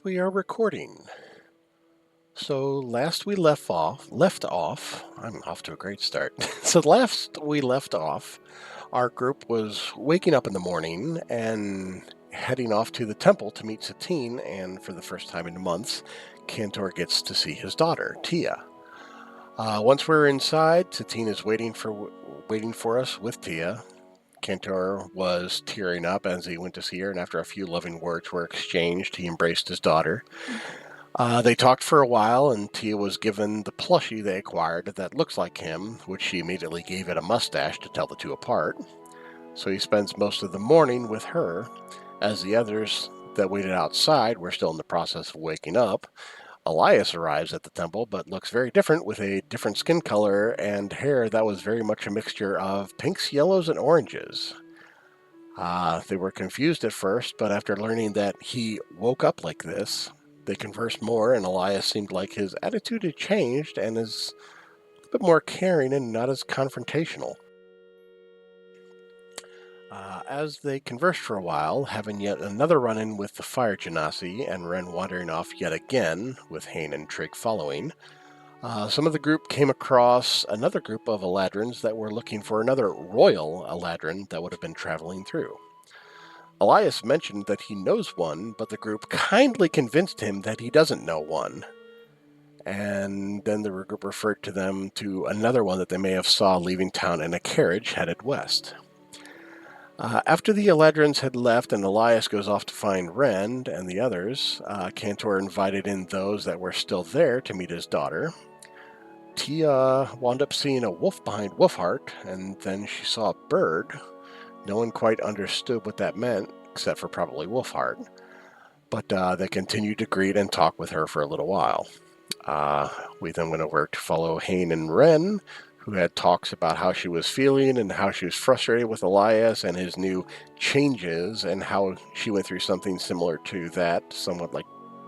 And we are recording. So last we left off, I'm off to a great start. So last we left off, our group was waking up in the morning and heading off to the temple to meet Satine, and for the first time in months, Cantor gets to see his daughter, Tia. Once we're inside, Satine is waiting for us with Tia. Cantor was tearing up as he went to see her, and after a few loving words were exchanged, he embraced his daughter. They talked for a while, and Tia was given the plushie they acquired that looks like him, which she immediately gave it a mustache to tell the two apart. So he spends most of the morning with her, as the others that waited outside were still in the process of waking up. Olias arrives at the temple, but looks very different with a different skin color and hair that was very much a mixture of pinks, yellows, and oranges. They were confused at first, but after learning that he woke up like this, they conversed more, and Elias seemed like his attitude had changed and is a bit more caring and not as confrontational. As they conversed for a while, having yet another run-in with the fire genasi, and Ren wandering off yet again, with Hain and Trig following, some of the group came across another group of Eladrins that were looking for another royal Eladrin that would have been traveling through. Elias mentioned that he knows one, but the group kindly convinced him that he doesn't know one. And then the group referred to them to another one that they may have saw leaving town in a carriage headed west. After the Eladrins had left and Elias goes off to find Ren and the others, Cantor invited in those that were still there to meet his daughter. Tia wound up seeing a wolf behind Wolfheart, and then she saw a bird. No one quite understood what that meant, except for probably Wolfheart. But they continued to greet and talk with her for a little while. We then went over to follow Hain and Ren, who had talks about how she was feeling and how she was frustrated with Elias and his new changes, and how she went through something similar to that, somewhat like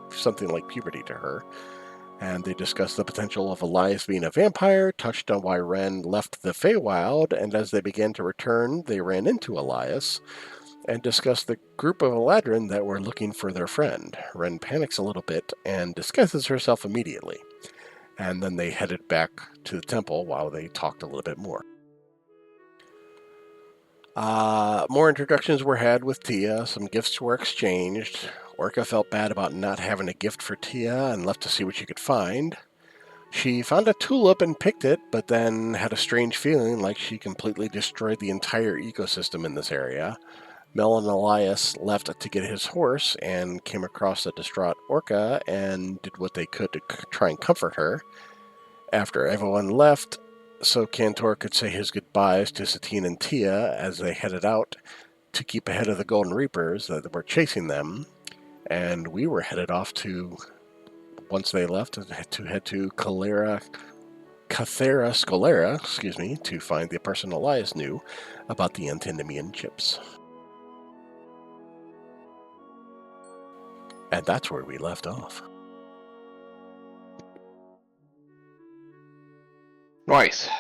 something like puberty to her. And they discussed the potential of Elias being a vampire, touched on why Ren left the Feywild, and as they began to return, they ran into Elias, and discussed the group of Eladrin that were looking for their friend. Ren panics a little bit and disguises herself immediately. And then they headed back to the temple while they talked a little bit more. More introductions were had with Tia, some gifts were exchanged. Orca felt bad about not having a gift for Tia and left to see what she could find. She found a tulip and picked it, but then had a strange feeling like she completely destroyed the entire ecosystem in this area. Mel and Elias left to get his horse and came across a distraught Orca and did what they could to try and comfort her. After everyone left, so Cantor could say his goodbyes to Satine and Tia as they headed out to keep ahead of the Golden Reapers that were chasing them, and we were headed off to, once they left, to head to Cathera Scholera, to find the person Elias knew about the Antinomian chips. And that's where we left off. Nice.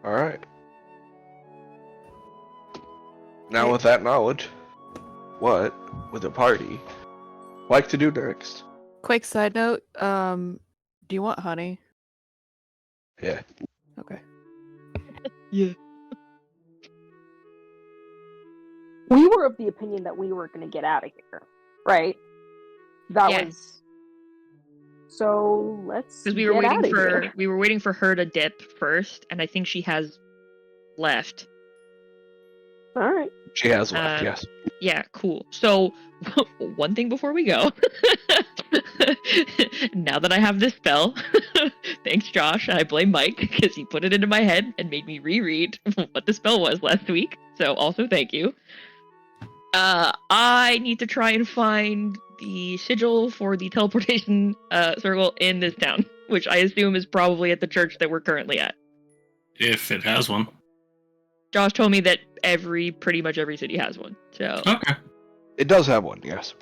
Alright. Now with that knowledge, what would the party like to do next? Quick side note, do you want honey? Yeah. Okay. Yeah. We were of the opinion that we were going to get out of here, right? That Yeah. was. So let's. Because we were waiting for her to dip first, and I think she has left. All right. She has left, yes. Yeah, cool. So, one thing before we go. Now that I have this spell, thanks Josh, and I blame Mike because he put it into my head and made me reread what the spell was last week. So also thank you. I need to try and find the sigil for the teleportation circle in this town, which I assume is probably at the church that we're currently at. If it has one. Josh told me that pretty much every city has one. So Okay. It does have one, yes.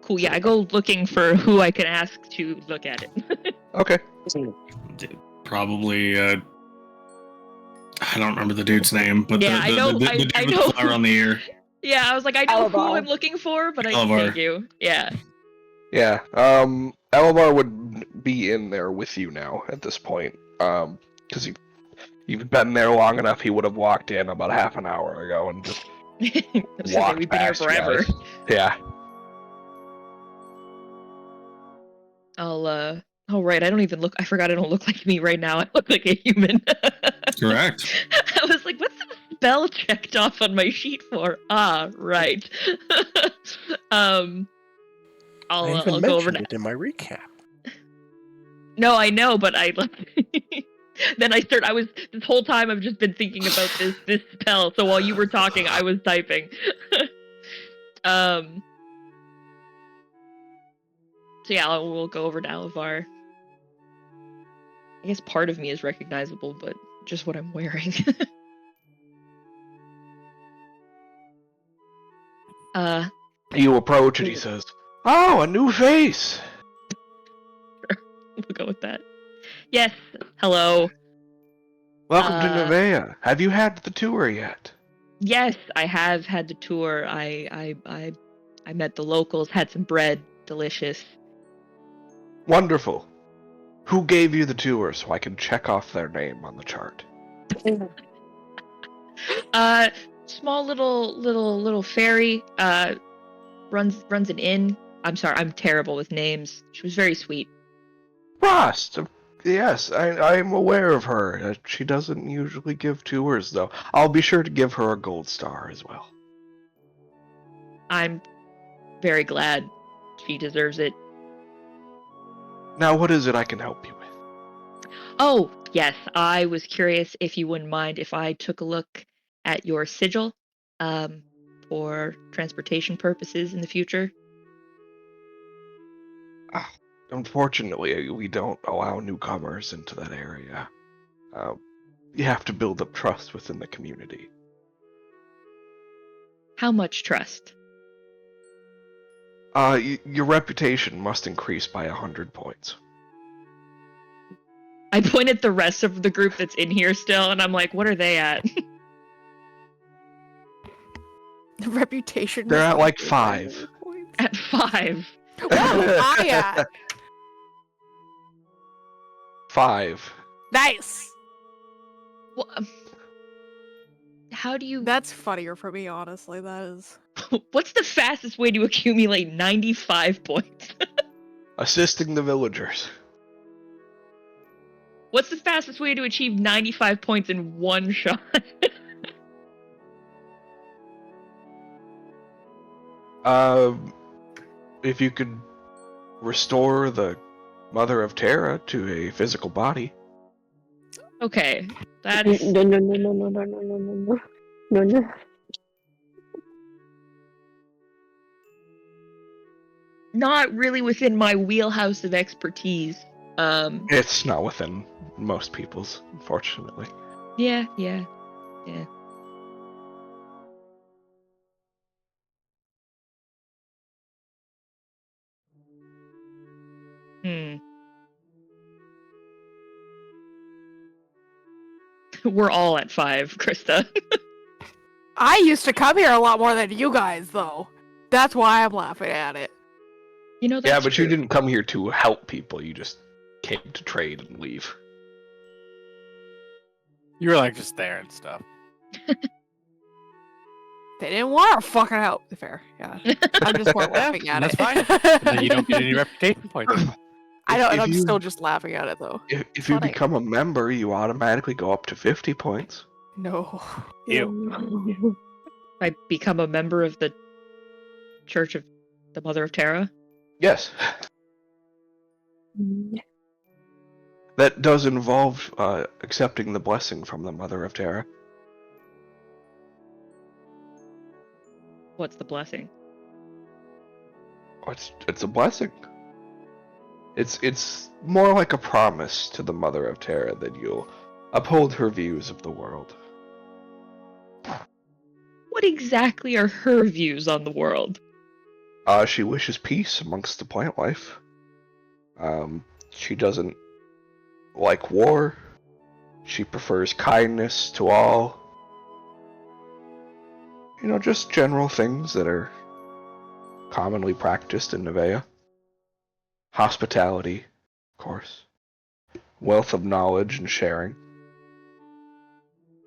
Cool. Yeah, I go looking for who I can ask to look at it. Okay. Probably, I don't remember the dude's name, but Yeah, the I know. dude I with know. the flower on the ear. Yeah, I was like, I know who Alabar. I'm looking for, but I Alabar. thank you. Yeah. Yeah, Elamar would be in there with you now at this point. Because you've been there long enough, he would have walked in about half an hour ago and just I was gonna say, walked we've been here past you forever. guys. Yeah. Oh right, I don't even look. I forgot I don't look like me right now. I look like a human. Correct. I was like, what's the spell checked off on my sheet for? Ah, right. I I'll even go over mentioned it in my recap. No, I know, but I then I was this whole time I've just been thinking about this spell. So while you were talking, I was typing. So yeah, we'll go over to Alavar. I guess part of me is recognizable, but just what I'm wearing. You approach and he says, "Oh, a new face!" We'll go with that. Yes, hello. Welcome to Nevaeh. Have you had the tour yet? Yes, I have had the tour. I met the locals, had some bread, delicious. Wonderful. Who gave you the tour so I can check off their name on the chart? Small little fairy. Runs an inn. I'm sorry, I'm terrible with names. She was very sweet. Frost! Yes, I'm aware of her. She doesn't usually give tours, though. I'll be sure to give her a gold star as well. I'm very glad. She deserves it. Now, what is it I can help you with? Oh, yes, I was curious if you wouldn't mind if I took a look at your sigil, for transportation purposes in the future. Unfortunately, we don't allow newcomers into that area. You have to build up trust within the community. How much trust? Your reputation must increase by 100 points. I point at the rest of the group that's in here still, and I'm like, what are they at? The reputation. They're is at like increased 5. by points. At 5. Where am I at? 5. Nice. Well, how do you... That's funnier for me, honestly. That is. What's the fastest way to accumulate 95 points? Assisting the villagers. What's the fastest way to achieve 95 points in one shot? If you could restore the Mother of Terra to a physical body. Okay, that's... No. not really within my wheelhouse of expertise. It's not within most people's, unfortunately. Yeah. We're all at 5, Krista. I used to come here a lot more than you guys, though. That's why I'm laughing at it. You know, that's Yeah, but true. you didn't come here to help people. You just came to trade and leave. You were like just there and stuff. They didn't want to fucking help. Fair, yeah. I'm just more laughing at That's it. fine. And then you don't get any reputation points. I know, and If I'm you- still just laughing at it, though. If you Funny. become a member, you automatically go up to 50 points. No. Ew. I become a member of the Church of the Mother of Terra. Yes. That does involve accepting the blessing from the Mother of Terra. What's the blessing? It's a blessing. It's more like a promise to the Mother of Terra that you'll uphold her views of the world. What exactly are her views on the world? She wishes peace amongst the plant life. She doesn't like war. She prefers kindness to all. You know, just general things that are commonly practiced in Nevaeh. Hospitality, of course. Wealth of knowledge and sharing.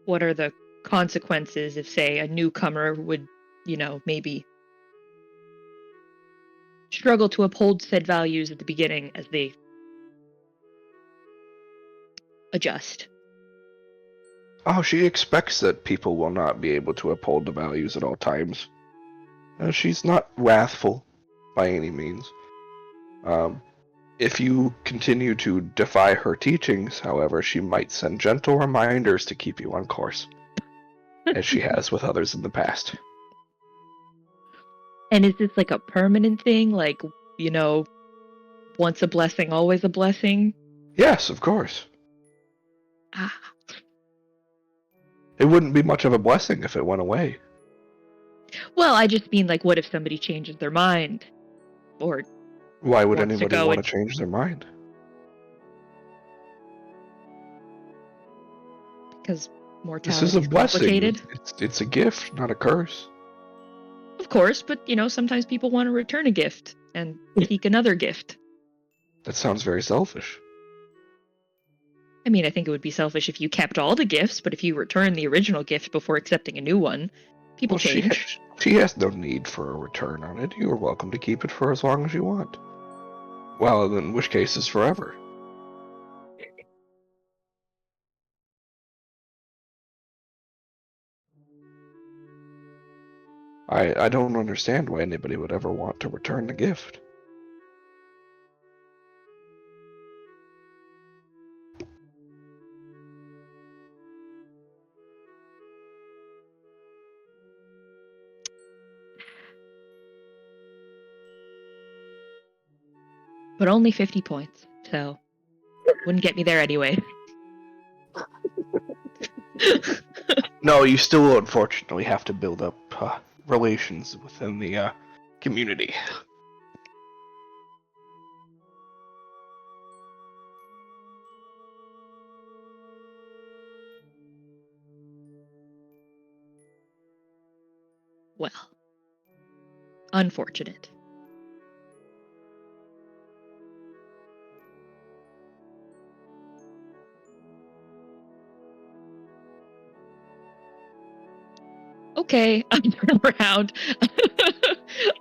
What are the consequences if, say, a newcomer would, maybe struggle to uphold said values at the beginning as they adjust? Oh, she expects that people will not be able to uphold the values at all times. She's not wrathful by any means. If you continue to defy her teachings, however, she might send gentle reminders to keep you on course, as she has with others in the past. And is this like a permanent thing? Like, once a blessing, always a blessing? Yes, of course. Ah. It wouldn't be much of a blessing if it went away. Well, I just mean, like, what if somebody changes their mind? Or Why would wants to anybody go want and- to change their mind? because This mortality is a is blessing. complicated? It's a gift, not a curse. Of course, but, sometimes people want to return a gift and seek another gift. That sounds very selfish. I mean, I think it would be selfish if you kept all the gifts, but if you return the original gift before accepting a new one, people Well, change. she has no need for a return on it. You are welcome to keep it for as long as you want. Well, in which case is forever. I don't understand why anybody would ever want to return the gift. But only 50 points, so wouldn't get me there anyway. No, you still unfortunately have to build up relations within the community. Well, unfortunate. Okay, I turn around.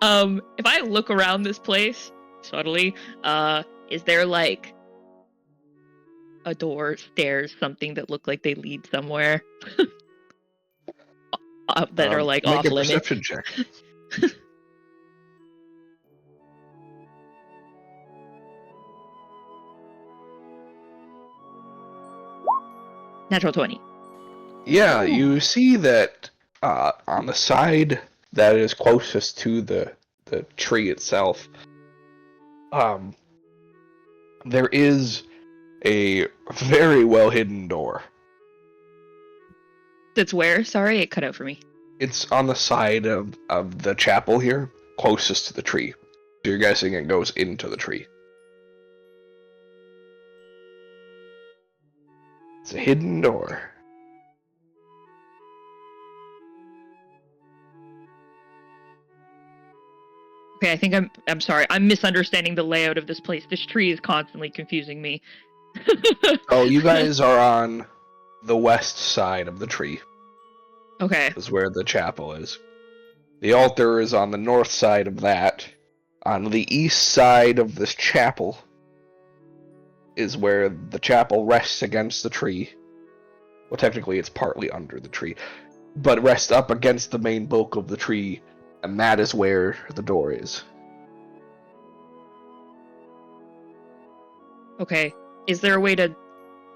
If I look around this place subtly, is there like a door, stairs, something that look like they lead somewhere that are like Make off a limits? perception check. Natural 20. Yeah, you see that on the side that is closest to the tree itself, there is a very well hidden door. That's where? Sorry, it cut out for me. It's on the side of the chapel here, closest to the tree. So you're guessing it goes into the tree. It's a hidden door. Okay, I think I'm sorry. I'm misunderstanding the layout of this place. This tree is constantly confusing me. Oh, you guys are on the west side of the tree. Okay. Is where the chapel is. The altar is on the north side of that. On the east side of this chapel is where the chapel rests against the tree. Well, technically it's partly under the tree, but rests up against the main bulk of the tree, and that is where the door is. Okay. Is there a way to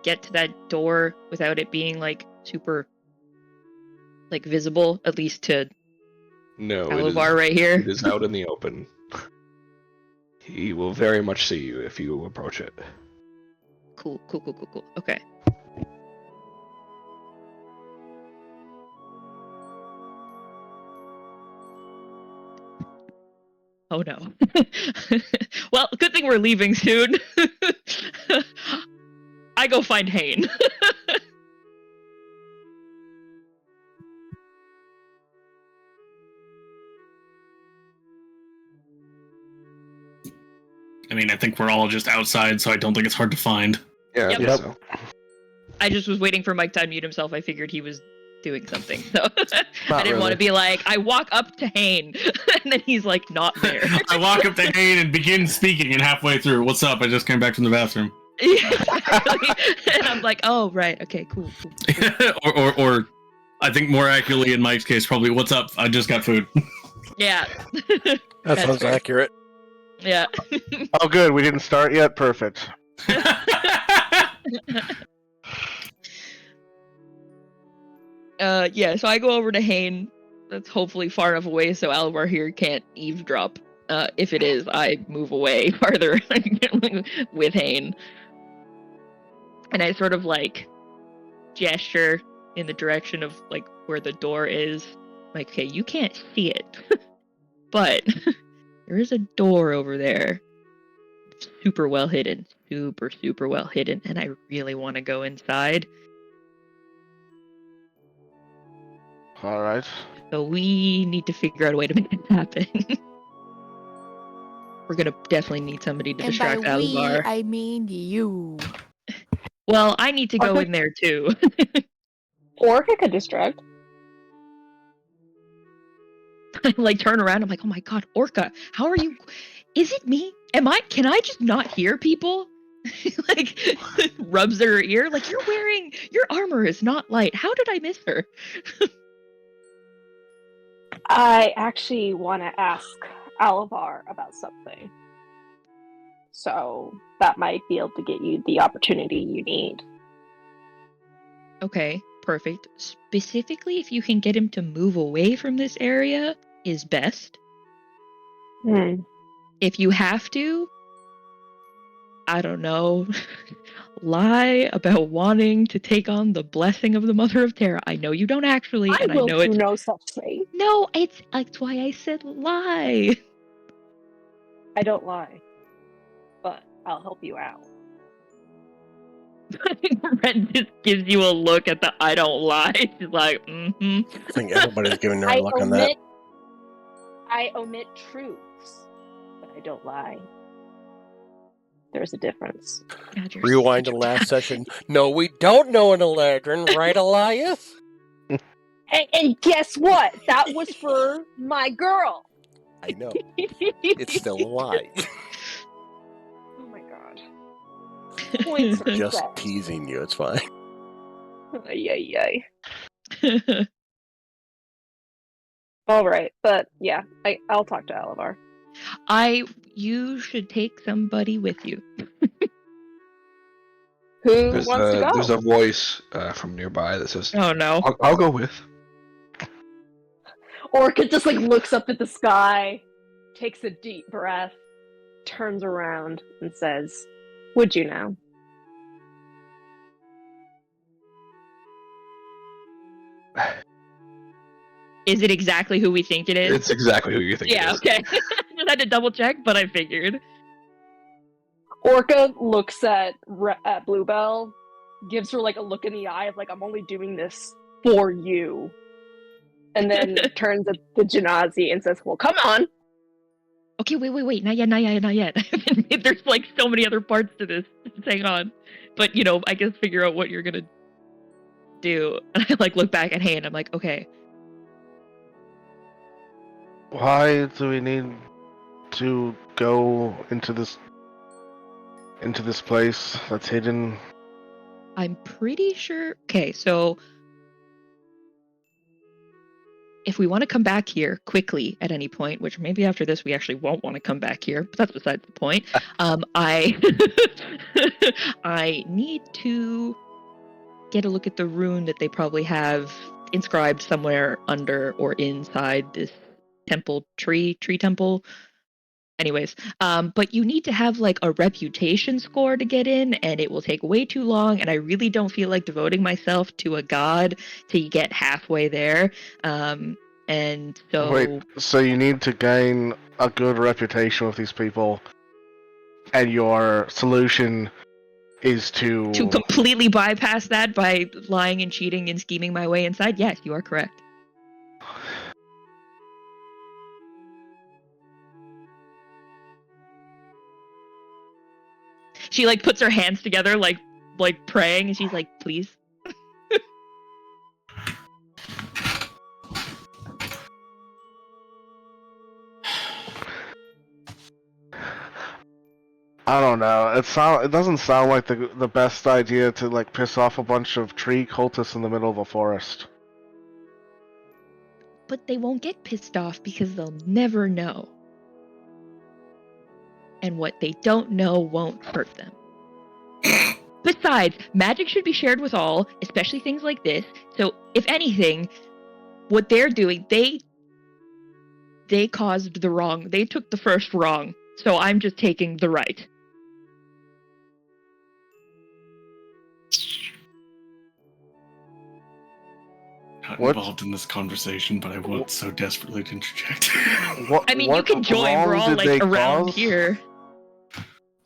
get to that door without it being like super like visible, at least to No, Tal'Dorei right here? it is out in the open. He will very much see you if you approach it. Cool. Okay. Oh no. Well, good thing we're leaving soon. I go find Hane. I mean, I think we're all just outside, so I don't think it's hard to find. Yeah, Yep. I think so. I just was waiting for Mike to unmute himself. I figured he was doing something, so Not I didn't want really. to be like, I walk up to Hane, and then he's like not there. I walk up to Hane and begin speaking, and halfway through, what's up? I just came back from the bathroom. Yeah, exactly. And I'm like, oh right, okay, cool. or I think more accurately in Mike's case, probably, what's up? I just got food. Yeah. That That's sounds fair. accurate. Yeah. Oh, good. We didn't start yet. Perfect. Yeah, so I go over to Hane. That's hopefully far enough away so Alvar here can't eavesdrop. If it is, I move away farther with Hane. And I sort of like gesture in the direction of like where the door is. Like, okay, you can't see it. But there is a door over there. Super well hidden. Super well hidden. And I really want to go inside. All right. So we need to figure out a way to make it happen. We're gonna definitely need somebody to And by distract we, Alvar. I mean you. Well, I need to go Okay. in there too. Orca could distract. I like turn around. I'm like, oh my god, Orca, how are you? Is it me? Can I just not hear people? Like rubs her ear. Like your armor is not light. How did I miss her? I actually want to ask Alvar about something. So that might be able to get you the opportunity you need. Okay, perfect. Specifically, if you can get him to move away from this area, is best. If you have to, I don't know, lie about wanting to take on the blessing of the Mother of Terra. I know you don't actually, and I will know do it's no such thing. no. That's why I said lie. I don't lie, but I'll help you out. Red just gives you a look at the I don't lie. She's like, mm-hmm. I think everybody's giving her a look on that. I omit truths, but I don't lie. There's a difference. God, you're Rewind to such a last bad- session. No, we don't know an Eladrin, right, Elias? And guess what? That was for my girl. I know. It's still a lie. Oh my god. Points are Just set. teasing you, it's fine. Ay. All right, but yeah, I'll talk to Alvar. You should take somebody with you. Who There's wants to go? there's a voice from nearby that says, Oh no. I'll go with. Orca just like looks up at the sky, takes a deep breath, turns around, and says, "Would you now?" Is it exactly who we think it is? It's exactly who you think Yeah, it is. okay. Just had to double check, but I figured. Orca looks at Bluebell, gives her like a look in the eye of like, "I'm only doing this for you," and then turns at the Genasi and says, "Well, come on." Okay, wait. Not yet. There's like so many other parts to this. Just hang on. But, I guess figure out what you're gonna do. And I like look back at Hay and I'm like, okay. Why do we need to go into this place that's hidden? I'm pretty sure. Okay, so if we want to come back here quickly at any point, which maybe after this we actually won't want to come back here, but that's besides the point. I I need to get a look at the rune that they probably have inscribed somewhere under or inside this tree temple. Anyways, but you need to have like a reputation score to get in, and it will take way too long, and I really don't feel like devoting myself to a god to get halfway there. And so Wait, so you need to gain a good reputation with these people, and your solution is to completely bypass that by lying and cheating and scheming my way inside? Yes, you are correct. She like puts her hands together like praying, and she's like, please. I don't know. It doesn't sound like the best idea to like piss off a bunch of tree cultists in the middle of a forest. But they won't get pissed off because they'll never know. And what they don't know won't hurt them. Besides, magic should be shared with all, especially things like this. So, if anything, what they're doing, they caused the wrong. They took the first wrong. So I'm just taking the right. Not What? involved in this conversation, but I want so desperately to interject. I mean, you can join. We're all like around cause? here.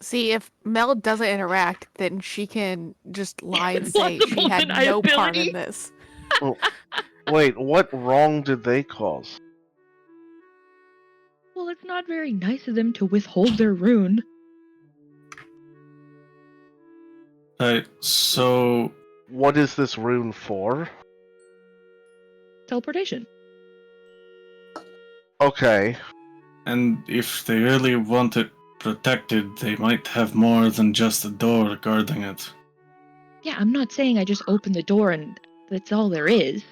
See, if Mel doesn't interact, then she can just lie and say she Plausible had no part deniability. in this. Well, wait, what wrong did they cause? Well, it's not very nice of them to withhold their rune. So What is this rune for? Teleportation. Okay. And if they really want it protected, they might have more than just a door guarding it. Yeah, I'm not saying I just open the door and that's all there is.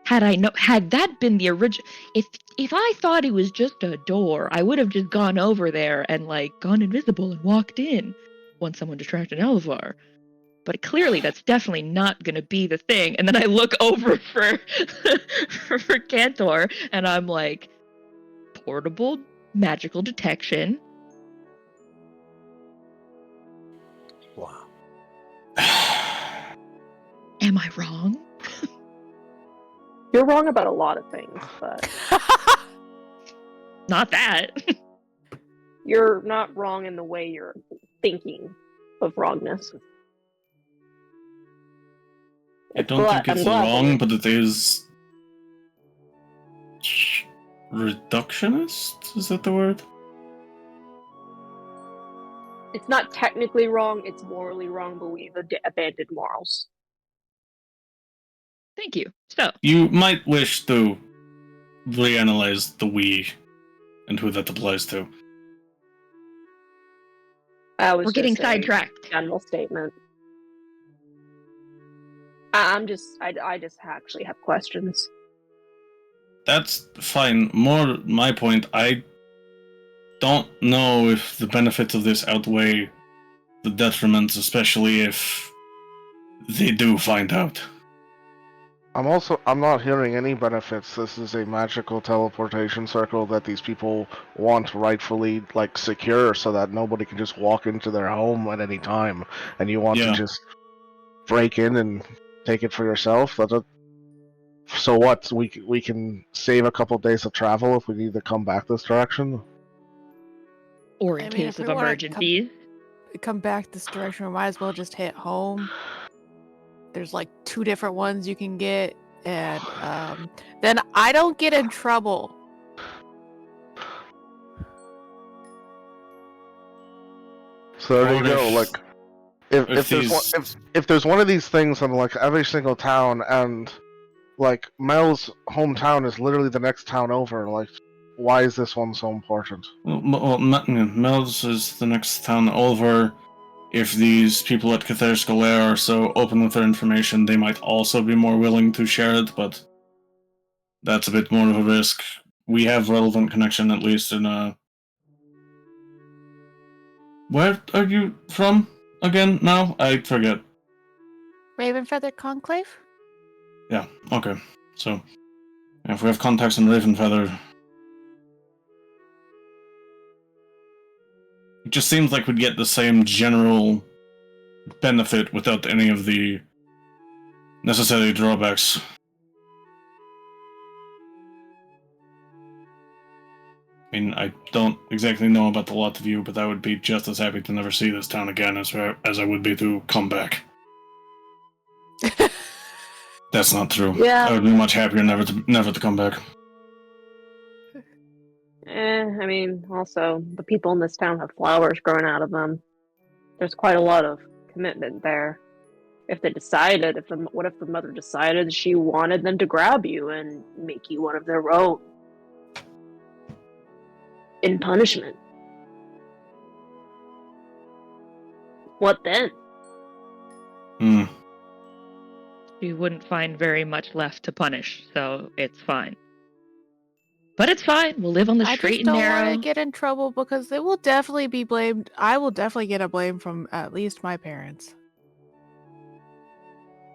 Had that been the original, if I thought it was just a door, I would have just gone over there and like gone invisible and walked in once someone distracted Elvar. But clearly that's definitely not going to be the thing. And then I look over for for Cantor and I'm like, portable magical detection. Wow. Am I wrong? You're wrong about a lot of things, but Not that. you're not wrong in the way you're thinking of wrongness. I don't think it's wrong, but it is reductionist? Is that the word? It's not technically wrong, it's morally wrong, but we've abandoned morals. Thank you. So, You might wish to reanalyze the we and who that applies to. We're getting sidetracked. General statement. I just actually have questions. That's fine. More my point, I don't know if the benefits of this outweigh the detriments, especially if they do find out. I'm not hearing any benefits. This is a magical teleportation circle that these people want rightfully like secure so that nobody can just walk into their home at any time. And you want to just break in and take it for yourself. So what? We can save a couple days of travel if we need to come back this direction. Or in case of emergencies. Come back this direction, we might as well just hit home. There's like 2 different ones you can get, and then I don't get in trouble. So there you go. Like, if there's one of these things in like every single town, and like Mel's hometown is literally the next town over, like, why is this one so important? Well, Mel's is the next town over. If these people at Cather Scolaire are so open with their information, they might also be more willing to share it, but that's a bit more of a risk. We have relevant connection, at least in Where are you from again now? I forget. Ravenfeather Conclave? Yeah, okay. So, if we have contacts in Ravenfeather, it just seems like we'd get the same general benefit without any of the necessary drawbacks. I mean, I don't exactly know about the lot of you, but I would be just as happy to never see this town again as I would be to come back. That's not true. Yeah. I would be much happier never to come back. I mean, also, the people in this town have flowers growing out of them. There's quite a lot of commitment there. If they decided, what if the mother decided she wanted them to grab you and make you one of their own? In punishment. What then? Hmm. You wouldn't find very much left to punish, so it's fine. But it's fine. We'll live on the I straight just and don't narrow. want to get in trouble because it will definitely be blamed. I will definitely get a blame from at least my parents.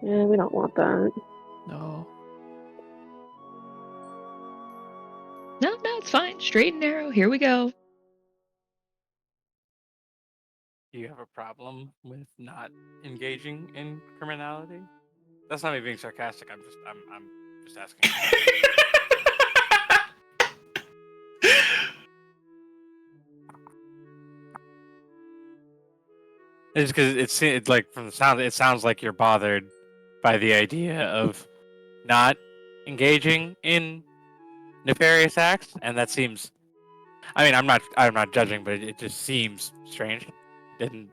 Yeah, we don't want that. No. No, it's fine. Straight and narrow. Here we go. Do you have a problem with not engaging in criminality? That's not me being sarcastic. I'm just asking. It's because it's like from the sound, it sounds like you're bothered by the idea of not engaging in nefarious acts, and that seems. I mean, I'm not judging, but it just seems strange. Didn't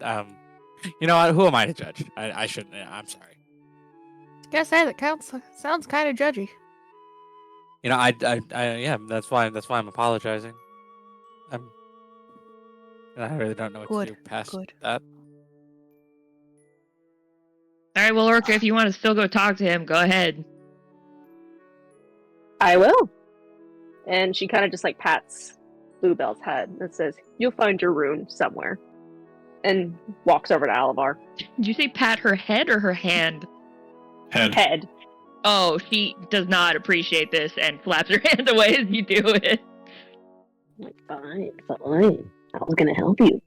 you know what? Who am I to judge? I shouldn't. I'm sorry. Gotta say that sounds kind of judgy. You know, yeah. That's why I'm apologizing. And I really don't know what to Good, do past good. that. All right, well, Orca, if you want to still go talk to him, go ahead. I will. And she kind of just like pats Bluebell's head and says, "You'll find your rune somewhere." And walks over to Alavar. Did you say pat her head or her hand? Head. Oh, she does not appreciate this and flaps her hand away as you do it. I'm like, fine. I was gonna help you.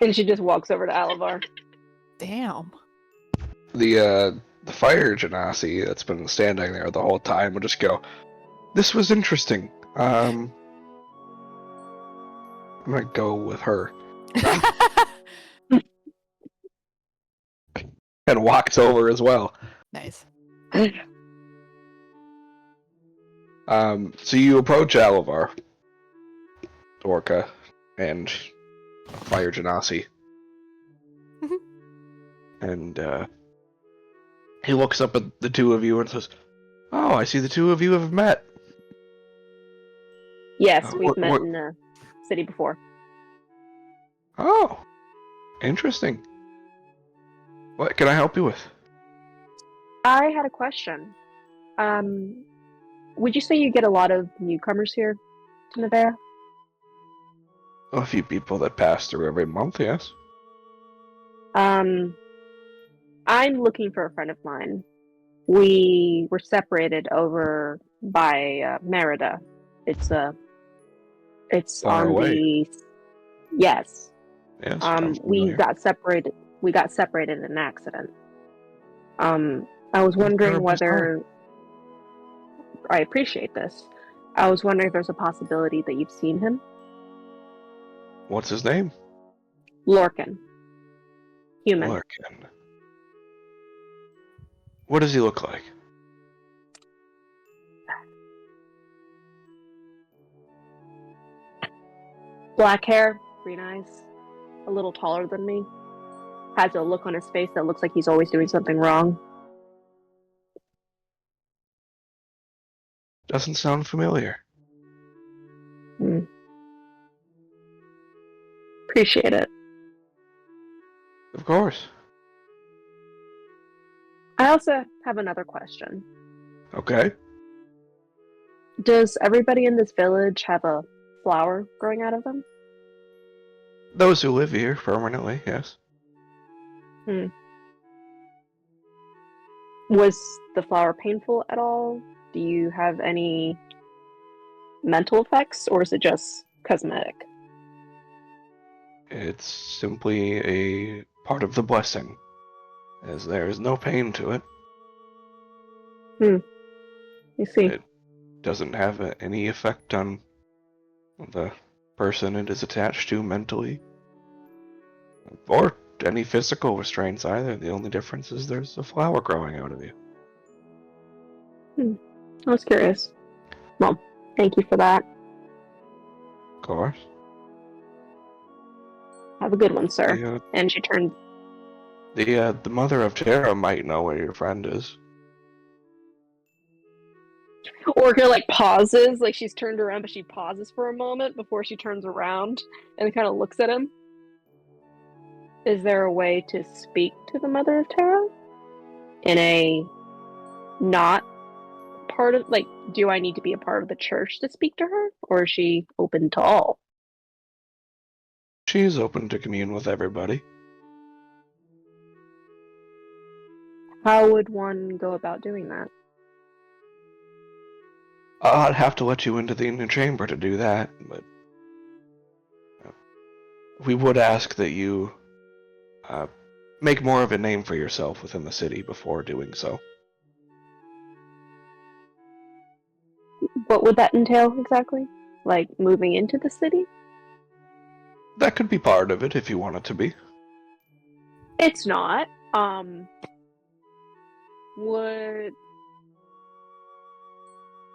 And she just walks over to Alavar. Damn. The fire genasi that's been standing there the whole time will just go, "This was interesting. I'm gonna go with her." And walks over as well. Nice. So you approach Alavar, Orca, and Fire Genasi. And he looks up at the two of you and says, "Oh, I see the two of you have met." Yes, we've What- met what- in the city before. Oh, interesting. What can I help you with? I had a question. Would you say you get a lot of newcomers here to Nevada? A few people that pass through every month, yes. I'm looking for a friend of mine. We were separated over by Merida. It's Far on away. the yes. Yes. sounds We familiar. got separated. We got separated in an accident. I was wondering terribly sorry. whether I appreciate this. I was wondering if there's a possibility that you've seen him, What's his name? Lorcan, human. Larkin. What does he look like? Black hair, green eyes, a little taller than me. Has a look on his face that looks like he's always doing something wrong. Doesn't sound familiar. Appreciate it. Of course. I also have another question. Okay. Does everybody in this village have a flower growing out of them? Those who live here permanently, yes. Was the flower painful at all? Do you have any mental effects, or is it just cosmetic? It's simply a part of the blessing, as there is no pain to it. You see. It doesn't have any effect on the person it is attached to mentally, or any physical restraints either. The only difference is there's a flower growing out of you. I was curious. Well, thank you for that. Of course. Have a good one, sir. The, And she turned. the mother of Terra might know where your friend is. Orca like pauses, like she's turned around, but she pauses for a moment before she turns around and kind of looks at him. Is there a way to speak to the Mother of Terra in a not part of, like, do I need to be a part of the church to speak to her, or is she open to all? She's open to commune with everybody. How would one go about doing that? I'd have to let you into the inner chamber to do that, but we would ask that you make more of a name for yourself within the city before doing so. What would that entail exactly? Like moving into the city? That could be part of it if you want it to be. It's not. Would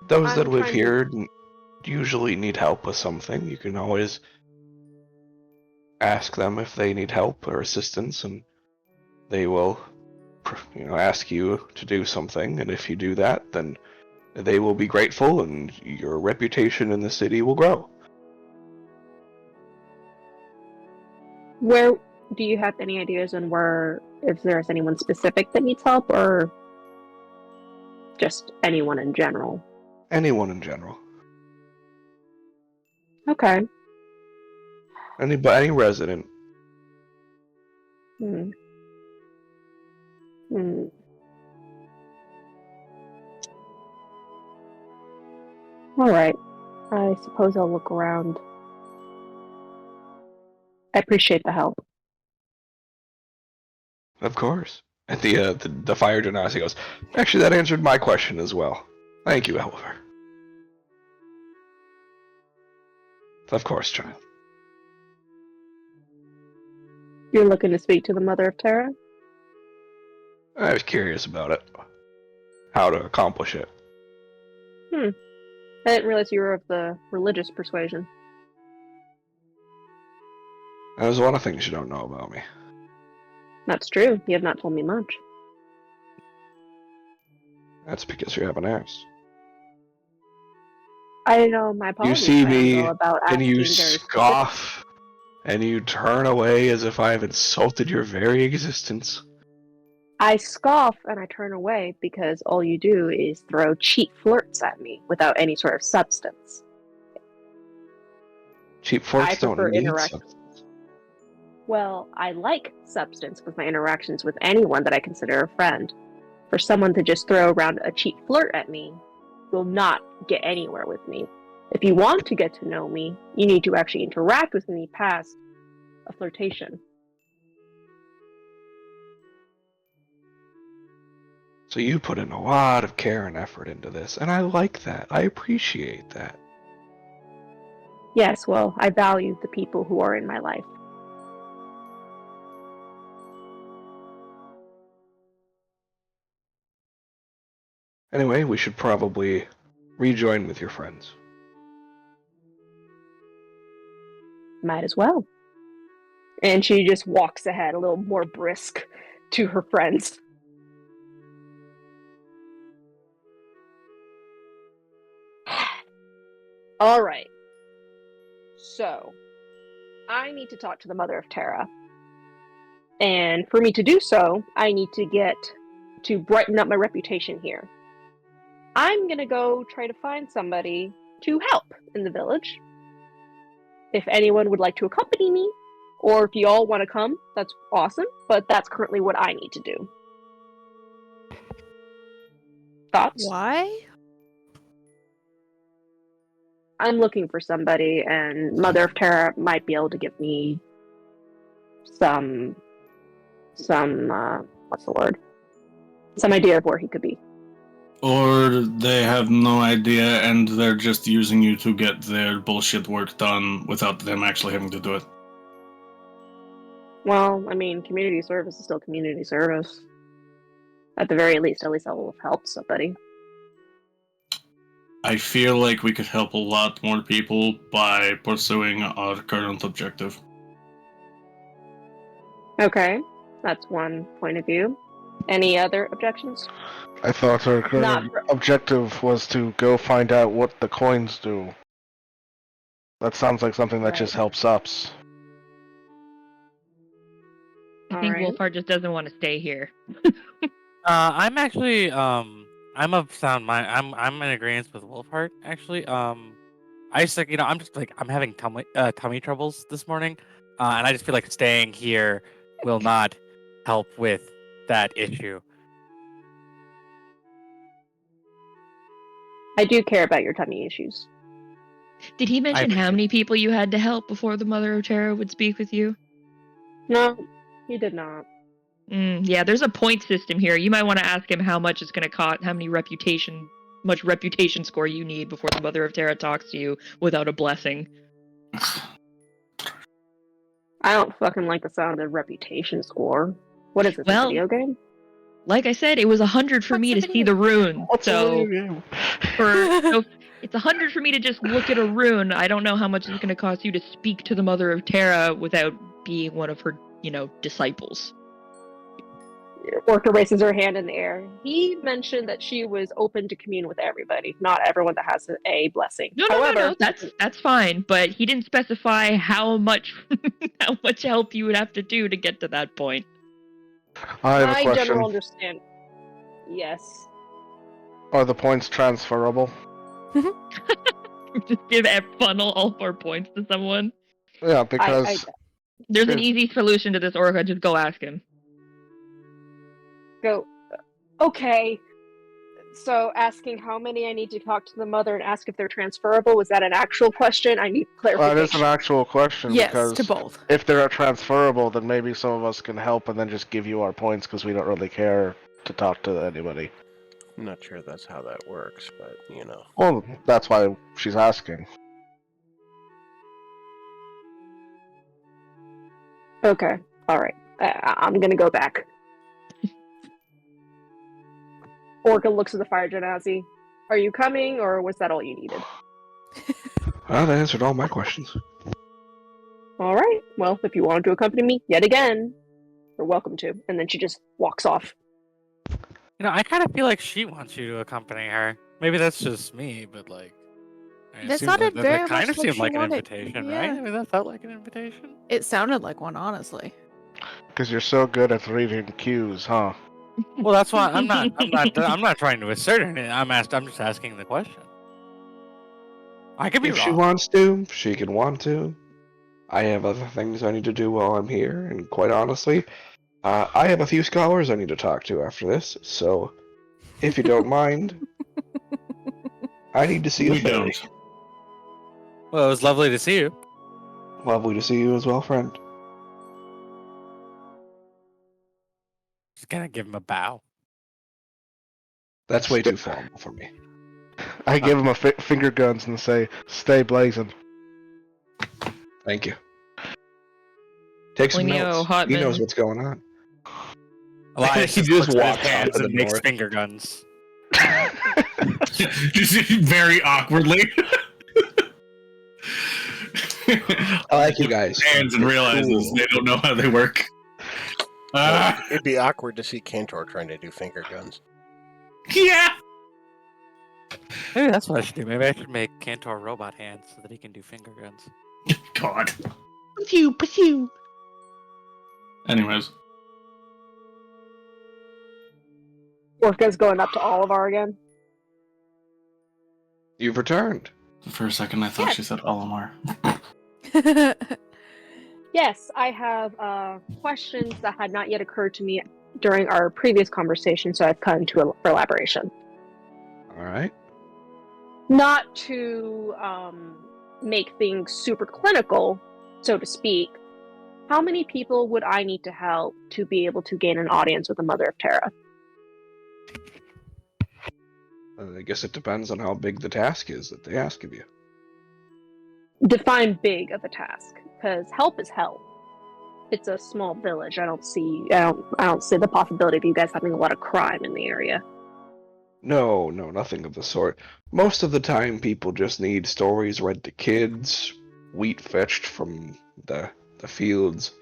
Those I'm that live trying to- here usually need help with something. You can always ask them if they need help or assistance, and they will, ask you to do something. And if you do that, then they will be grateful, and your reputation in the city will grow. Where do you have any ideas on where, if there's anyone specific that needs help, or just anyone in general? Anyone in general. Okay. Any resident. Hmm. All right. I suppose I'll look around. I appreciate the help. Of course. And the fire genasi goes, actually, that answered my question as well. Thank you, Oliver. Of course, child. You're looking to speak to the Mother of Terra? I was curious about it. How to accomplish it. I didn't realize you were of the religious persuasion. There's a lot of things you don't know about me. That's true. You have not told me much. That's because you haven't asked. I know my You apologies. see I me, don't know about and asking you very specific- scoff, and you turn away as if I have insulted your very existence. I scoff and I turn away because all you do is throw cheap flirts at me without any sort of substance. Cheap I forks don't prefer need interaction. substance. Well, I like substance with my interactions with anyone that I consider a friend. For someone to just throw around a cheap flirt at me will not get anywhere with me. If you want to get to know me, you need to actually interact with me past a flirtation. So you put in a lot of care and effort into this, and I like that. I appreciate that. Yes, well, I value the people who are in my life. Anyway, we should probably rejoin with your friends. Might as well. And she just walks ahead a little more brisk to her friends. All right. So, I need to talk to the Mother of Terra. And for me to do so, I need to brighten up my reputation here. I'm gonna go try to find somebody to help in the village. If anyone would like to accompany me, or if you all want to come, that's awesome, but that's currently what I need to do. Thoughts? Why? I'm looking for somebody, and Mother of Terra might be able to give me some what's the word? Some idea of where he could be. Or they have no idea and they're just using you to get their bullshit work done without them actually having to do it. Well, I mean, community service is still community service. At the very least, at least I will have helped somebody. I feel like we could help a lot more people by pursuing our current objective. Okay, that's one point of view. Any other objections? I thought our Not current objective was to go find out what the coins do. That sounds like something that just Right. helps us. I think Alright. Wolfhard just doesn't want to stay here. I'm actually I'm of sound mind. I'm in agreement with Wolfheart actually. I just like I'm just like I'm having tummy troubles this morning, and I just feel like staying here will not help with that issue. I do care about your tummy issues. Did he mention how appreciate many people you had to help before the Mother of Terra would speak with you? No, he did not. Yeah, there's a point system here. You might want to ask him how much it's going to cost, how many much reputation score you need before the Mother of Terra talks to you without a blessing. I don't fucking like the sound of reputation score. What is this, Well- a video game? Like I said, it was 100 for What's me the to see video? the rune. What's So the game? so it's 100 for me to just look at a rune. I don't know how much it's going to cost you to speak to the Mother of Terra without being one of her, disciples. Orca raises her hand in the air. He mentioned that she was open to commune with everybody, not everyone that has a blessing. No. That's fine, but he didn't specify how much how much help you would have to do to get to that point. I have a I question. generally understand. Yes. Are the points transferable? Just give a funnel all 4 points to someone. Yeah, because There's an If- easy solution to this, Orca. Just go ask him. Go. Okay. So asking how many I need to talk to the mother and ask if they're transferable, was that an actual question? I need it is clarification. an actual question. Yes, because to both. if they're transferable, then maybe some of us can help and then just give you our points because we don't really care to talk to anybody. I'm not sure that's how that works, but Well, that's why she's asking. Okay. All right. I'm gonna go back. Orca looks at the fire genasi. Are you coming, or was that all you needed? Well, that answered all my questions. All right. Well, if you wanted to accompany me yet again, you're welcome to. And then she just walks off. I kind of feel like she wants you to accompany her. Maybe that's just me, but like. That sounded very That kind much of like seemed she like an wanted- invitation, yeah. right? I mean, that felt like an invitation. It sounded like one, honestly. Because you're so good at reading cues, huh? Well, that's why I'm not trying to assert it. I'm just asking the question. I could be If she wrong. wants to, she can want to. I have other things I need to do while I'm here, and quite honestly, I have a few scholars I need to talk to after this, so if you don't mind, I need to see We a fairy. don't. Well, it was lovely to see you. Lovely to see you as well, friend. Just gonna give him a bow. That's way too formal for me. I give him a finger guns and say, "Stay blazing." Thank you. Take some Leo notes. Hotman. He knows what's going on. Elias He just looks at his walks off hands to the and makes north. finger guns. Just very awkwardly. I like you guys. Hands and realizes Cool. they don't know how they work. it'd be awkward to see Cantor trying to do finger guns. Yeah. Maybe that's what I should do. Maybe I should make Cantor robot hands so that he can do finger guns. God. Pursue. Anyways, Orca's going up to Olivar again. You've returned. for a second I thought Yes. she said Olimar. Yes, I have questions that had not yet occurred to me during our previous conversation, so I've come to for elaboration. All right. Not to make things super clinical, so to speak. How many people would I need to help to be able to gain an audience with the Mother of Terra? I guess it depends on how big the task is that they ask of you. Define big of a task, because help is help. It's a small village. I don't see the possibility of you guys having a lot of crime in the area. No, nothing of the sort. Most of the time, people just need stories read to kids, wheat fetched from the fields.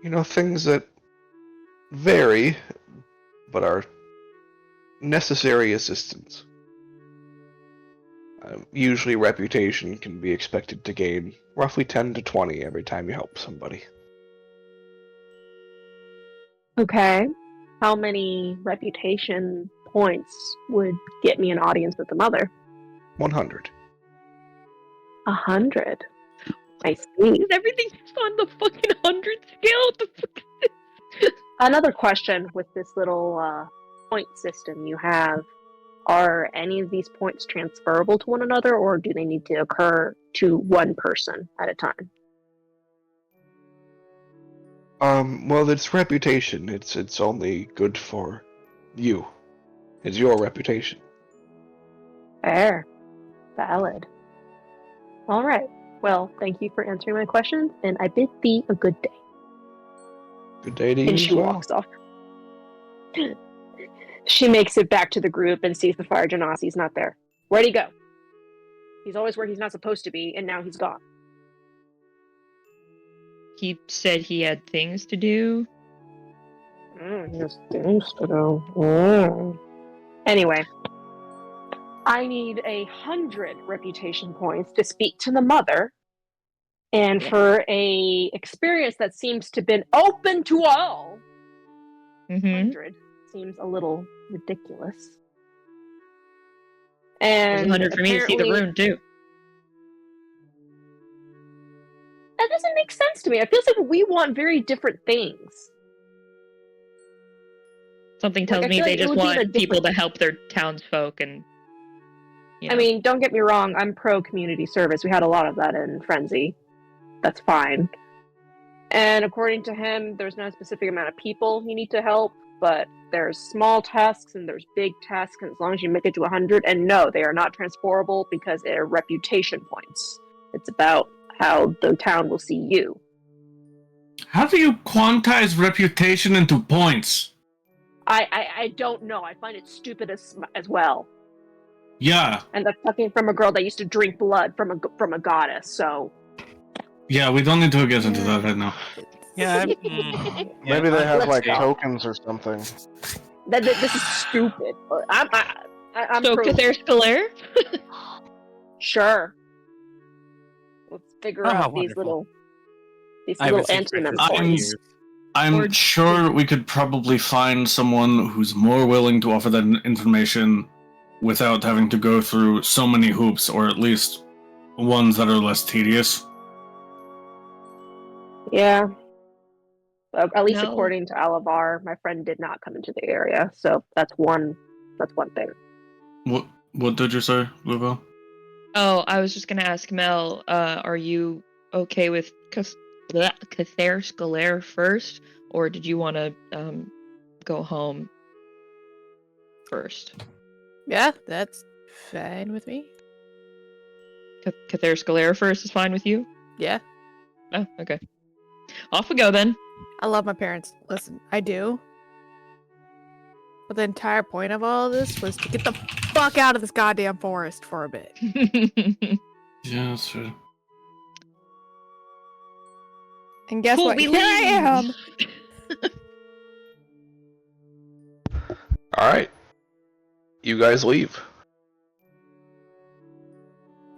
You know, things that vary, but are necessary assistance. Usually, reputation can be expected to gain roughly 10 to 20 every time you help somebody. Okay. How many reputation points would get me an audience with the mother? 100. 100. I see. Is everything on the fucking 100 scale? What the fuck is this? Another question with this little point system you have. Are any of these points transferable to one another, or do they need to occur to one person at a time? Well, it's reputation. It's only good for you. It's your reputation. Fair. Valid. All right. Well, thank you for answering my questions, and I bid thee a good day. Good day to you And as she well. walks off. She makes it back to the group and sees the fire genasi's not there. Where'd he go? He's always where he's not supposed to be, and now he's gone. He said he had things to do. He has things to do. Anyway, I need 100 reputation points to speak to the mother, and for a experience that seems to have been open to all. 100 seems a little ridiculous. There's And 100 for me to see the rune too. That doesn't make sense to me. It feels like we want very different things. Something tells I me feel they like it just would be in a want people different- to help their townsfolk and. You know. I mean, don't get me wrong. I'm pro community service. We had a lot of that in Frenzy. That's fine. And according to him, there's no specific amount of people you need to help, but there's small tasks and there's big tasks, and as long as you make it to 100, and no, they are not transferable because they're reputation points. It's about how the town will see you. How do you quantize reputation into points? I don't know. I find it stupid as well. Yeah. And that's talking from a girl that used to drink blood from a goddess, so... Yeah, we don't need to get into that right now. Yeah, Maybe they have like see. tokens or something. This is stupid. I'm So, pro- Cather Scalaire? Sure. Let's figure out these wonderful. little antonyms. I'm sure we could probably find someone who's more willing to offer that information without having to go through so many hoops, or at least ones that are less tedious. Yeah. At least No. according to Alavar, my friend did not come into the area, so that's one thing. What did you say, Bluebell? Oh, I was just gonna ask Mel, are you okay with Cather Scalaire first, or did you want to go home first? Yeah, that's fine with me. Cather Scalaire first is fine with you? Yeah. Oh, okay. Off we go then. I love my parents. Listen, I do. But the entire point of all of this was to get the fuck out of this goddamn forest for a bit. Yeah, that's true. And guess Cool, what? we Here I am. leave. Alright. You guys leave.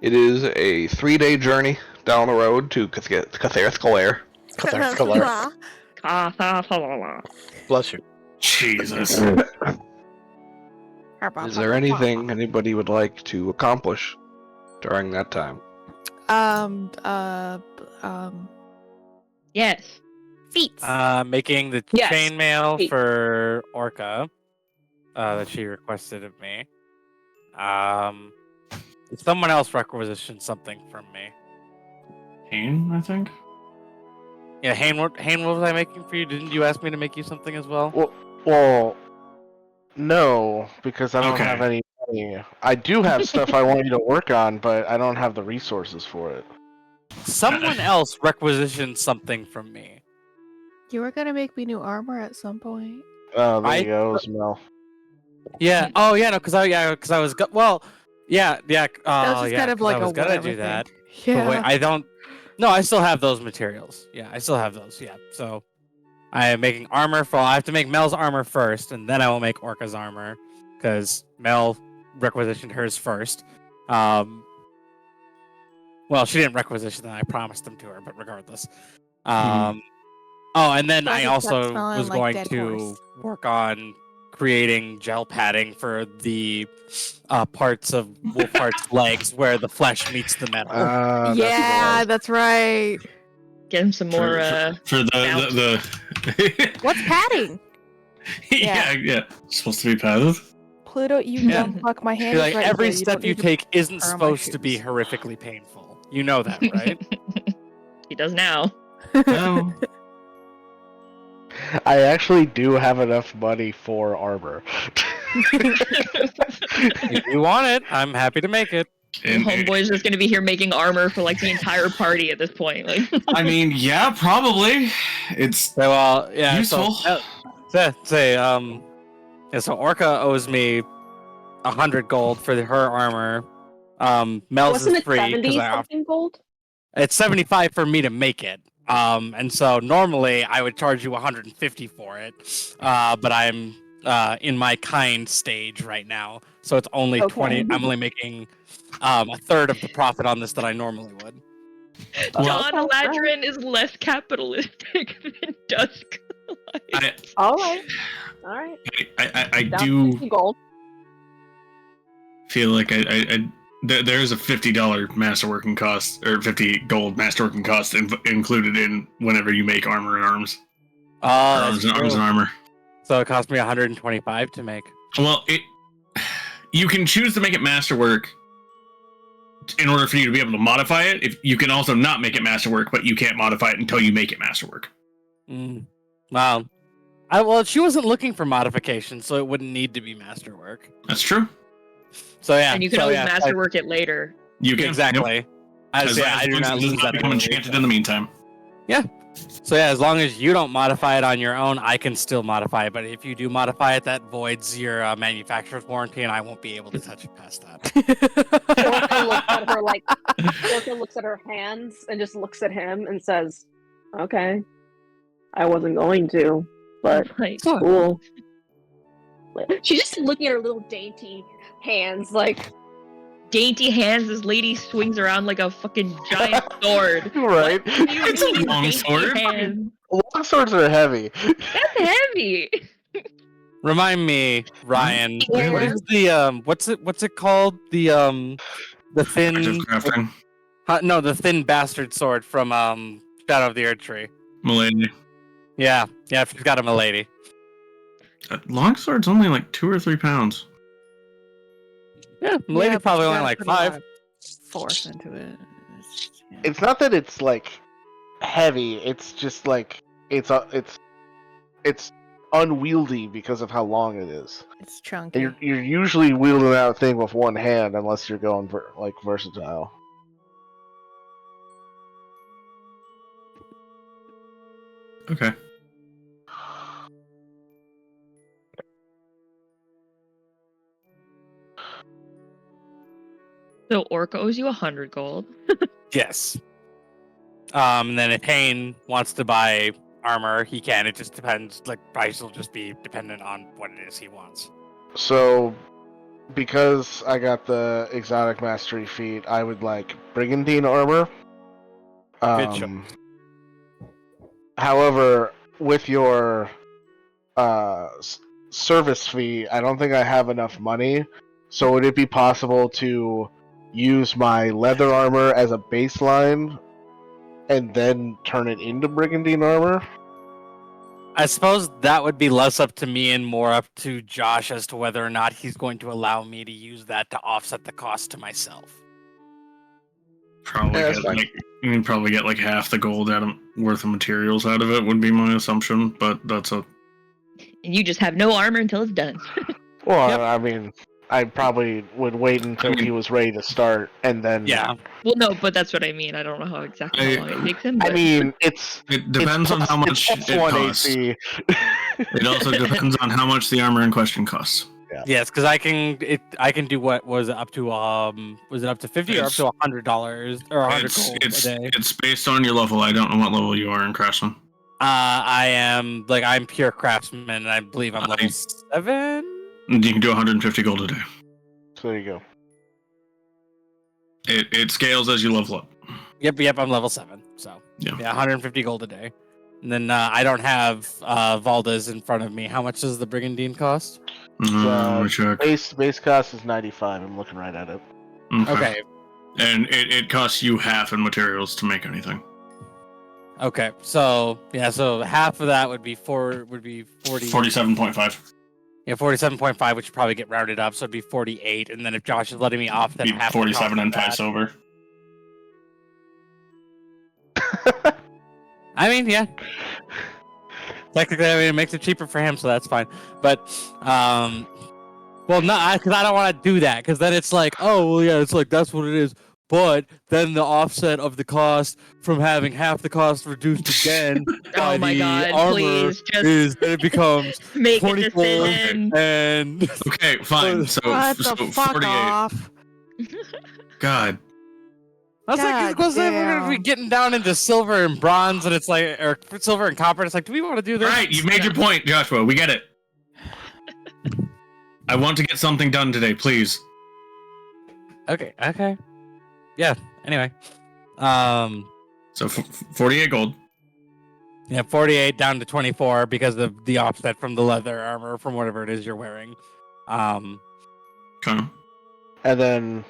It is a 3-day journey down the road to Cather Scalaire. Bless you. Jesus. Is there anything anybody would like to accomplish during that time? Yes. Feet. Making the Yes. chainmail Feet. for Orca that she requested of me. Someone else requisitioned something from me. Pain, I think? Yeah, Hane, what was I making for you? Didn't you ask me to make you something as well? Well, no, because I don't Okay. have any money. I do have stuff I want you to work on, but I don't have the resources for it. Someone else requisitioned something from me. You were gonna make me new armor at some point. Oh, there I- you go, Mel. Yeah. Oh, yeah. No, because I was well. Yeah. Yeah. That was Oh, just yeah. kind of 'cause like I was a gonna whatever do that. thing. But Yeah. wait, I don't. No, I still have those materials. Yeah, I still have those. Yeah. So I am making armor for. I have to make Mel's armor first, and then I will make Orca's armor, because Mel requisitioned hers first. Well, she didn't requisition them. I promised them to her, but regardless. Oh, and then Plus I it kept also smelling was like going dead to horse. work on creating gel padding for the parts of Wolfheart's legs where the flesh meets the metal. Yeah, that's right. Get him some more. For the What's padding? yeah, supposed to be padded. Pluto, you Yeah. dumb fuck. My hand You're is like, right every here. step don't you need to take isn't fur on my supposed to be shoes. horrifically painful. You know that, right? He does now. No. I actually do have enough money for armor. If you want it, I'm happy to make it. And- Homeboy's just gonna be here making armor for like the entire party at this point. Like, I mean, yeah, probably. It's So, yeah. useful. So Orca owes me 100 gold for her armor. Mel's Wasn't is it free 70 because something gold? it's 75 for me to make it. And so normally I would charge you 150 for it, but I'm in my kind stage right now, so it's only Okay. 20. I'm only making a third of the profit on this that I normally would. John okay. Eladrin is less capitalistic than Dusk. All right. All right. I Down to do 50 gold. feel like there's a $50 masterworking cost or 50 gold masterworking cost included in whenever you make armor and arms. Oh, Arms and true. armor. So it cost me 125 to make. Well, you can choose to make it masterwork in order for you to be able to modify it. If you can also not make it masterwork, but you can't modify it until you make it masterwork. Wow. Well, she wasn't looking for modification, so it wouldn't need to be masterwork. That's true. So yeah, And you can so, always yeah, masterwork it later. You can exactly. Yep. I As do long not as it lose does not that become ability, enchanted so. in the meantime. So yeah, as long as you don't modify it on your own, I can still modify it. But if you do modify it, that voids your manufacturer's warranty, and I won't be able to touch it past that. Orca looks at her like Orca looks at her hands and just looks at him and says, "Okay, I wasn't going to, but Like, cool." She's just looking at her little dainty hands, like, dainty hands, this lady swings around like a fucking giant sword. Right? What do you It's a mean, long dainty sword. hands? Long swords are heavy. That's heavy. Remind me, Ryan. Yeah. What is the What's it called? The thin. Art of crafting. No, the thin bastard sword from Shadow of the Earth Tree. Milady. Yeah, she's got a milady. Longsword's only like 2 or 3 pounds. Yeah, milady but probably you only gotta like put a lot 5. of force into it. Yeah. It's not that it's like heavy. It's just like it's unwieldy because of how long it is. It's chunky. And you're usually wielding that thing with one hand unless you're going like versatile. Okay. So Orca owes you 100 gold. Yes. And then if Hayne wants to buy armor, he can. It just depends. Like, price will just be dependent on what it is he wants. So, because I got the exotic mastery feat, I would like brigandine armor. Good choice. However, with your service fee, I don't think I have enough money. So, would it be possible to use my leather armor as a baseline and then turn it into brigandine armor? I suppose that would be less up to me and more up to Josh as to whether or not he's going to allow me to use that to offset the cost to myself. Probably Yeah, that's get fine. like you can probably get like half the gold worth of materials out of it would be my assumption, but that's a And you just have no armor until it's done. Well, Yep. I mean, I probably would wait until he was ready to start, and then. Yeah. Well, no, but that's what I mean. I don't know how long it takes him. But... I mean, it depends on how much it's it one costs. AC. It also depends on how much the armor in question costs. Yeah. Yes, because I can do what was it up to was it up to $50 or up to $100 or 100 gold a day? It's based on your level. I don't know what level you are in Craftsman. I'm pure craftsman, and I believe I'm level 7. You can do 150 gold a day. So there you go. It scales as you level up. Yep, I'm level 7. So Yeah. 150 gold a day. And then I don't have Valdes in front of me. How much does the Brigandine cost? Let me check. Base cost is 95. I'm looking right at it. Okay. And it costs you half in materials to make anything. Okay. So half of that would be 40. 47.5. Yeah, 47.5, which would probably get rounded up, so it'd be 48. And then if Josh is letting me off, then half 47 and 5 that. silver. I mean, yeah. Technically, it makes it cheaper for him, so that's fine. But, well, no, because I don't want to do that, because then it's like, oh, well, yeah, it's like, that's what it is. But then the offset of the cost from having half the cost reduced again by my the God, armor please, just is that it becomes make a 24 decision. and... Okay, fine. So, What so the fuck 48. off? God. I was like, we're going to be damn. getting down into silver and bronze, and it's like, or silver and copper, and it's like, do we want to do this? All right, you made your point, Joshua. We get it. I want to get something done today, please. Okay. Yeah, anyway. So 48 gold. Yeah, 48 down to 24 because of the offset from the leather armor from whatever it is you're wearing. Okay. And then,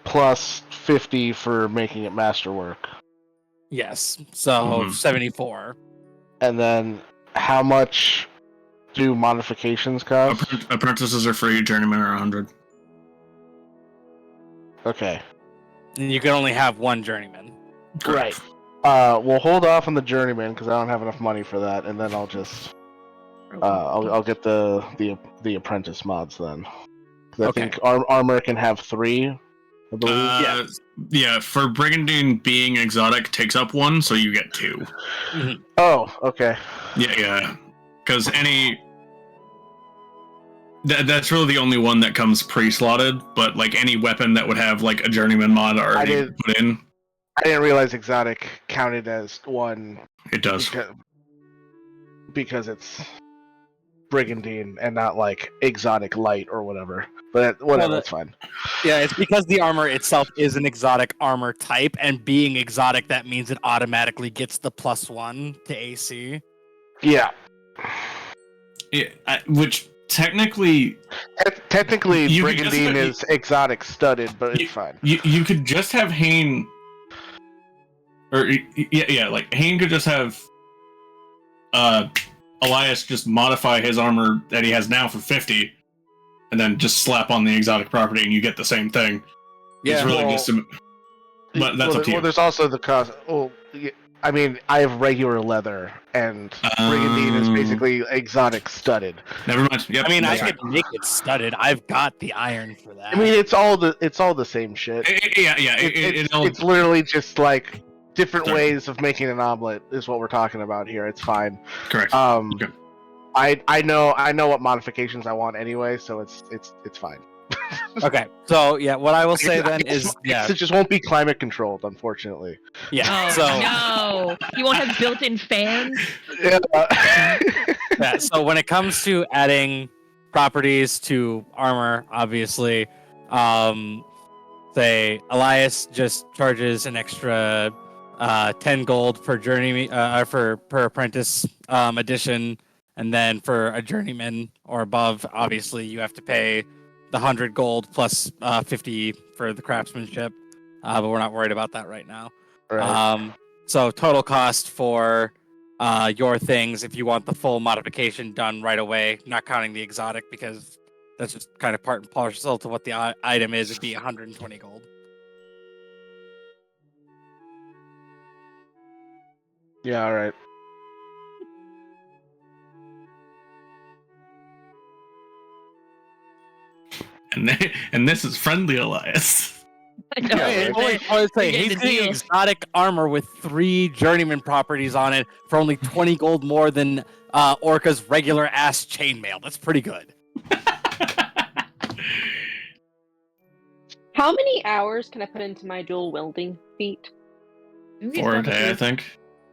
plus 50 for making it masterwork. Yes, so 74. And then, how much do modifications cost? Apprentices are free, journeymen are 100. Okay. And you can only have one journeyman. Right. We'll hold off on the journeyman because I don't have enough money for that, and then I'll just I'll get the apprentice mods then. 'Cause I think armor can have 3, I believe. Yeah, for Brigandine being exotic takes up 1, so you get 2. Mm-hmm. Oh, okay. Yeah. Because that's really the only one that comes pre-slotted, but like any weapon that would have like a journeyman mod already put in. I didn't realize exotic counted as 1. It does. Because it's Brigandine and not like exotic light or whatever. But whatever, that's fine. Yeah, it's because the armor itself is an exotic armor type, and being exotic, that means it automatically gets the +1 to AC. Yeah. Which technically Brigandine is exotic studded, but it's fine. You could just have Hane, or like Hane could just have Olias just modify his armor that he has now for 50, and then just slap on the exotic property, and you get the same thing. Yeah, it's really but that's up to you. Well, there's also the cost. Well, I mean, I have regular leather, and Brigandine is basically exotic studded. Never mind. Yep, I mean, I could make it studded. I've got the iron for that. I mean, it's all the same shit. It's literally just like different ways of making an omelet is what we're talking about here. It's fine. Correct. Okay. I know what modifications I want anyway, so it's fine. Okay, so yeah, what I will say then is it just won't be climate controlled, unfortunately. Yeah. No, you won't have built-in fans. Yeah. So when it comes to adding properties to armor, obviously, say Elias just charges an extra 10 gold per journey per apprentice edition, and then for a journeyman or above, obviously you have to pay the 100 gold plus 50 for the craftsmanship, but we're not worried about that right now. Right. So total cost for your things, if you want the full modification done right away, not counting the exotic because that's just kind of part and parcel to what the item is, it'd be 120 gold. Yeah, all right. And this is friendly Elias. I know, Yeah, right? I was You're saying, getting he's a getting deal. exotic armor with 3 journeyman properties on it for only 20 gold more than Orca's regular ass chainmail. That's pretty good. How many hours can I put into my dual wielding feat? Maybe it's 4 a not the day, I 3. think.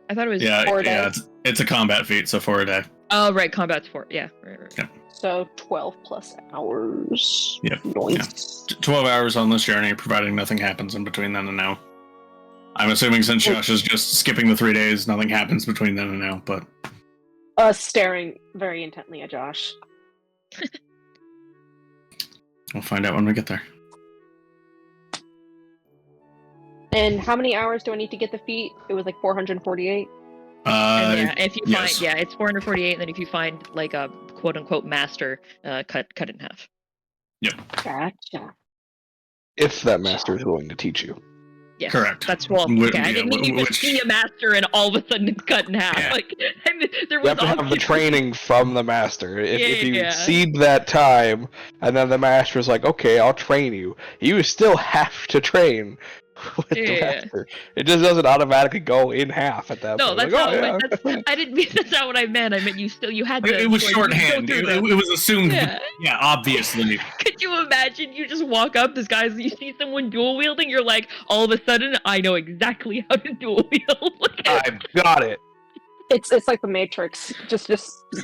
I thought it was. Yeah, 4 yeah, days? it's a combat feat, so 4 a day. Oh, right, combat's 4. Yeah, right. Yeah. So 12 plus hours. Yep. Nice. 12 hours on this journey, providing nothing happens in between then and now. I'm assuming since Josh is just skipping the 3 days, nothing happens between then and now, but... Staring very intently at Josh. We'll find out when we get there. And how many hours do I need to get the feat? It was like 448. And yeah, if you yes. find, yeah, it's 448, and then if you find like a quote unquote master, cut it in half. Gotcha. If that master is willing to teach you. Yes, Correct. That's well. Okay, I didn't mean you just be a master and all of a sudden it's cut in half. Yeah. Like I mean, there You was have to have the obviously- training from the master. If you Yeah. exceed that time, and then the master's like, okay, I'll train you, you still have to train with the Yeah. master. It just doesn't automatically go in half at that No, point. that's Like, not. oh, yeah. That's, I didn't mean that's not what I meant. I meant you had to. It was like, shorthand. go through It was assumed. Yeah. Yeah, obviously. Could you imagine? You just walk up, this guy's. You see someone dual wielding, you're like, all of a sudden, I know exactly how to dual wield. I've got it. It's like the Matrix. Just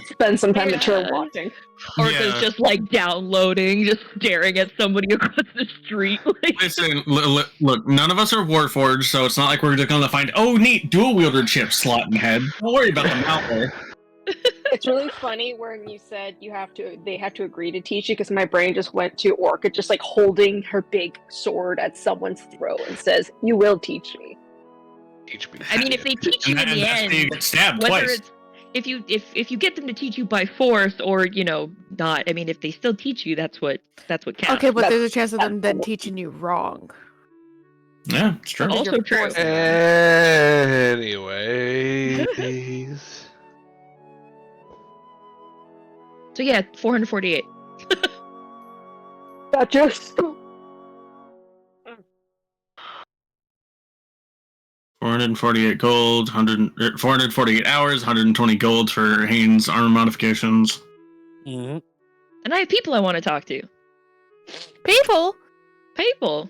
spend some time mature Yeah. watching. Orca's Yeah. just like downloading, just staring at somebody across the street. Like, Listen, look, none of us are Warforged, so it's not like we're just gonna find, oh, neat, dual wielder chip slot in head. Don't worry about the malware. It's really funny when you said they have to agree to teach you, because my brain just went to Orca just like holding her big sword at someone's throat and says, "You will teach me." Teach me. I mean, if they teach you in the that's how you end, get stabbed whether twice. it's if you get them to teach you by force or not, I mean, if they still teach you, that's what counts. Okay, but there's a That's- chance of them then that's- teaching you wrong. Yeah, it's true. Because Also you're true. forcing them. Anyways. So yeah, 448. Gotcha. 448 gold, 448 hours, 120 gold for Haynes armor modifications. Mm-hmm. And I have people I want to talk to. People. People.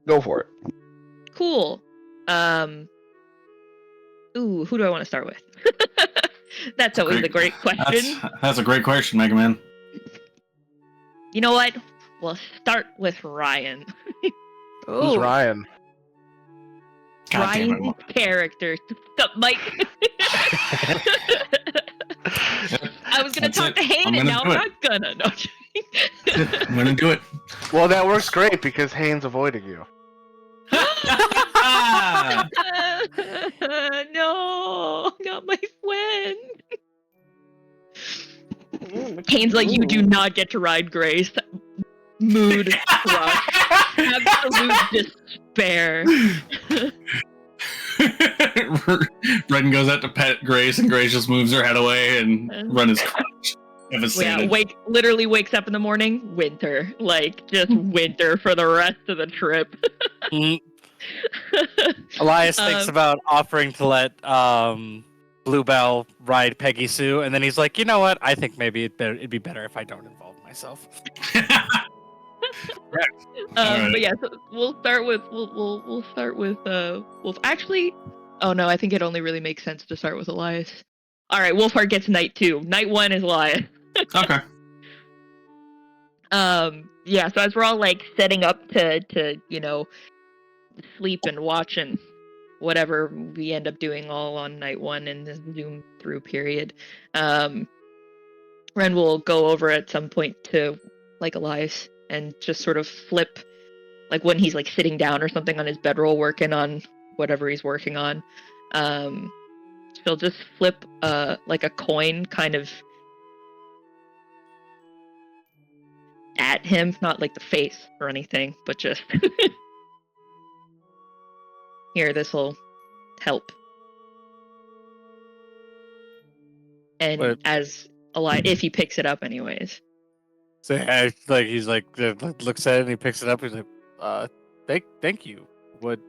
Go for it. Cool. Ooh, who do I want to start with? That's always a great question. That's a great question, Mega Man. You know what? We'll start with Ryan. Who's Ooh. Ryan? God damn it. Ryan's character. Stop, Mike. I was gonna That's talk it. to Hayden, I'm and gonna now do I'm it. not gonna. No. I'm gonna do it. Well, that works great because Haynes avoiding you. No, not my friend. Haynes like, you do not get to ride Grace. Mood crush. Absolute despair. Ren goes out to pet Grace, and Grace just moves her head away, and Ren is crushed. Devastated. Yeah, literally wakes up in the morning, winter. Like, just winter for the rest of the trip. Elias thinks about offering to let Bluebell ride Peggy Sue, and then he's like, you know what? I think maybe it'd be better if I don't involve myself. Alright. But yeah, so we'll start with we'll start with Wolf. Actually, oh no, I think it only really makes sense to start with Elias. All right, Wolfheart gets night 2. Night 1 is Elias. Okay. Yeah. So as we're all like setting up to sleep and watch and whatever we end up doing all on night 1 in this zoom through period, Ren will go over at some point to like Elias and just sort of flip, like when he's like sitting down or something on his bedroll working on whatever he's working on, she'll just flip like a coin kind of at him, not like the face or anything, but just here, this will help. And But- as Elias, if he picks it up anyways. So he's like looks at it and he picks it up. He's like, thank you. What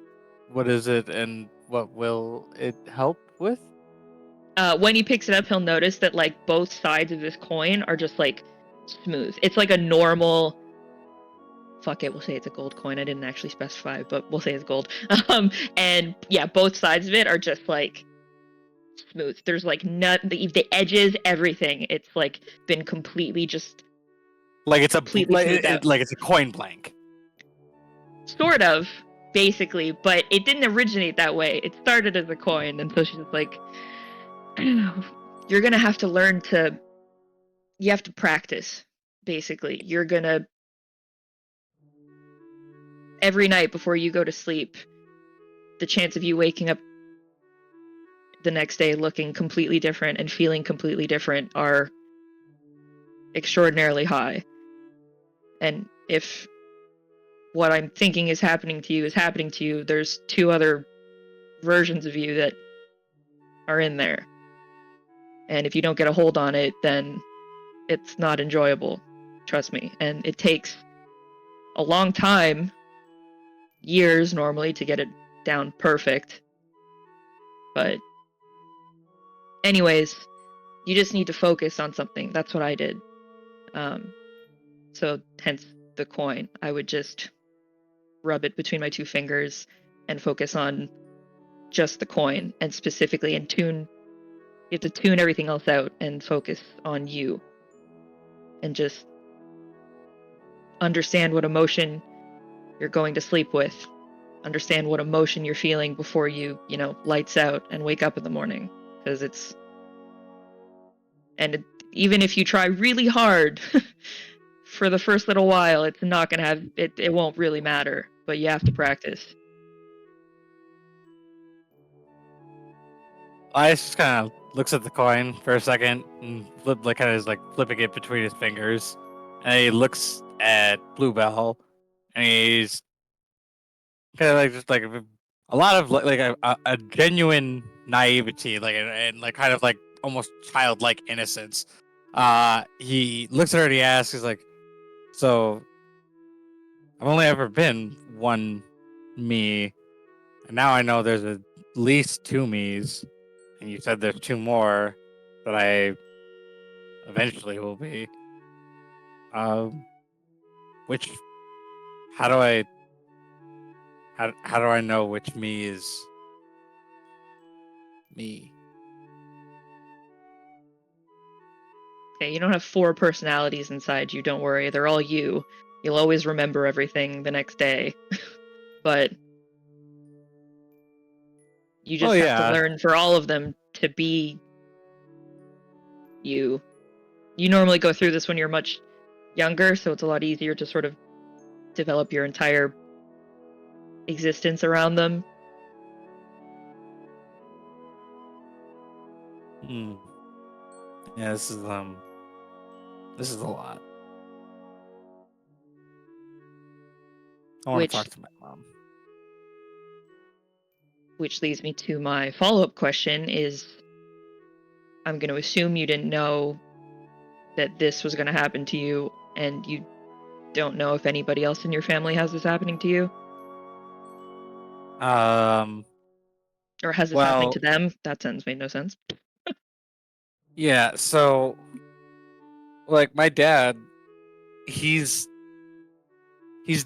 is it, and what will it help with? When he picks it up, he'll notice that like both sides of this coin are just like smooth. It's like a normal. Fuck it, we'll say it's a gold coin. I didn't actually specify, but we'll say it's gold. And yeah, both sides of it are just like smooth. There's like the edges, everything. It's like been completely just Like it's completely smoothed out. like it's a coin blank. Sort of, basically, but it didn't originate that way. It started as a coin, and so she's just like, you're gonna have to learn to. You have to practice. Basically, you're gonna every night before you go to sleep. The chance of you waking up the next day looking completely different and feeling completely different are extraordinarily high. And if what I'm thinking is happening to you, there's two other versions of you that are in there. And if you don't get a hold on it, then it's not enjoyable. Trust me. And it takes a long time, years normally, to get it down perfect. But anyways, you just need to focus on something. That's what I did. So hence the coin. I would just rub it between my two fingers and focus on just the coin, and specifically in tune. You have to tune everything else out and focus on you. And just understand what emotion you're going to sleep with. Understand what emotion you're feeling before you, lights out and wake up in the morning. Because even if you try really hard for the first little while, it's not going to have, it won't really matter, but you have to practice. Elias just kind of looks at the coin for a second and flipping it between his fingers, and he looks at Bluebell, and he's kind of like just like a lot of a genuine naivety, and like kind of like almost childlike innocence. He looks at her and he asks, he's like, "So, I've only ever been one me, and now I know there's at least two me's, and you said there's two more that I eventually will be. Which, how do I, how do I know which me is me?" Okay, you don't have 4 personalities inside you, don't worry. They're all you. You'll always remember everything the next day. But you just have to learn for all of them to be you. You normally go through this when you're much younger, so it's a lot easier to sort of develop your entire existence around them. Yeah, this is a lot. I want to talk to my mom. Which leads me to my follow-up question is, I'm going to assume you didn't know that this was going to happen to you, and you don't know if anybody else in your family has this happening to you? Or has this happening to them? That sentence made no sense. Yeah, so like my dad, he's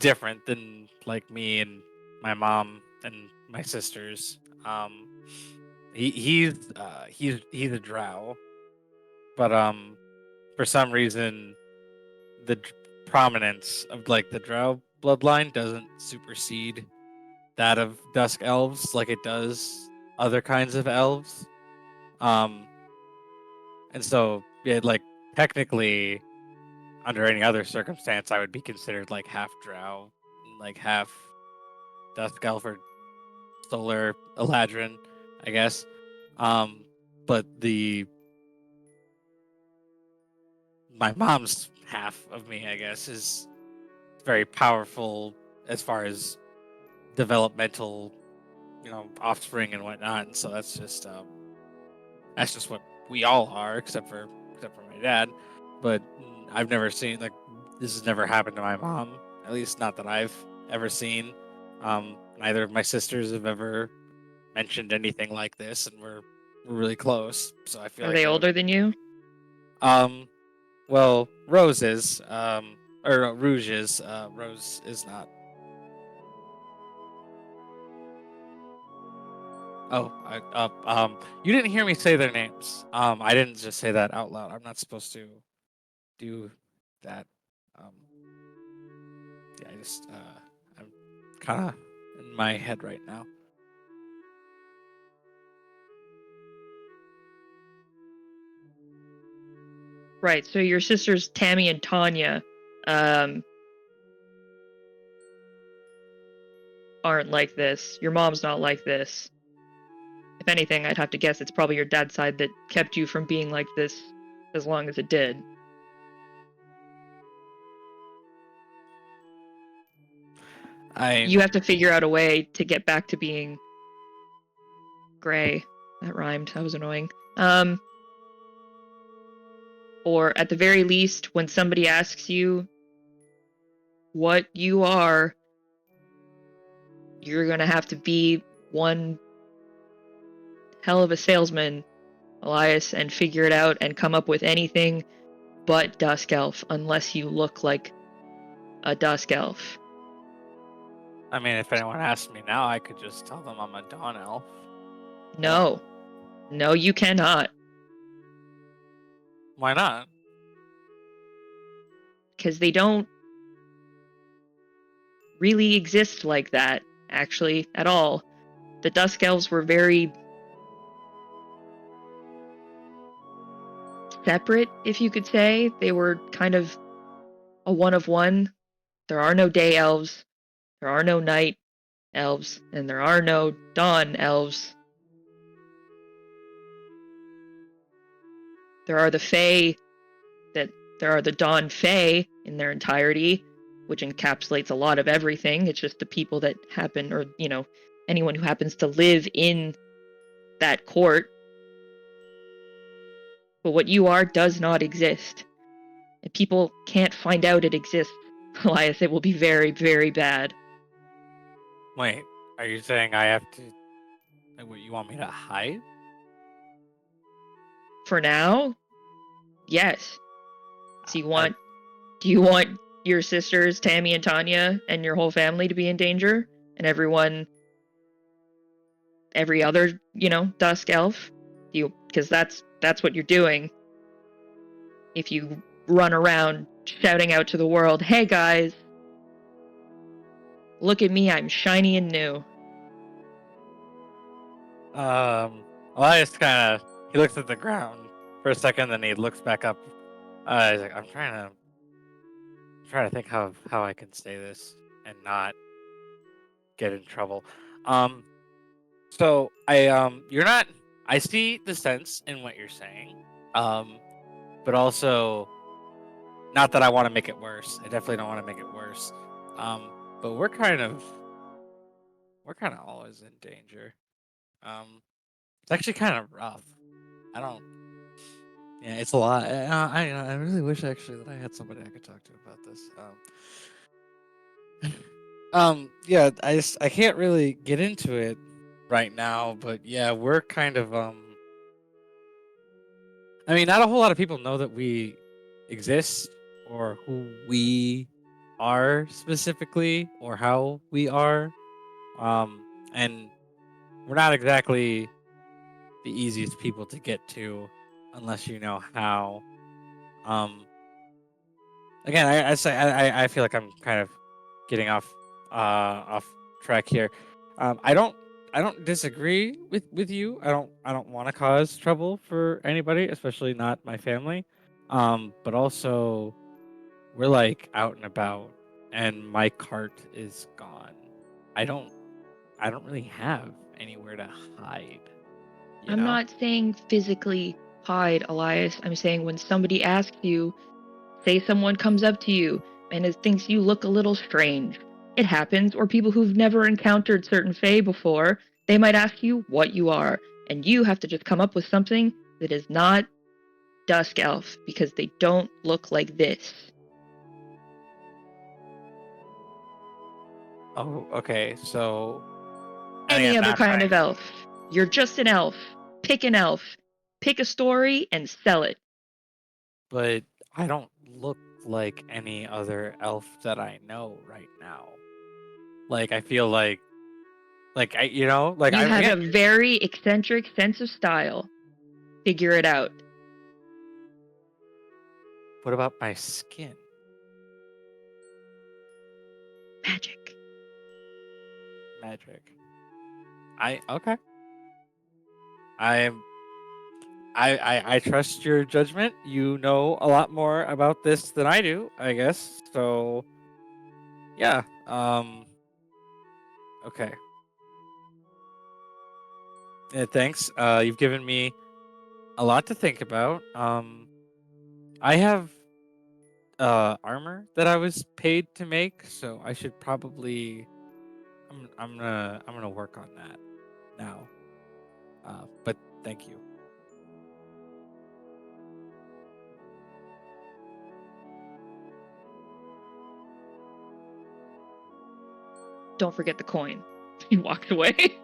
different than like me and my mom and my sisters. He's a drow, but for some reason the prominence of like the drow bloodline doesn't supersede that of dusk elves like it does other kinds of elves. And so yeah, like technically under any other circumstance I would be considered like half drow, like half dusk elf or solar eladrin, I guess. But my mom's half of me, I guess, is very powerful as far as developmental, offspring and whatnot. And so that's just what we all are, except for my dad. But I've never seen this has never happened to my mom. At least not that I've ever seen. Neither of my sisters have ever mentioned anything like this, and we're really close. So I feel Are like they older than you? Well, Rose is, or Rouge is. Rose is not. Oh, you didn't hear me say their names. I didn't just say that out loud. I'm not supposed to do that. Um, yeah, I'm kind of in my head right now. Right. So your sisters Tammy and Tanya aren't like this. Your mom's not like this. If anything, I'd have to guess it's probably your dad's side that kept you from being like this as long as it did. You have to figure out a way to get back to being gray. That rhymed. That was annoying. Or at the very least, when somebody asks you what you are, you're gonna have to be one hell of a salesman, Olias, and figure it out and come up with anything but Dusk Elf unless you look like a Dusk Elf. I mean, if anyone asks me now, I could just tell them I'm a Dawn Elf. No. No, you cannot. Why not? Because they don't really exist like that, actually, at all. The Dusk Elves were very separate, if you could say. They were kind of a one of one. There are no day elves, there are no night elves, and there are no dawn elves. There are the Fae, there are the Dawn Fae in their entirety, which encapsulates a lot of everything. It's just the people that happen, or, anyone who happens to live in that court. But what you are does not exist. If people can't find out it exists, Elias, it will be very, very bad. Wait, are you saying I have to? What, you want me to hide? For now, yes. Do you want your sisters, Tammy and Tanya, and your whole family to be in danger? And every other, Dusk Elf? Because that's what you're doing. If you run around shouting out to the world, "Hey guys, look at me, I'm shiny and new." Elias he looks at the ground for a second, then he looks back up. He's like, I'm trying to think how I can say this and not get in trouble. So you're not. I see the sense in what you're saying. But also, not that I want to make it worse. I definitely don't want to make it worse. But we're kind of always in danger. It's actually kind of rough. I don't. Yeah, it's a lot. I really wish actually that I had somebody I could talk to about this. Yeah, I can't really get into it right now, but yeah, we're kind of I mean, not a whole lot of people know that we exist or who we are specifically or how we are. And we're not exactly the easiest people to get to unless you know how. Again, I feel like I'm kind of getting off track here. I don't disagree with you. I don't want to cause trouble for anybody, especially not my family. But also we're like out and about, and my cart is gone. I don't really have anywhere to hide. I'm not saying physically hide, Elias. I'm saying when somebody asks you, say someone comes up to you and it thinks you look a little strange. It happens, or people who've never encountered certain Fae before, they might ask you what you are, and you have to just come up with something that is not dusk elf because they don't look like this. Oh, okay. So Any I'm other not kind of trying- elf. You're just an elf. Pick an elf. Pick a story and sell it. But I don't look like any other elf that I know right now. Like I feel like I You have a very eccentric sense of style. Figure it out. What about my skin? Magic. Magic. Okay. I trust your judgment. You know a lot more about this than I do, I guess. So yeah. Okay. Yeah, thanks. You've given me a lot to think about. I have armor that I was paid to make, so I should probably I'm gonna work on that now. But thank you. Don't forget the coin. He walks away.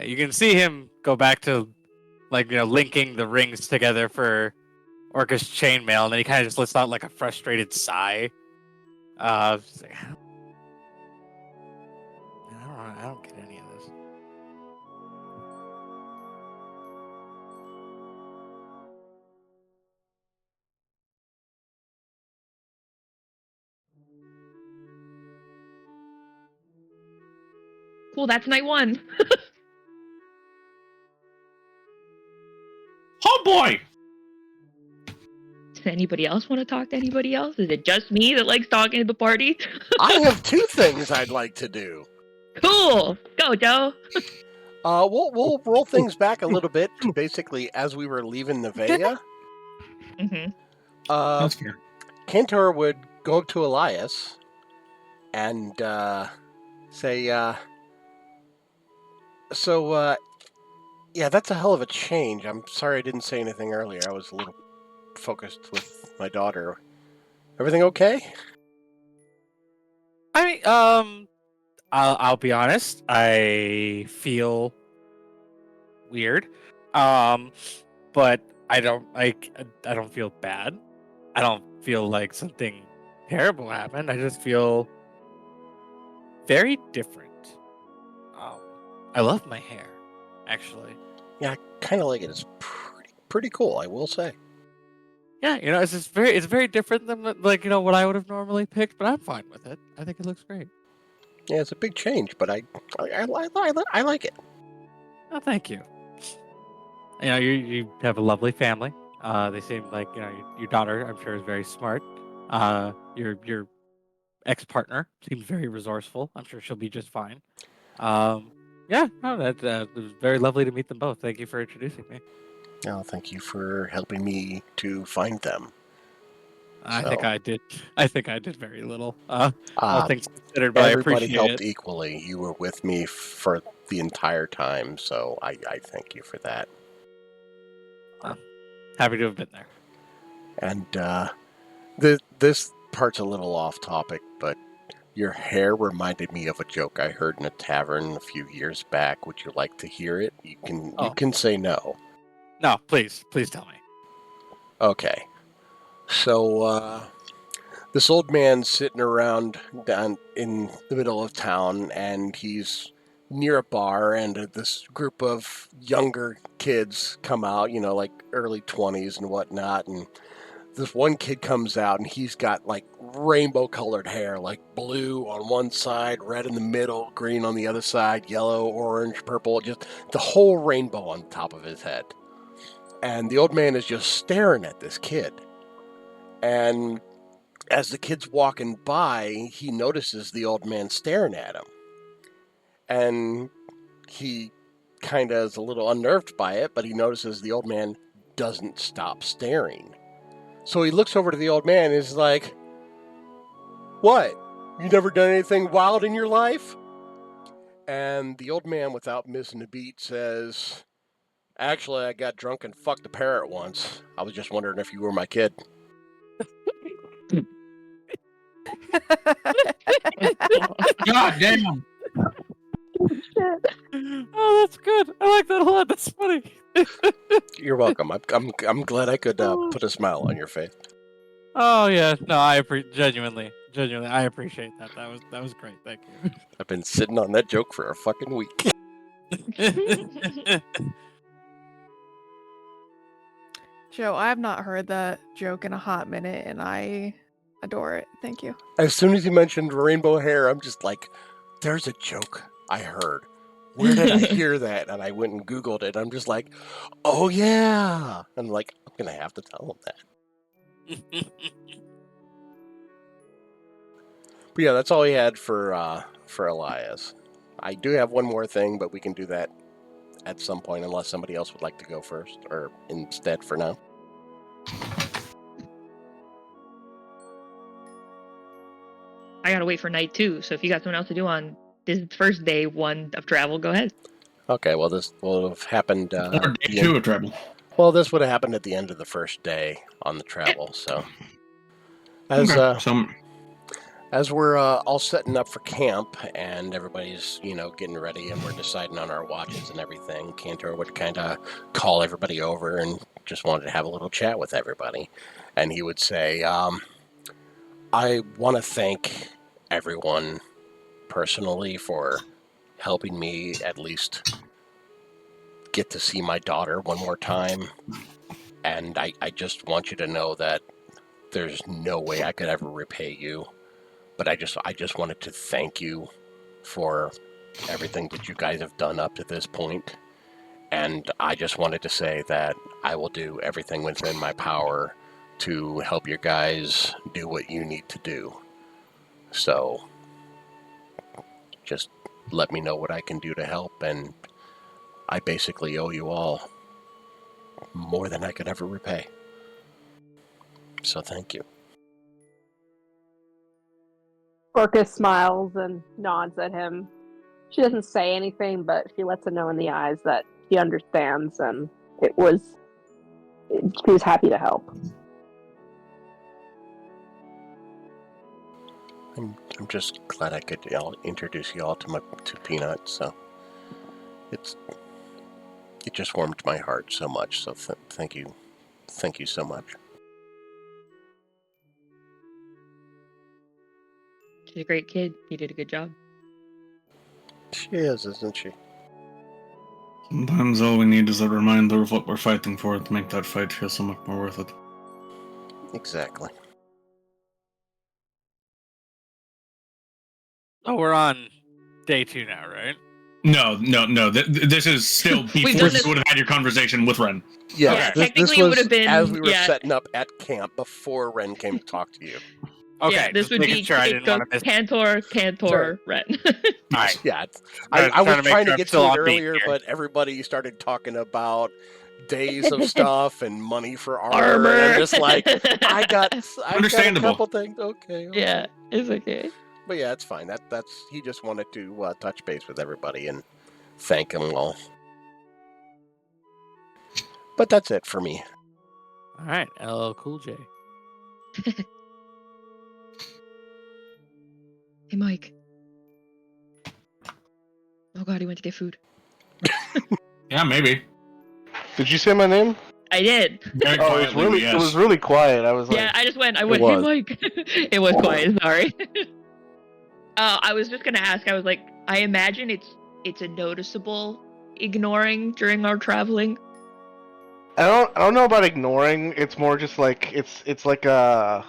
You can see him go back to linking the rings together for Orcus chainmail, and then he kind of just lets out like a frustrated sigh. Just like, I don't get any of this. Cool, that's night one. Oh boy! Does anybody else want to talk to anybody else? Is it just me that likes talking to the party? I have two things I'd like to do. Cool. Go, Joe. We'll roll things back a little bit. Basically, as we were leaving Nevaeh, Mm-hmm. That's fair. Cantor would go up to Elias and say, yeah, that's a hell of a change. I'm sorry I didn't say anything earlier. I was a little focused with my daughter. Everything okay? I mean, I'll be honest. I feel weird, but I don't feel bad. I don't feel like something terrible happened. I just feel very different. I love my hair, actually. Yeah, I kind of like it. It's pretty cool, I will say. Yeah, it's very different than what I would have normally picked, but I'm fine with it. I think it looks great. Yeah, it's a big change, but I like it. Oh, thank you. You have a lovely family. They seem like your daughter. I'm sure is very smart. Your ex-partner seems very resourceful. I'm sure she'll be just fine. Yeah, no, that it was very lovely to meet them both. Thank you for introducing me. Oh, thank you for helping me to find them. I So, think I did very little. All things considered, but I everybody appreciate helped it. equally. You were with me for the entire time, so I thank you for that. Happy to have been there. And this part's a little off topic, but your hair reminded me of a joke I heard in a tavern a few years back. Would you like to hear it? You can say no. No, please tell me. Okay. So this old man's sitting around down in the middle of town, and he's near a bar, and this group of younger kids come out, like early 20s and whatnot, and this one kid comes out, and he's got like rainbow colored hair, like blue on one side, red in the middle, green on the other side, yellow, orange, purple, just the whole rainbow on top of his head. And the old man is just staring at this kid. And as the kid's walking by, he notices the old man staring at him. And he kind of is a little unnerved by it, but he notices the old man doesn't stop staring. So he looks over to the old man and is like, "What? You never done anything wild in your life?" And the old man, without missing a beat, says, Actually, I got drunk and fucked a parrot once. I was just wondering if you were my kid. God damn! Oh, that's good. I like that a lot. That's funny. You're welcome. I'm glad I could put a smile on your face. Oh yeah, no, I genuinely, I appreciate that. That was great. Thank I've been sitting on that joke for a fucking week. you. Joe, I have not heard that joke in a hot minute, and I adore it. Thank you. As soon as you mentioned rainbow hair, I'm just like, there's a joke I heard. Where did I hear that? And I went and Googled it. I'm just like, oh yeah. I'm like, I'm gonna have to tell him that. But yeah, that's all he had for Elias. I do have one more thing, but we can do that at some point unless somebody else would like to go first or instead for now. I gotta wait for night 2, so if you got something else to do on this first day 1 of travel, go ahead. Okay, well this will have happened. Or day 2 of travel. Well, this would have happened at the end of the first day on the travel. So as we're all setting up for camp and everybody's, getting ready and we're deciding on our watches and everything, Cantor would kind of call everybody over and just wanted to have a little chat with everybody. And he would say, I want to thank everyone personally for helping me at least get to see my daughter one more time. And I just want you to know that there's no way I could ever repay you. But I just wanted to thank you for everything that you guys have done up to this point. And I just wanted to say that I will do everything within my power to help you guys do what you need to do. So just let me know what I can do to help, and I basically owe you all more than I could ever repay. So thank you. Orcus smiles and nods at him. She doesn't say anything, but she lets him know in the eyes that he understands, and she was happy to help. I'm just glad I could introduce you all to Peanut. So it just warmed my heart so much. So thank you so much. She's a great kid. You did a good job. She is, isn't she? Sometimes all we need is a reminder of what we're fighting for to make that fight feel so much more worth it. Exactly. Oh, we're on day 2 now, right? No. This is still before you would have had your conversation with Ren. Yeah, Okay. Technically it would have been as we were setting up at camp before Ren came to talk to you. Okay, yeah, this just would making be sure I didn't want to miss. Cantor, Ren. Alright. Yeah, I I was to make trying sure to get still to it on beat earlier, here. but everybody started talking about days of stuff and money for armor. Armor. And I'm just like, I got a Understandable. couple things. Okay. Yeah, it's okay. But yeah, it's fine. That's he just wanted to touch base with everybody and thank them all. But that's it for me. All right, LL Cool J. Hey, Mike. Oh god, he went to get food. Yeah, maybe. Did you say my name? I did. Very Oh, it was quietly, really, yes. it was really quiet. I was like, Yeah, I went, hey, Mike. It was quiet, sorry. I was just gonna ask, I was like, I imagine it's a noticeable ignoring during our traveling. I don't know about ignoring. It's more just like it's like a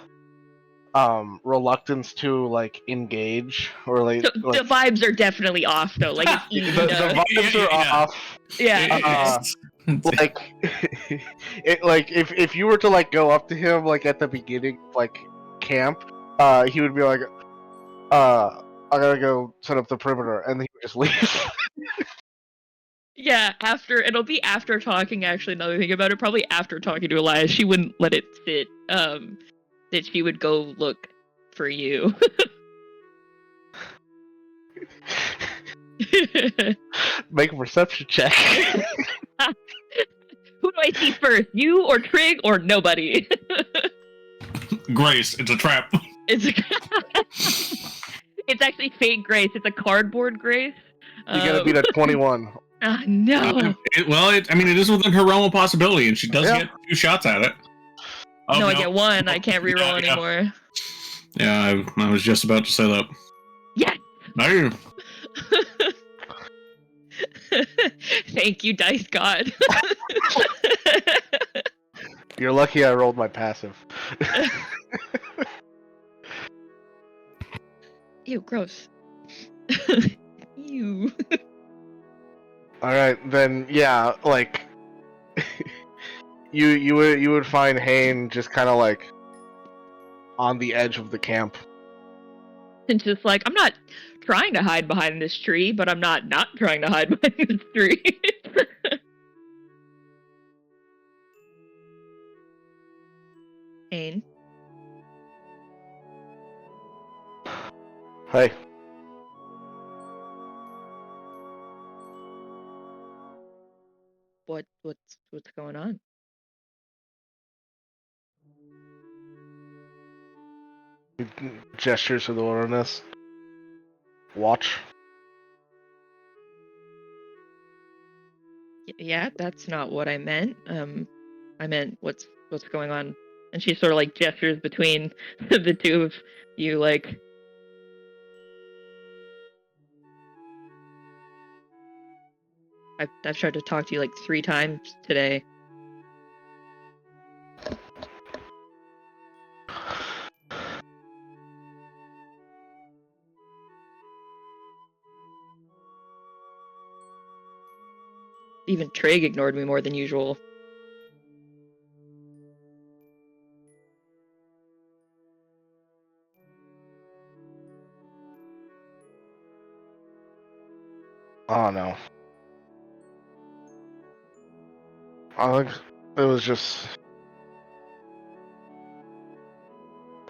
reluctance to like engage or like, So the vibes are definitely off though. Like it's easy the to vibes are Yeah. off. yeah. Like like if you were to like go up to him like at the beginning of, like camp, he would be like, I gotta go set up the perimeter, and then he would just leave. Yeah, it'll be after talking. Actually, another thing about it, probably after talking to Elias, she wouldn't let it sit. That she would go look for you. Make a perception check. do I see first? You or Trig or nobody? Grace, it's a trap. It's it's actually fake Grace. It's a cardboard Grace. You gotta beat a 21. No. It is within her realm of possibility, and she does Yeah. get 2 shots at it. Oh, No, I get 1. I can't reroll Yeah. anymore. Yeah, I was just about to say that. Yes. No. Thank you, Dice God. You're lucky I rolled my passive. Ew, gross. Ew. Alright, then yeah, like you would find Hane just kinda like on the edge of the camp. And just like, I'm not trying to hide behind this tree, but I'm not trying to hide behind this tree. Ain, Hey. what's going on? Gestures of the wilderness. Watch. Yeah, that's not what I meant. I meant what's going on. And she sort of like gestures between the two of you, like, I've tried to talk to you like 3 times today. Even Trig ignored me more than usual. Oh no. I think it was just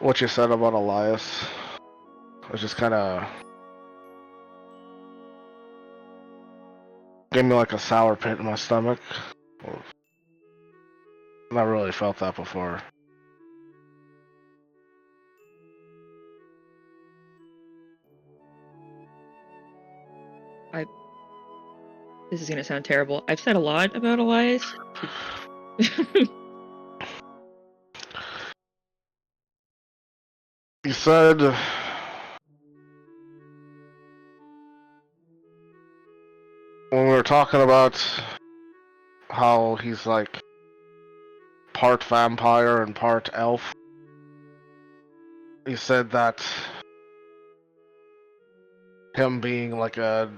what you said about Olias. It was just kinda gave me like a sour pit in my stomach. Never really felt that before. This is gonna sound terrible. I've said a lot about Elias. You said when we were talking about how he's like part vampire and part elf, you said that him being like a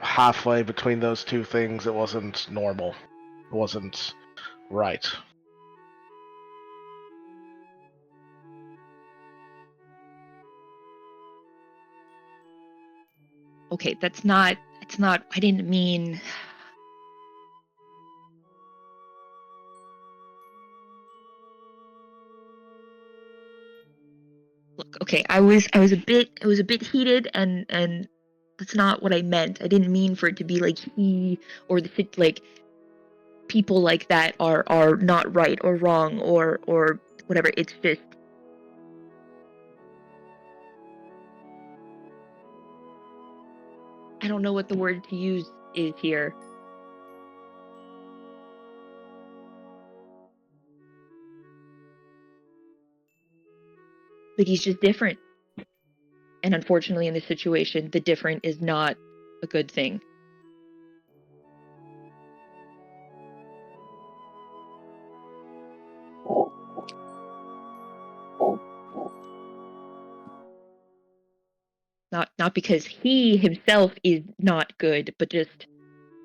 halfway between those two things, it wasn't normal. It wasn't right. Okay, it's not, I didn't mean... Look, okay, I was a bit heated, and that's not what I meant. I didn't mean for it to be like he or like people like that are not right or wrong or whatever. It's just I don't know what the word to use is here. Like, he's just different. And unfortunately, in this situation, the different is not a good thing. Not because he himself is not good, but just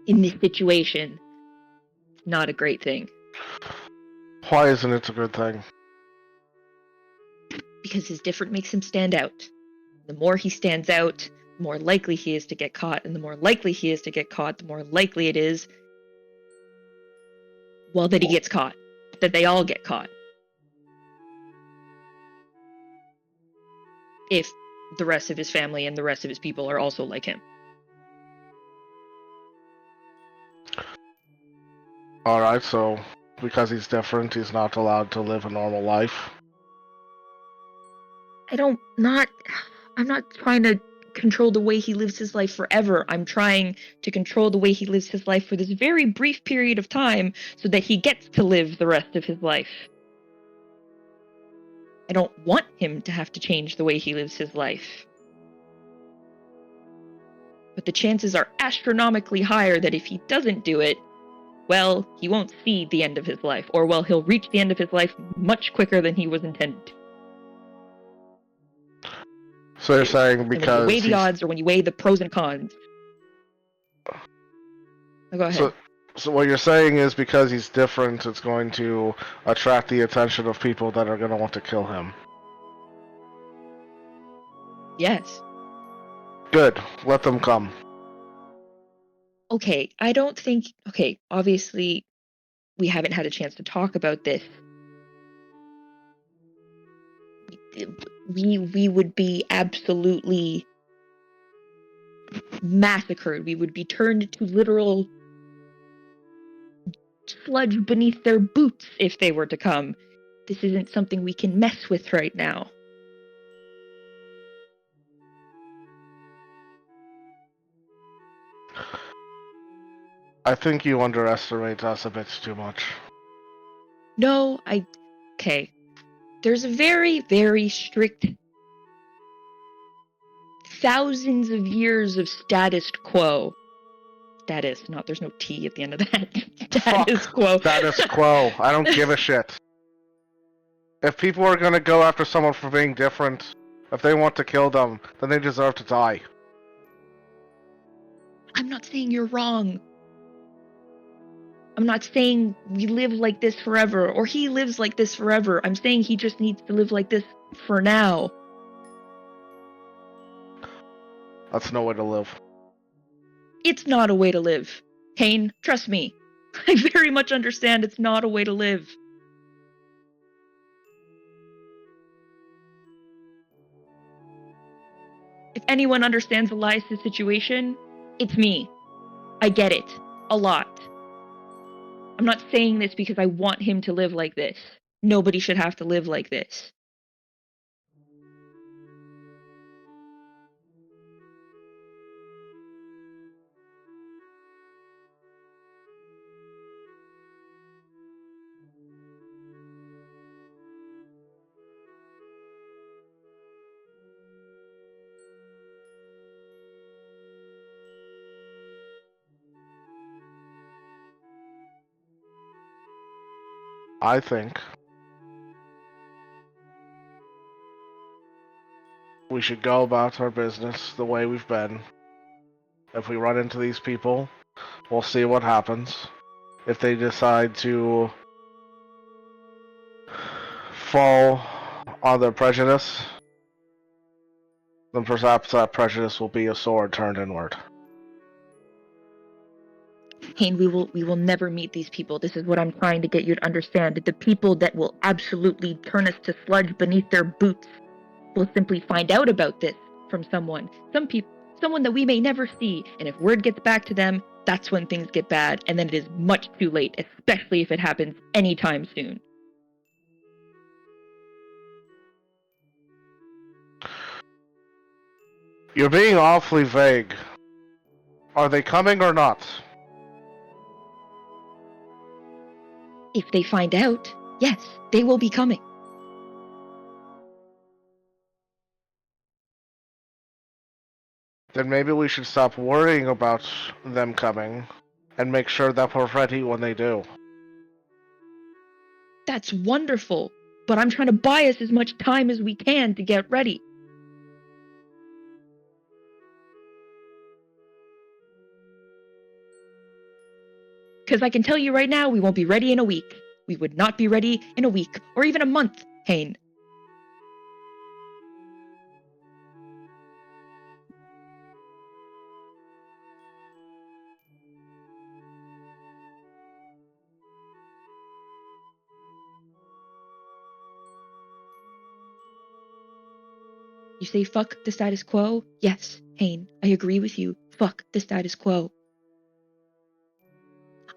in this situation, not a great thing. Why isn't it a good thing? Because his different makes him stand out. The more he stands out, the more likely he is to get caught, and the more likely he is to get caught, the more likely it is, well, that he gets caught, that they all get caught. If the rest of his family and the rest of his people are also like him. Alright, so because he's different, he's not allowed to live a normal life. I'm not trying to control the way he lives his life forever. I'm trying to control the way he lives his life for this very brief period of time so that he gets to live the rest of his life. I don't want him to have to change the way he lives his life. But the chances are astronomically higher that if he doesn't do it, well, he won't see the end of his life, or well, he'll reach the end of his life much quicker than he was intended to. So you're saying And when you because weigh the odds, or when you weigh the pros and cons. Oh, go ahead. So what you're saying is because he's different, it's going to attract the attention of people that are going to want to kill him. Yes. Good. Let them come. Okay, I don't think... Okay, obviously, we haven't had a chance to talk about this. We would be absolutely massacred. We would be turned to literal sludge beneath their boots if they were to come. This isn't something we can mess with right now. I think you underestimate us a bit too much. No, okay. There's a very, very strict thousands of years of status quo. Status, there's no T at the end of that. Status quo. Status quo. I don't give a shit. If people are gonna go after someone for being different, if they want to kill them, then they deserve to die. I'm not saying you're wrong. I'm not saying we live like this forever, or he lives like this forever. I'm saying he just needs to live like this for now. That's no way to live. It's not a way to live. Kane, trust me. I very much understand it's not a way to live. If anyone understands Elias' situation, it's me. I get it. A lot. I'm not saying this because I want him to live like this. Nobody should have to live like this. I think we should go about our business the way we've been. If we run into these people, we'll see what happens. If they decide to fall on their prejudice, then perhaps that prejudice will be a sword turned inward. Kane, we will never meet these people. This is what I'm trying to get you to understand. The people that will absolutely turn us to sludge beneath their boots will simply find out about this from someone. Someone that we may never see. And if word gets back to them, that's when things get bad. And then it is much too late, especially if it happens anytime soon. You're being awfully vague. Are they coming or not? If they find out, yes, they will be coming. Then maybe we should stop worrying about them coming and make sure that we're ready when they do. That's wonderful, but I'm trying to buy us as much time as we can to get ready. Because I can tell you right now, we won't be ready in a week. We would not be ready in a week, or even a month, Hane. You say fuck the status quo? Yes, Hane, I agree with you. Fuck the status quo.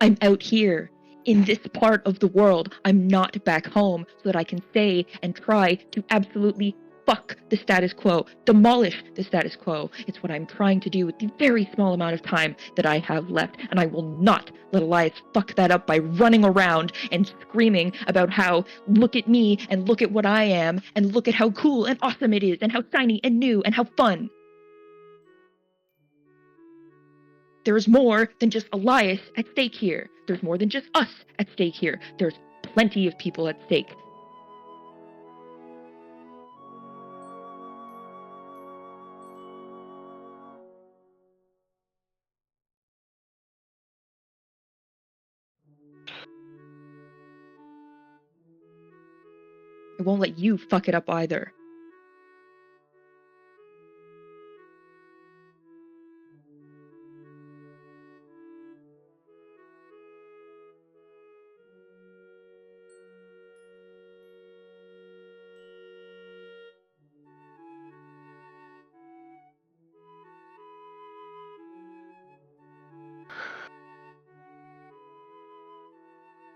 I'm out here in this part of the world. I'm not back home so that I can say and try to absolutely fuck the status quo, demolish the status quo. It's what I'm trying to do with the very small amount of time that I have left, and I will not let Elias fuck that up by running around and screaming about how, look at me, and look at what I am, and look at how cool and awesome it is, and how shiny and new, and how fun. There's more than just Elias at stake here. There's more than just us at stake here. There's plenty of people at stake. I won't let you fuck it up either.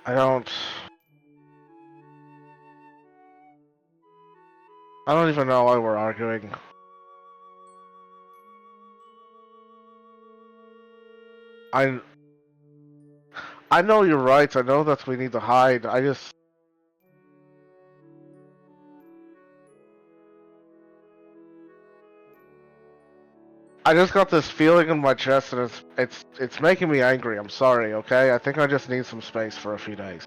I don't even know why we're arguing. I know you're right. I know that we need to hide. I just got this feeling in my chest, and it's making me angry. I'm sorry. Okay, I think I just need some space for a few days.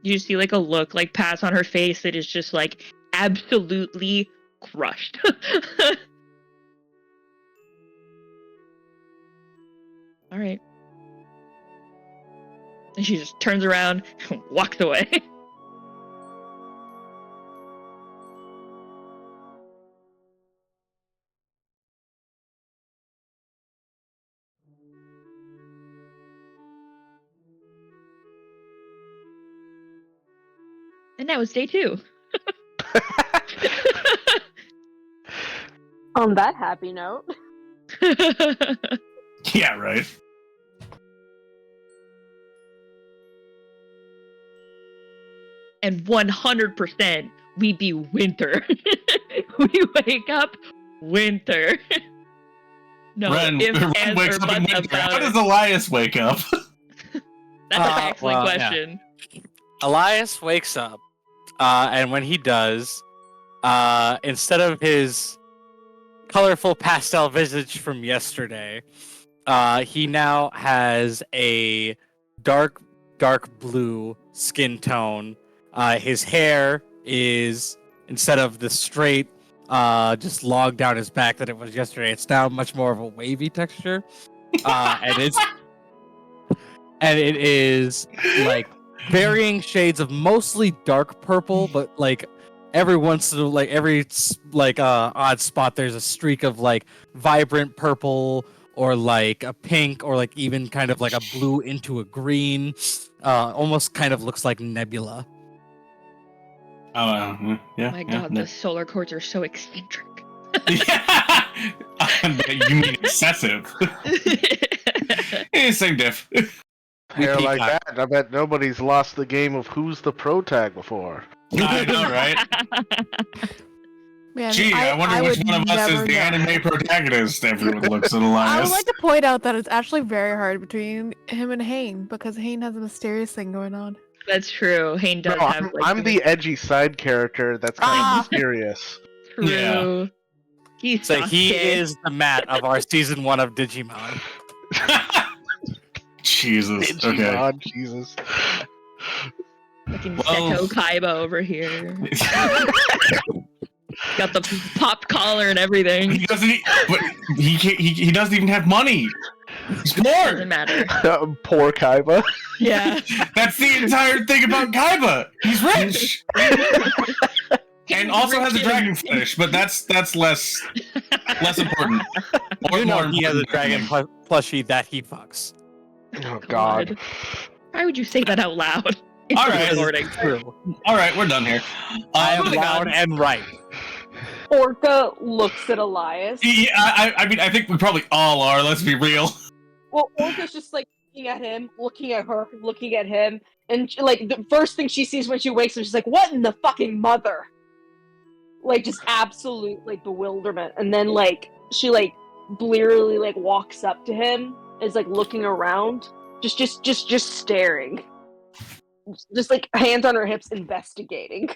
You see like a look like pass on her face that is just like absolutely crushed. All right. And she just turns around and walks away. And now it's day 2. On that happy note. Yeah, right. And 100% we be winter. We wake up winter. No, Ren if and wakes or up in buts winter. about How does it. Elias wake up? That's an excellent well, yeah. question. Elias wakes up, and when he does, instead of his colorful pastel visage from yesterday, he now has a dark blue skin tone. His hair is, instead of the straight, just log down his back that it was yesterday, it's now much more of a wavy texture. And it is like varying shades of mostly dark purple, but like every once in a like every like odd spot there's a streak of like vibrant purple or like a pink or like even kind of like a blue into a green. Almost kind of looks like nebula. Oh, yeah. My yeah, God, the solar cords are so eccentric. Yeah. You mean excessive? Same diff. Hair like peacock. that. I bet nobody's lost the game of who's the pro tag before. I know, right? Man, Gee, I wonder which would one of us is never the know. anime protagonist. Everyone looks at I would Elias. like to point out that it's actually very hard between him and Hane because Hane has a mysterious thing going on. That's true. Hane does No, have like I'm the edgy side character that's kind of mysterious. True. Yeah. He's So he Sasuke. is the Matt of our season 1 of Digimon. Jesus. Okay. Digimon, Jesus. Fucking Well- Seto Kaiba over here. Got the pop collar and everything. He doesn't. But he doesn't even have money. He's poor. Doesn't matter. Poor Kaiba. Yeah. That's the entire thing about Kaiba. He's rich. And also has a dragon fetish, but that's less important. Or You know more he has a important. dragon plushie that he fucks. Oh God. Why would you say that out loud? All right. Recording. True. All right, we're done here. I am moving loud on. and right. Orca looks at Elias. Yeah, I mean, I think we probably all are. Let's be real. Well, Orca's just like looking at him, looking at her, looking at him, and like the first thing she sees when she wakes up, she's like, "What in the fucking mother?" Like just absolute like bewilderment, and then like she like blearily like walks up to him, is like looking around, just staring, just like hands on her hips, investigating.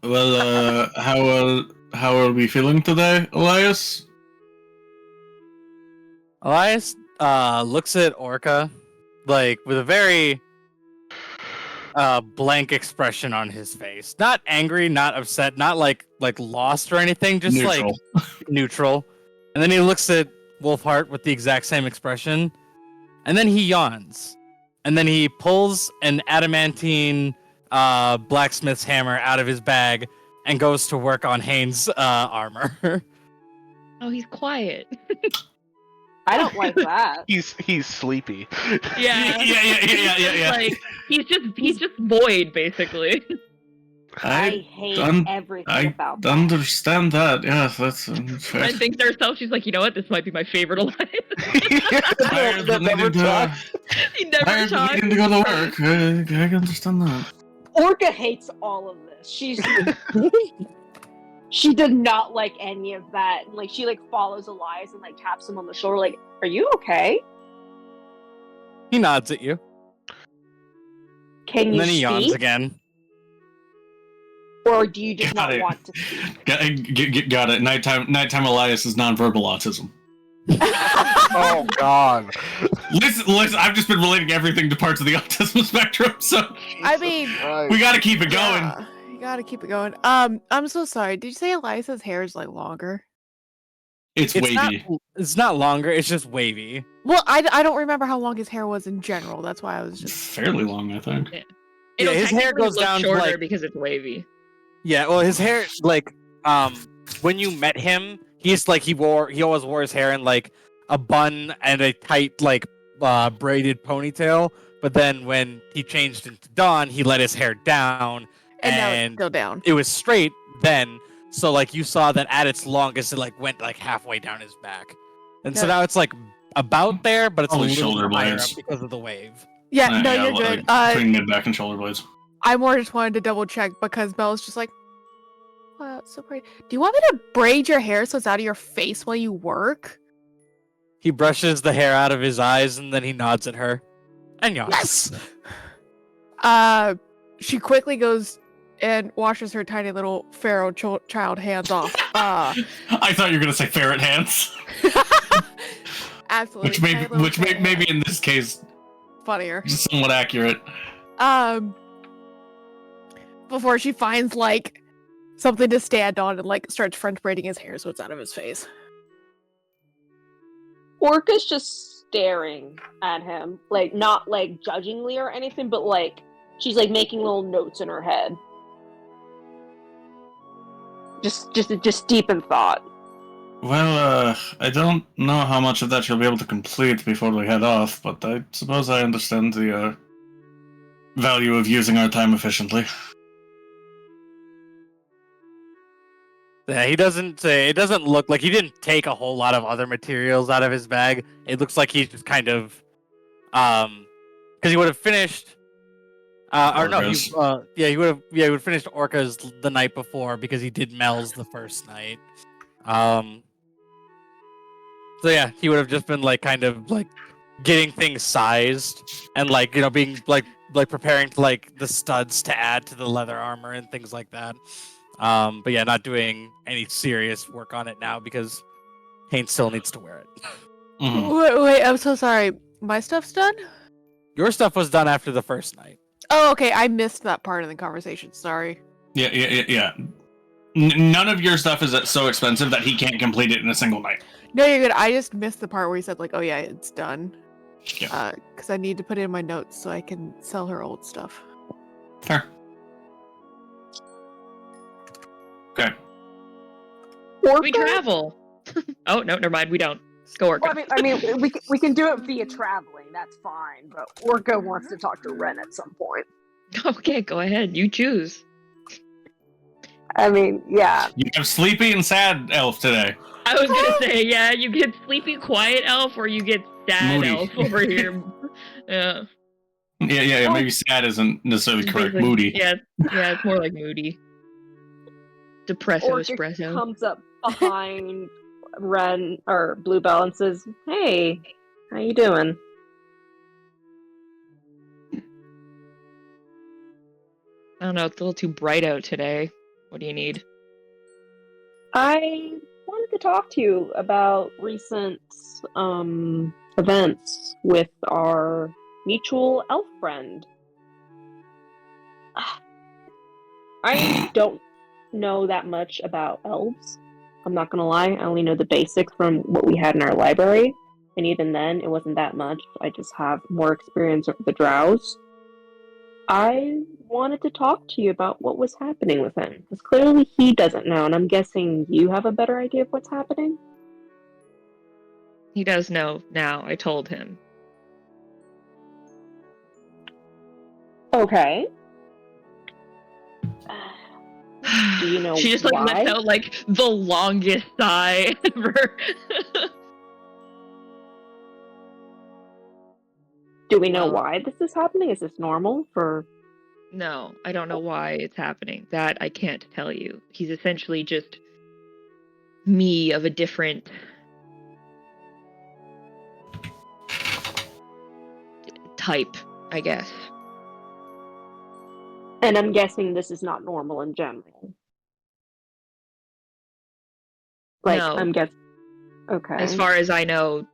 Well, how are we feeling today, Elias? Elias looks at Orca, like with a very blank expression on his face. Not angry, not upset, not like lost or anything, just Neutral. like neutral. And then he looks at Wolfheart with the exact same expression, and then he yawns, and then he pulls an adamantine blacksmith's hammer out of his bag and goes to work on Haynes' armor. Oh, he's quiet. I don't like that. He's sleepy. Yeah. Yeah. Like he's just void basically. I hate everything about that. Understand that. Yeah, that's fair. I think to herself, she's like, you know what? This might be my favorite alliance. Tired of needing to, He never tired of talks. needing to go to work. I can understand that. Orca hates all of this. She did not like any of that. Like she like follows Elias and like taps him on the shoulder, like, "Are you okay? He nods at you, Can and you then he yawns speak? again. Or do you just Got not it. want to speak?" Got it. Nighttime Elias is nonverbal autism. Oh God. Listen, I've just been relating everything to parts of the autism spectrum, so I mean, we gotta keep it going. yeah, you gotta keep it going. I'm so sorry. Did you say Elias's hair is like longer? It's wavy. It's not longer. It's just wavy. Well, I don't remember how long his hair was in general. That's why I was It's just. fairly long, I think. It'll his hair technically goes look down to, shorter like- because it's wavy. Yeah, well, his hair, like, when you met him, he's like he always wore his hair in like a bun and a tight like braided ponytail. But then when he changed into Dawn, he let his hair down, And now it's and still down. it was straight then. So like you saw that at its longest, it like went like halfway down his back, and so Yeah. now it's like about there, but it's Only a little shoulder higher blades. up because of the wave. Yeah, no, Yeah, you're like, good. between mid back and shoulder blades. I more just wanted to double check because Bella's just like, wow, it's so pretty. Do you want me to braid your hair so it's out of your face while you work? He brushes the hair out of his eyes and then he nods at her, and yawns. Yes. She quickly goes and washes her tiny little pharaoh child hands off. I thought you were gonna say ferret hands, Absolutely. which tiny little ferret maybe hands. in this case Funnier. is somewhat accurate. Before she finds like something to stand on and like starts French braiding his hair so it's out of his face. Orca's just staring at him, like not like judgingly or anything, but like she's like making little notes in her head. Just deep in thought. Well, I don't know how much of that she'll be able to complete before we head off, but I suppose I understand the value of using our time efficiently. Yeah, he doesn't say. It doesn't look like he didn't take a whole lot of other materials out of his bag. It looks like he's just kind of, because he would have finished. Or no, Orcas. he would have finished Orca's the night before because he did Mel's the first night. So yeah, he would have just been like kind of like getting things sized and like being like preparing to like the studs to add to the leather armor and things like that. But yeah, not doing any serious work on it now because Haynes still needs to wear it. Mhm. Wait, I'm so sorry. My stuff's done? Your stuff was done after the first night. Oh, okay. I missed that part of the conversation. Sorry. Yeah. None of your stuff is so expensive that he can't complete it in a single night. No, you're good. I just missed the part where he said like, "Oh yeah, it's done." Yeah. Because I need to put it in my notes so I can sell her old stuff. Fair. Okay. We travel. Oh no, never mind. We don't. Go Orca. Well, I mean, we can do it via traveling. That's fine. But Orca wants to talk to Ren at some point. Okay, go ahead. You choose. I mean, yeah. You have sleepy and sad elf today. I was gonna say, yeah, you get sleepy, quiet elf, or you get sad Moody. elf over here. Yeah. Yeah. Maybe sad isn't necessarily It's correct. basically- Moody. Yeah, it's more like moody. Depresso Orchid espresso. comes up behind Ren or Bluebell and says, "Hey, how you doing?" I don't know, it's a little too bright out today. What do you need? I wanted to talk to you about recent events with our mutual elf friend. I don't know that much about elves. I'm not gonna lie. I only know the basics from what we had in our library, and even then, it wasn't that much. I just have more experience with the drows. I wanted to talk to you about what was happening with him, because clearly he doesn't know, and I'm guessing you have a better idea of what's happening? He does know now. I told him. Okay. Do you know She just why? lets out like the longest sigh ever. Do we know Well- why this is happening? Is this normal for... No, I don't know why it's happening. That I can't tell you. He's essentially just me of a different type, I guess. And I'm guessing this is not normal in general. Like, No. I'm guessing... Okay. As far as I know,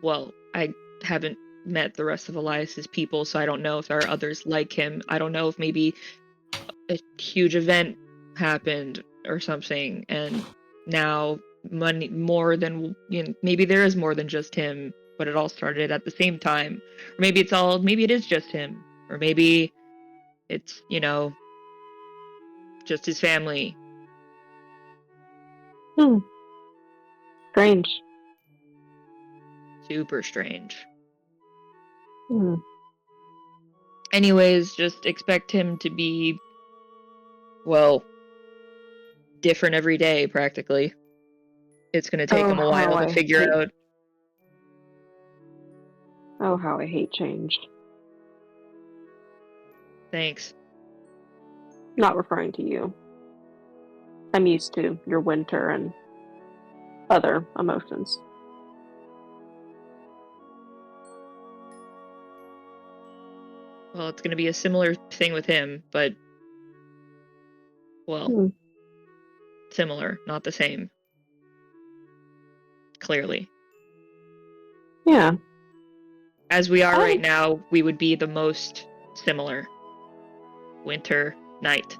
well, I haven't met the rest of Elias's people, so I don't know if there are others like him. I don't know if maybe a huge event happened or something, and now more than, maybe there is more than just him, but it all started at the same time. Or maybe it is just him, or maybe it's, just his family. Strange. Super strange. Hmm. Anyways, just expect him to be, well, different every day, practically. It's going to take him a while to figure out. Oh, how I hate change. Thanks. Not referring to you. I'm used to your winter and other emotions. Well, it's going to be a similar thing with him, but, well, Hmm. similar, not the same. Clearly. Yeah. As we are right now, we would be the most similar. Winter, night.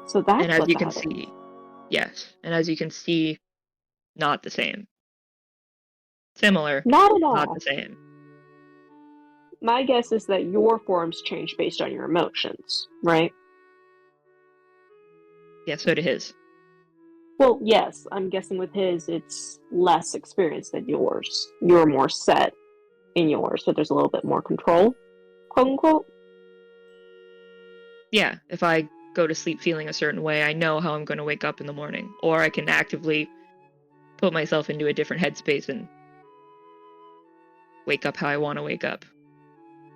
So that's And as what you can that is. see, yes. And as you can see, not the same. Similar, Not at all. not the same. My guess is that your forms change based on your emotions, right? Yeah, so did his. Well, yes, I'm guessing with his, it's less experience than yours. You're more set in yours, so there's a little bit more control, quote unquote. Yeah, if I go to sleep feeling a certain way, I know how I'm going to wake up in the morning. Or I can actively put myself into a different headspace and wake up how I want to wake up.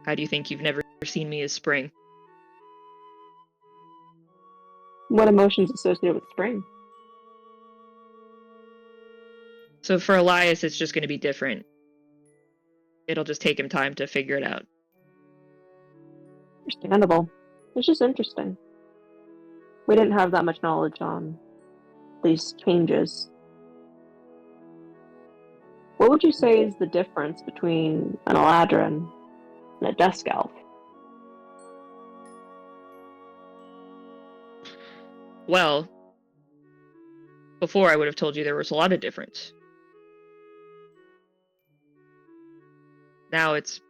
How do you think you've never seen me as spring? What emotions associated with spring? So for Elias, it's just going to be different. It'll just take him time to figure it out. Understandable. It's just interesting. We didn't have that much knowledge on these changes. What would you say is the difference between an Eladrin and a Dusk Elf? Well, before I would have told you there was a lot of difference. Now it's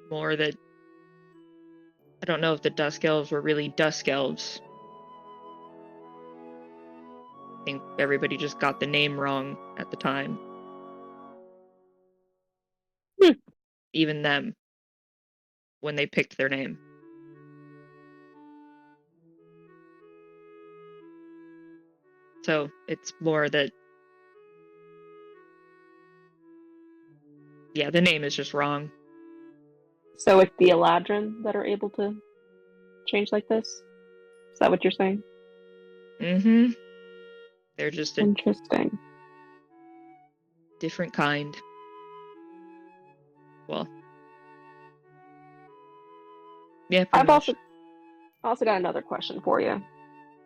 more that I don't know if the Dusk Elves were really Dusk Elves. I think everybody just got the name wrong at the time. Even them, when they picked their name. So it's more that, yeah, the name is just wrong. So it's the Eladrin that are able to change like this? Is that what you're saying? Mm-hmm. They're just a Interesting. different kind. Well, yeah, pretty I've much. also got another question for you.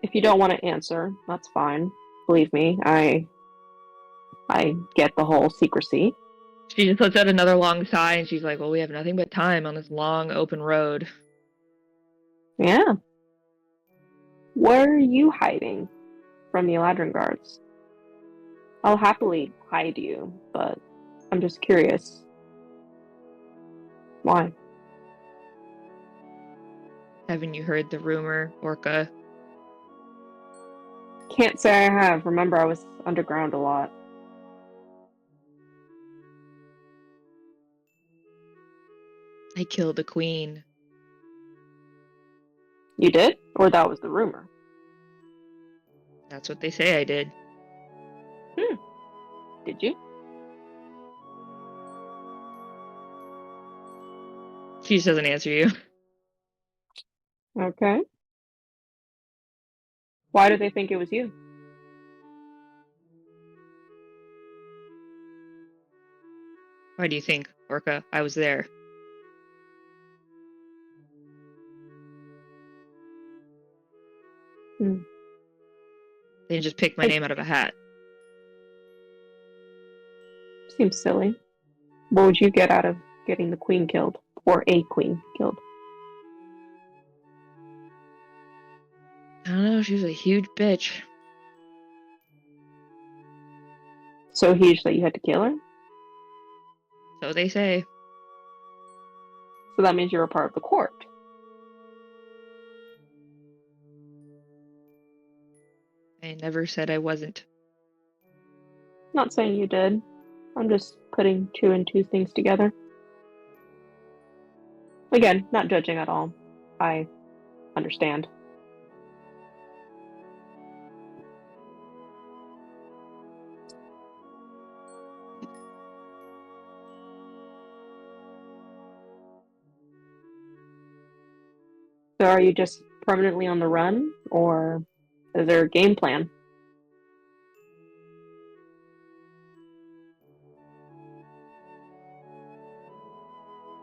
If you don't want to answer, that's fine. Believe me, I get the whole secrecy. She just lets out another long sigh, and she's like, well, we have nothing but time on this long, open road. Yeah. Where are you hiding from the Eladrin guards? I'll happily hide you, but I'm just curious. Why? Haven't you heard the rumor, Orca? Can't say I have. Remember, I was underground a lot. I killed the queen. You did? Or that was the rumor? That's what they say I did. Did you? She just doesn't answer you. Okay. Why do they think it was you? Why do you think, Orca? I was there. Hmm. They didn't just pick my name out of a hat. Seems silly. What would you get out of getting the queen killed? Or a queen killed? I don't know, she was a huge bitch. So huge that you had to kill her? So they say. So that means you're a part of the court. I never said I wasn't. Not saying you did. I'm just putting two and two things together. Again, not judging at all. I understand. So are you just permanently on the run, or is there a game plan?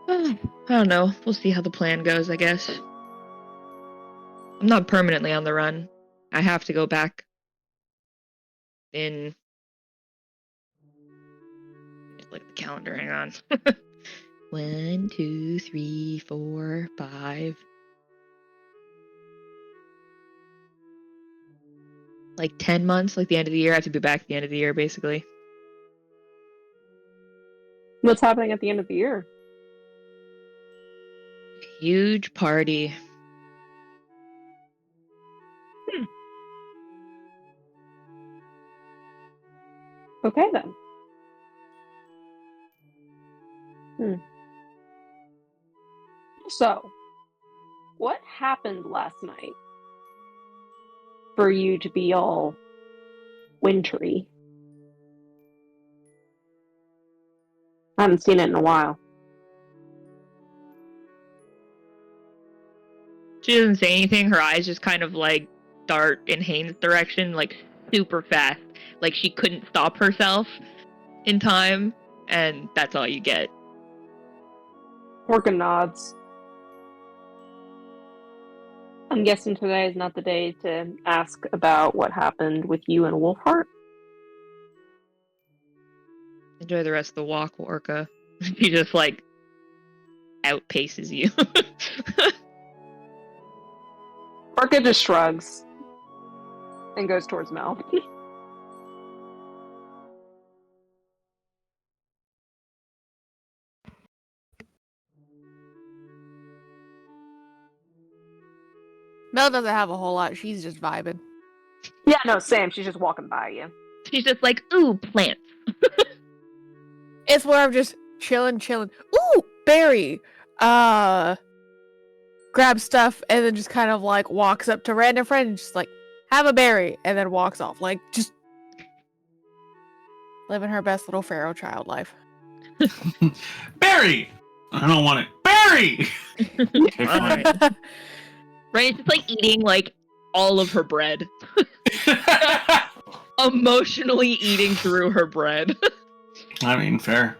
I don't know. We'll see how the plan goes, I guess. I'm not permanently on the run. I have to go back in... Just look at the calendar, hang on. 1, 2, 3, 4, 5... Like 10 months, like the end of the year. I have to be back at the end of the year, basically. What's happening at the end of the year? Huge party. Okay then. So, what happened last night for you to be all wintry? I haven't seen it in a while. She doesn't say anything. Her eyes just kind of like dart in Haynes' direction, like super fast. Like she couldn't stop herself in time, and that's all you get. Orca nods. I'm guessing today is not the day to ask about what happened with you and Wolfheart. Enjoy the rest of the walk, Orca. She just like outpaces you. Orca just shrugs and goes towards Mel. Mel doesn't have a whole lot. She's just vibing. Yeah, no, Sam. She's just walking by you. She's just like, ooh, plants. It's where I'm just chilling. Ooh, berry. Grab stuff and then just kind of like walks up to random friend and just like, have a berry, and then walks off. Like, just living her best little pharaoh child life. Barry! I don't want it. Barry! Okay, fine. Right? It's just like eating like all of her bread. Emotionally eating through her bread. I mean, fair.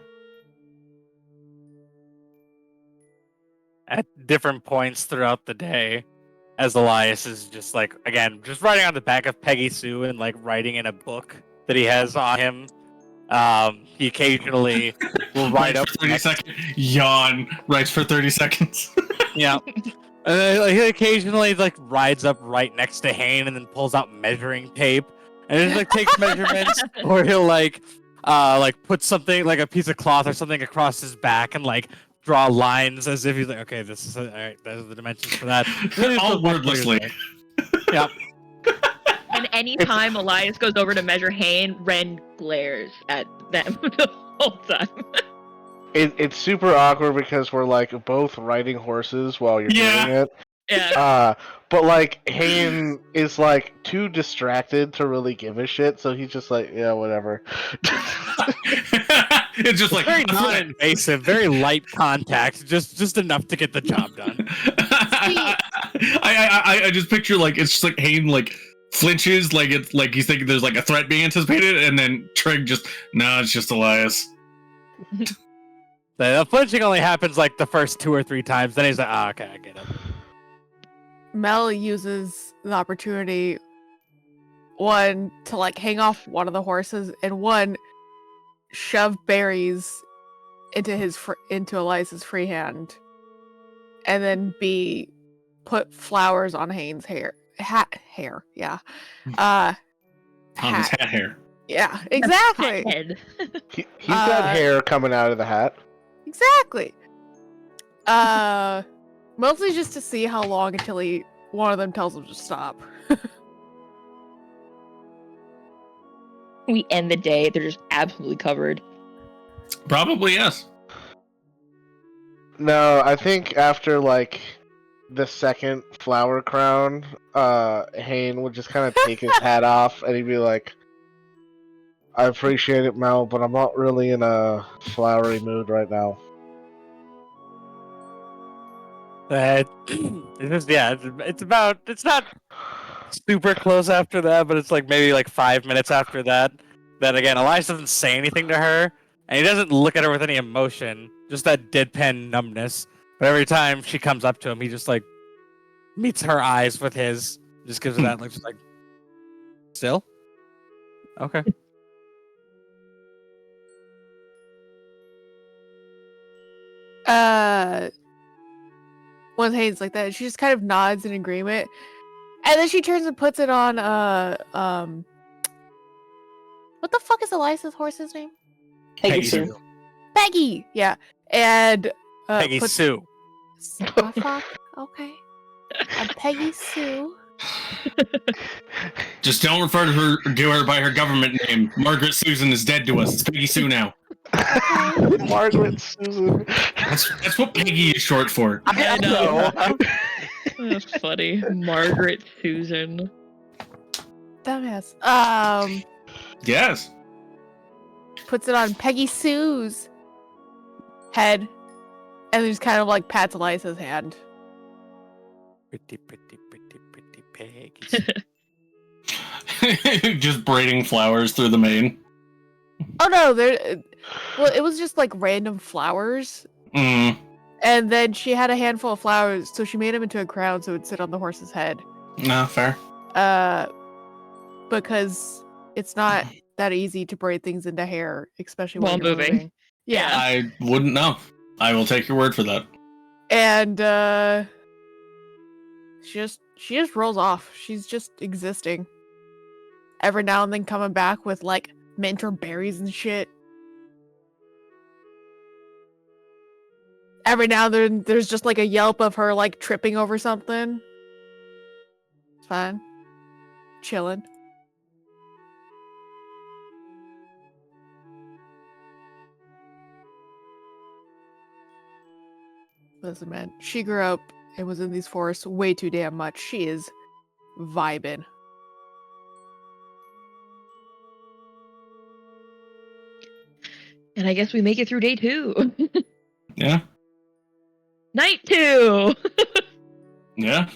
At different points throughout the day, as Elias is just like, again, just writing on the back of Peggy Sue and like writing in a book that he has on him. He occasionally will write Writes up for 30 next. seconds. Yawn. Writes for 30 seconds. Yeah. And then, like, he occasionally like rides up right next to Hane and then pulls out measuring tape and just like takes measurements, or he'll like put something like a piece of cloth or something across his back and like draw lines as if he's like, okay, this is all right. Those are the dimensions for that. All wordlessly. Yeah. And anytime Elias goes over to measure Hane, Ren glares at them the whole time. It's super awkward because we're like both riding horses while you're Yeah. doing it. Yeah. But like Hayden is like too distracted to really give a shit, so he's just like, yeah, whatever. It's just like Very non-invasive, very light contact, just enough to get the job done. I just picture like it's just like Hayden like flinches, like it's like he's thinking there's like a threat being anticipated, and then Trig just it's just Elias. The flinching only happens like the first 2 or 3 times. Then he's like, "Oh, okay, I get it." Mel uses the opportunity, one, to like hang off one of the horses, and one, shove berries into Elias's free hand, and then B, put flowers on Hane's hair. Yeah. On his Hat. hat hair. Yeah, exactly. Head. He's got hair coming out of the hat. Exactly. Mostly just to see how long until one of them tells him to stop. We end the day, they're just absolutely covered. Probably yes. No, I think after like the second flower crown, Hayne would just kind of take his hat off and he'd be like, I appreciate it, Mel, but I'm not really in a flowery mood right now. It's not super close after that, but it's like maybe like 5 minutes after that. That again, Elias doesn't say anything to her, and he doesn't look at her with any emotion, just that deadpan numbness. But every time she comes up to him, he just like meets her eyes with his, just gives her that look, just like, still? Okay. When Hayden's like that, she just kind of nods in agreement, and then she turns and puts it on what the fuck is Elias's horse's name? Peggy Peggy Sue. Sue. Peggy. Yeah, and Peggy Sue. Oh, fuck. Okay. Peggy Sue. Just don't refer to her by her government name. Margaret Susan is dead to us. It's Peggy Sue now. Margaret Susan. That's what Peggy is short for. I know. That's funny. Margaret Susan. Dumbass. Yes. Puts it on Peggy Sue's head, and then just kind of like pats Elias's hand. Pretty Peggy. Just braiding flowers through the mane. Oh no, well, it was just like random flowers. Mm. And then she had a handful of flowers, so she made them into a crown so it would sit on the horse's head. No, fair. Because it's not that easy to braid things into hair, especially While while you're moving. moving. Yeah. I wouldn't know. I will take your word for that. And she just rolls off. She's just existing. Every now and then coming back with like mint or berries and shit. Every now and then there's just like a yelp of her like tripping over something. It's fine. Chilling. Listen, man, she grew up and was in these forests way too damn much. She is vibing. And I guess we make it through day 2. Yeah. Night 2! Yeah.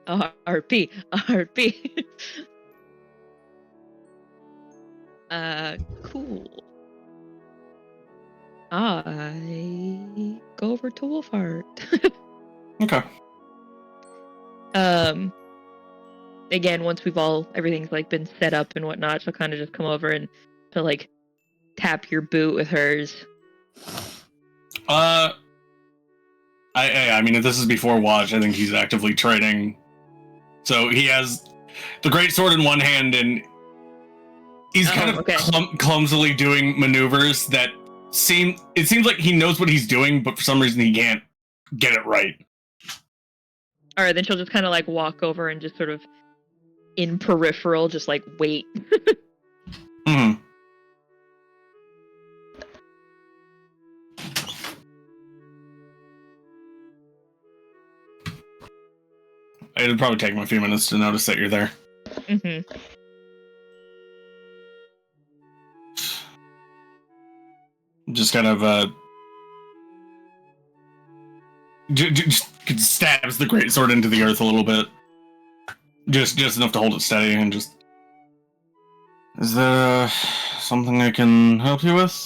RP. RP. Cool. I go over to Wolfheart. Okay. Again, once everything's like been set up and whatnot, she'll kind of just come over and to like tap your boot with hers. I mean, if this is before watch, I think he's actively trading. So he has the great sword in one hand, and he's kind of clumsily doing maneuvers that it seems like he knows what he's doing, but for some reason he can't get it right. All right, then she'll just kind of like walk over and just sort of in peripheral, just like wait. Mm-hmm. It'll probably take him a few minutes to notice that you're there. Mm-hmm. Just kind of just stabs the greatsword into the earth a little bit, just enough to hold it steady, and just. Is there something I can help you with,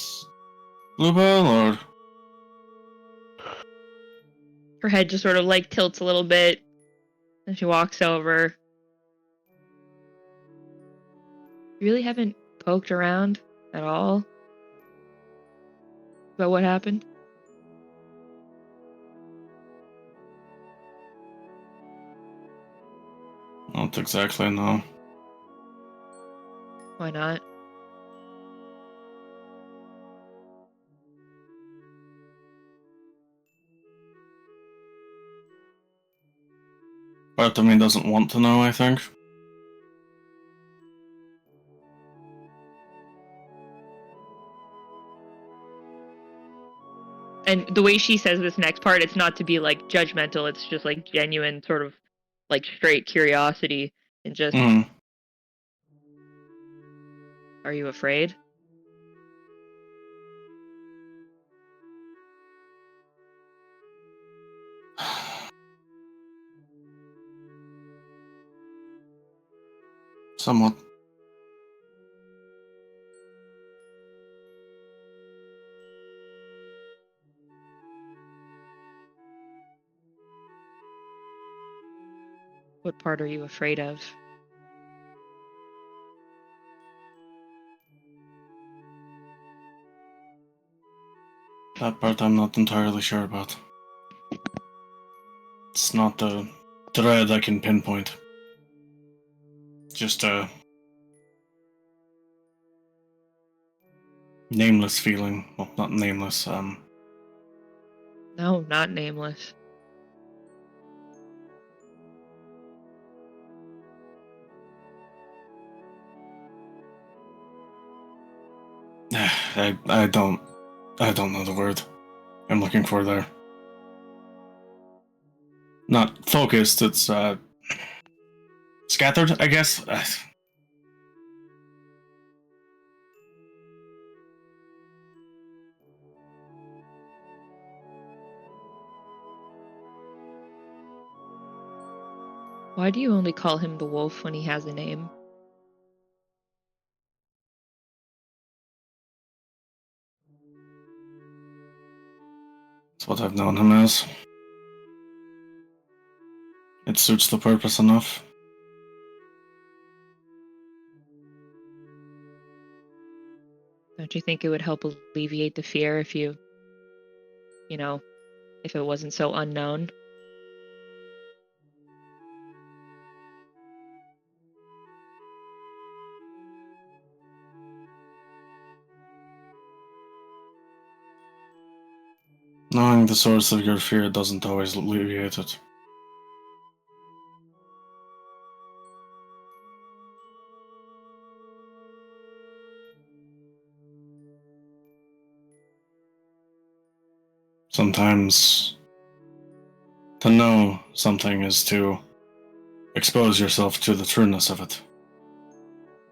Bluebell, or? Her head just sort of like tilts a little bit, and she walks over. You really haven't poked around at all about what happened? Not exactly, no. Why not? Part of me doesn't want to know, I think. And the way she says this next part, it's not to be like judgmental, it's just like genuine sort of like straight curiosity and just Are you afraid? Somewhat. What part are you afraid of? That part I'm not entirely sure about. It's not a dread I can pinpoint. Just a nameless feeling. Well, not nameless, No, not nameless. I don't know the word I'm looking for there. Not focused, it's scattered, I guess. Why do you only call him the wolf when he has a name? It's what I've known him as. It suits the purpose enough. Don't you think it would help alleviate the fear if if it wasn't so unknown? Knowing the source of your fear doesn't always alleviate it. Sometimes to know something is to expose yourself to the trueness of it.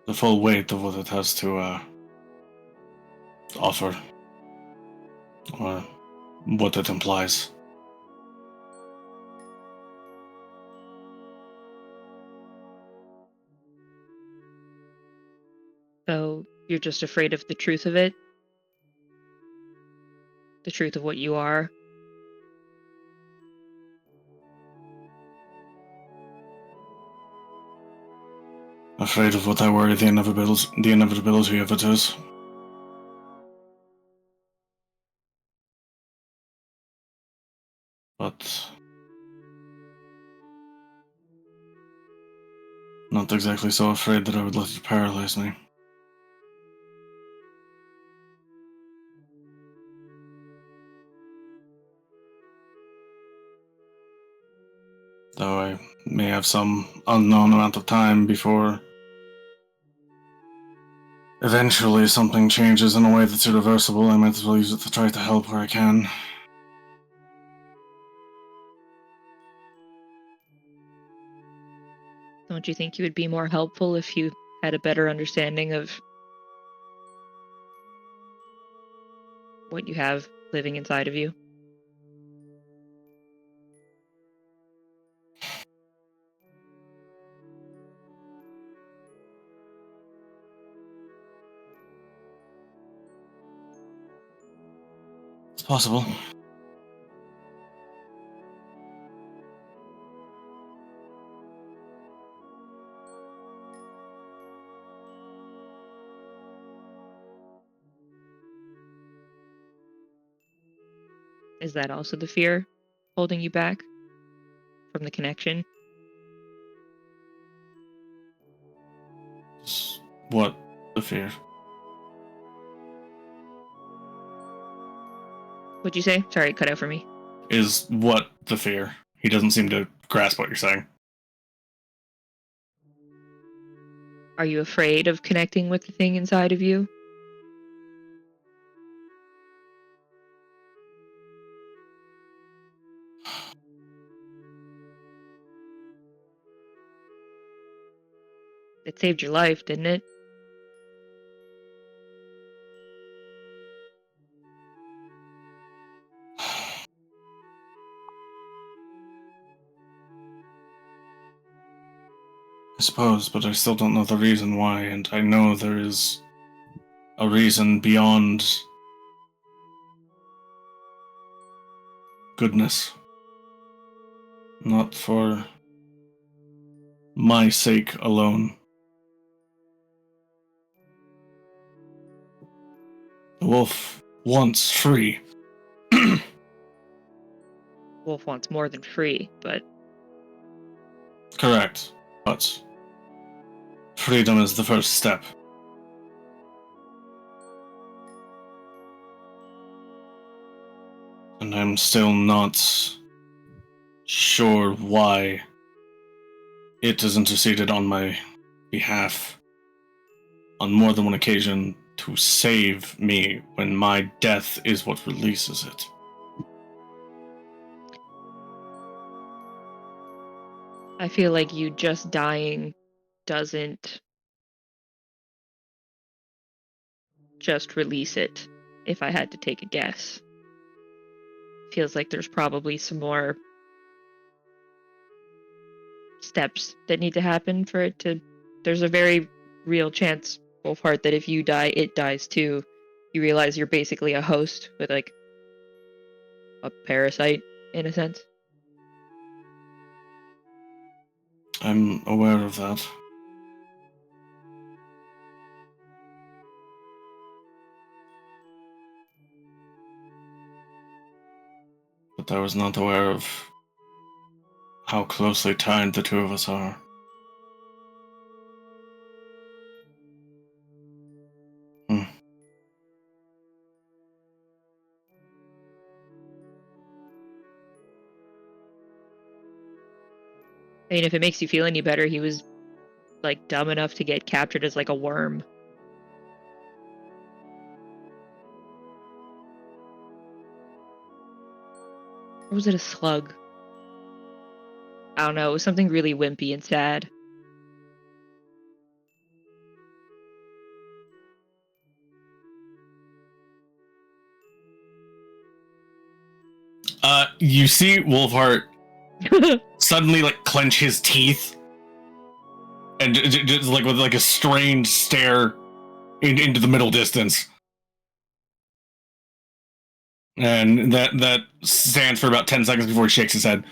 The full weight of what it has to offer. or what it implies. So you're just afraid of the truth of it? The truth of what you are? Afraid of what I worry the inevitability of it is. But not exactly so afraid that I would let it paralyze me. Though I may have some unknown amount of time before eventually something changes in a way that's irreversible, I might as well use it to try to help where I can. Don't you think you would be more helpful if you had a better understanding of what you have living inside of you? It's possible. Is that also the fear holding you back from the connection? What the fear? What'd you say? Sorry, it cut out for me. Is what the fear? He doesn't seem to grasp what you're saying. Are you afraid of connecting with the thing inside of you? It saved your life, didn't it? I suppose, but I still don't know the reason why, and I know there is a reason beyond goodness. Not for my sake alone. The wolf wants free. Wolf wants more than free, but Correct, but freedom is the first step. And I'm still not sure why it has interceded on my behalf on more than one occasion to save me when my death is what releases it. I feel like you just dying doesn't just release it, if I had to take a guess. Feels like there's probably some more steps that need to happen for it to. There's a very real chance, Wolfheart, that if you die, it dies too. You realize you're basically a host with like a parasite in a sense. I'm aware of that. But I was not aware of how closely tied the two of us are. I mean, if it makes you feel any better, he was like dumb enough to get captured as like a worm. Or was it a slug? I don't know. It was something really wimpy and sad. You see Wolfheart suddenly like clench his teeth and just like with like a strange stare into the middle distance. And that stands for about 10 seconds before he shakes his head.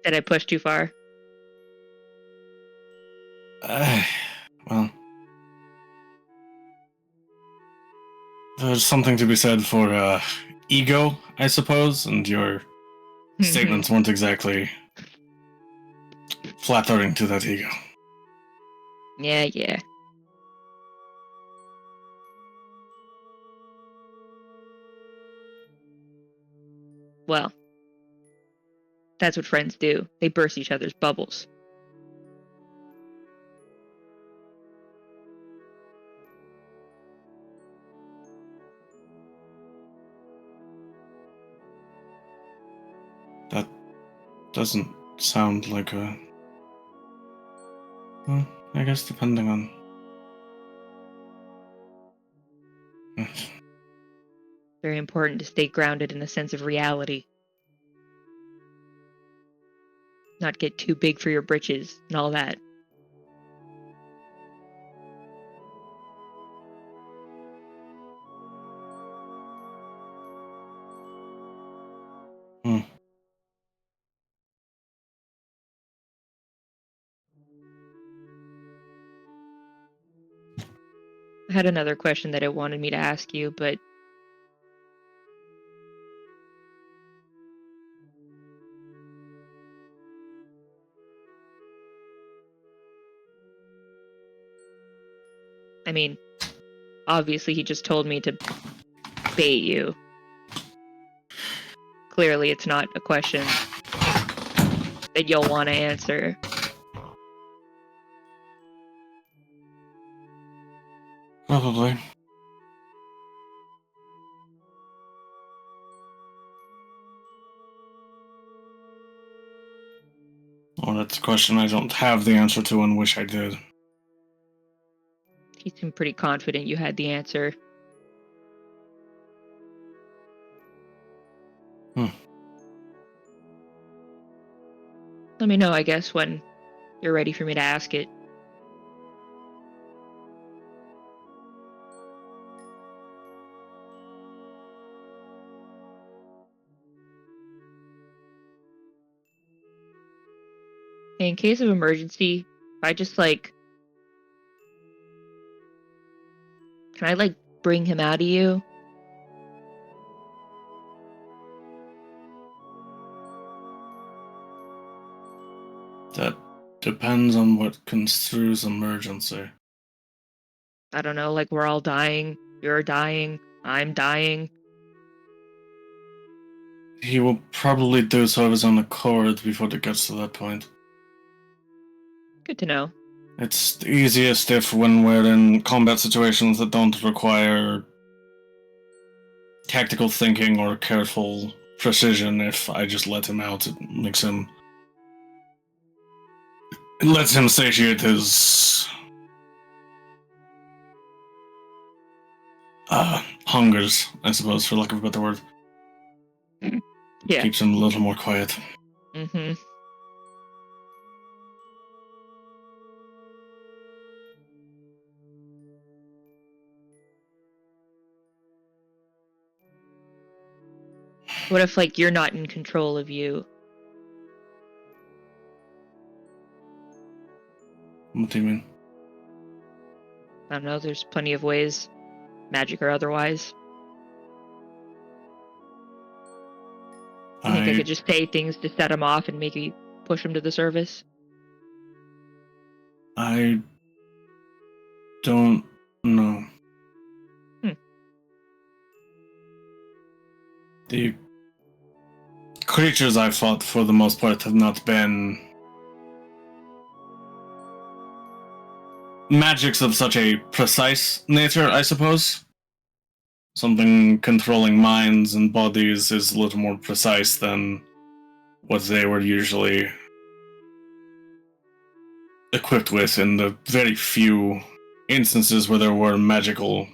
Did I push too far? Well, there's something to be said for ego, I suppose, and your statements weren't exactly flattering to that ego. Yeah. Well, that's what friends do. They burst each other's bubbles. That doesn't sound like a... Well, I guess depending on... Very important to stay grounded in a sense of reality. Not get too big for your britches and all that. I had another question that it wanted me to ask you, but I mean, obviously he just told me to bait you. Clearly it's not a question that you'll want to answer. Probably. Well, that's a question I don't have the answer to and wish I did. He seemed pretty confident you had the answer. Let me know, I guess, when you're ready for me to ask it. In case of emergency, if I just can I bring him out of you? That depends on what construes emergency. I don't know, we're all dying, you're dying, I'm dying. He will probably do so of his own accord before it gets to that point. Good to know. It's the easiest when we're in combat situations that don't require tactical thinking or careful precision. If I just let him out, it lets him satiate his hungers, I suppose, for lack of a better word. Yeah. Keeps him a little more quiet. Mm-hmm. What if you're not in control of you? What do you mean? I don't know, there's plenty of ways, magic or otherwise. You think I could just say things to set him off and maybe push him to the surface? I don't know. The creatures I've fought, for the most part, have not been magics of such a precise nature, I suppose. Something controlling minds and bodies is a little more precise than what they were usually equipped with in the very few instances where there were magically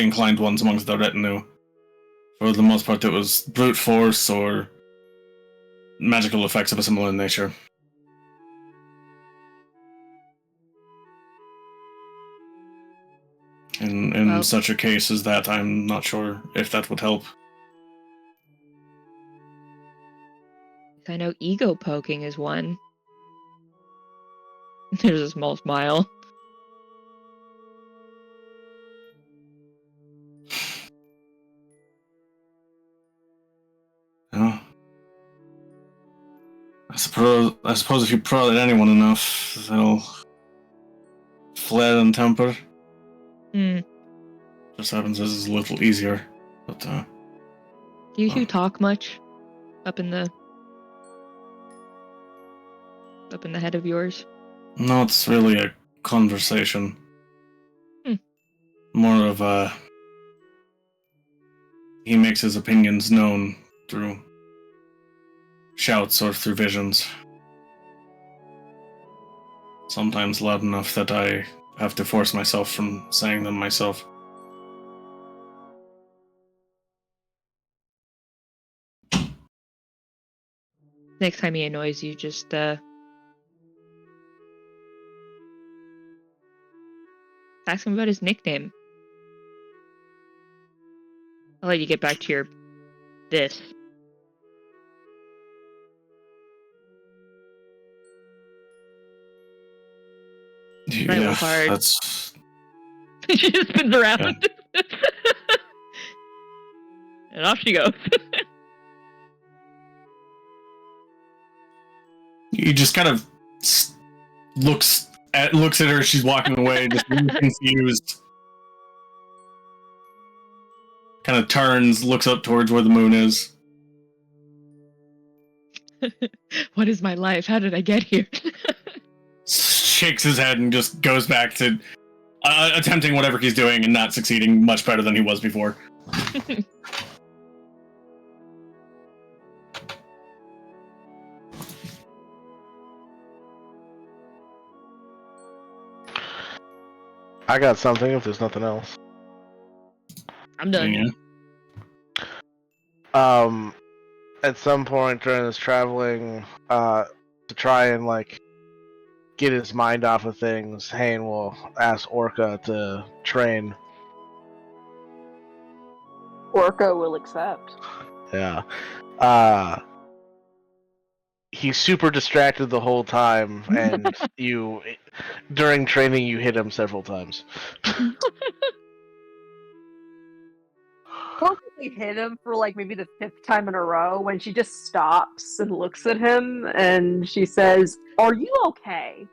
inclined ones amongst the retinue. For the most part, it was brute force or magical effects of a similar nature. In Well- such a case as that, I'm not sure if that would help. I know ego poking is one. There's a small smile. Oh. I suppose if you prod at anyone enough, they'll flare and temper. Hmm. Just happens as it's a little easier. But Do you two Oh. talk much up in the head of yours? no, it's really a conversation. Hmm. More of a he makes his opinions known through shouts or through visions. Sometimes loud enough that I have to force myself from saying them myself. Next time he annoys you, just ask him about his nickname. I'll let you get back to your this. That was hard. That's She just spins around. And off she goes. he just kind of looks at her. She's walking away, just really confused. Kind of turns, looks up towards where the moon is. What is my life? How did I get here? Shakes his head and just goes back to attempting whatever he's doing and not succeeding much better than he was before. I got something if there's nothing else. I'm done. Yeah. At some point during this traveling, to try and get his mind off of things, Hane will ask Orca to train. Orca will accept. Yeah. He's super distracted the whole time, and during training, you hit him several times. Probably hit him for maybe the 5th time in a row when she just stops and looks at him and she says, "Are you okay?"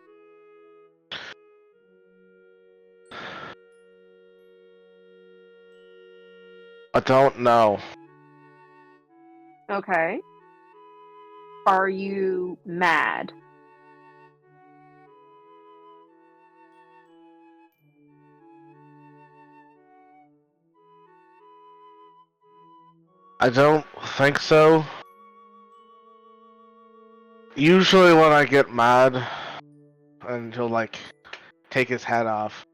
I don't know. Okay. Are you mad? I don't think so. Usually when I get mad, and he'll take his hat off,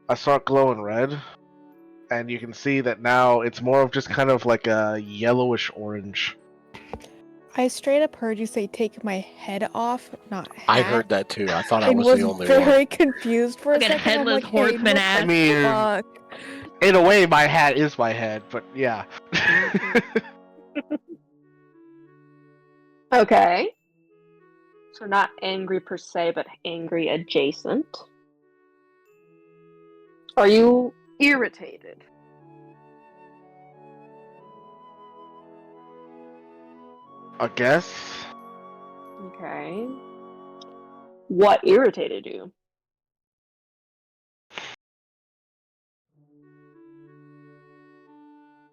I start glowing red, and you can see that now it's more of just kind of like a yellowish orange. I straight up heard you say take my head off, not hat. I heard that too. I thought I and was was the only very one. confused for a Like a second. I'm headless like, hey, horseman what ass. the I mean, fuck? in a way, my hat is my head, but yeah. Okay. So not angry per se, but angry adjacent. Are you irritated? I guess. Okay. What irritated you?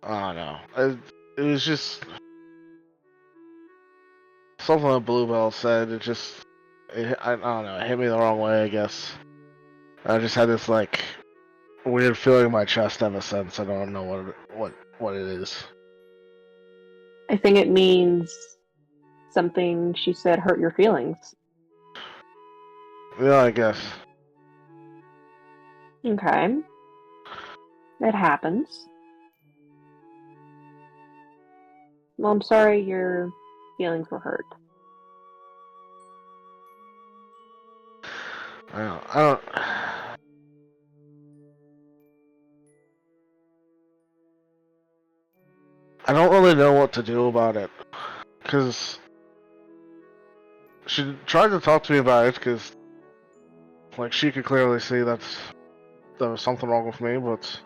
I don't know. It was just something that Bluebell said. I don't know. It hit me the wrong way, I guess. I just had this weird feeling in my chest ever since. I don't know what it is. I think it means something she said hurt your feelings. Yeah, I guess. Okay. It happens. Well, I'm sorry your feelings were hurt. I don't. I don't really know what to do about it, because she tried to talk to me about it, because like she could clearly see there was something wrong with me, but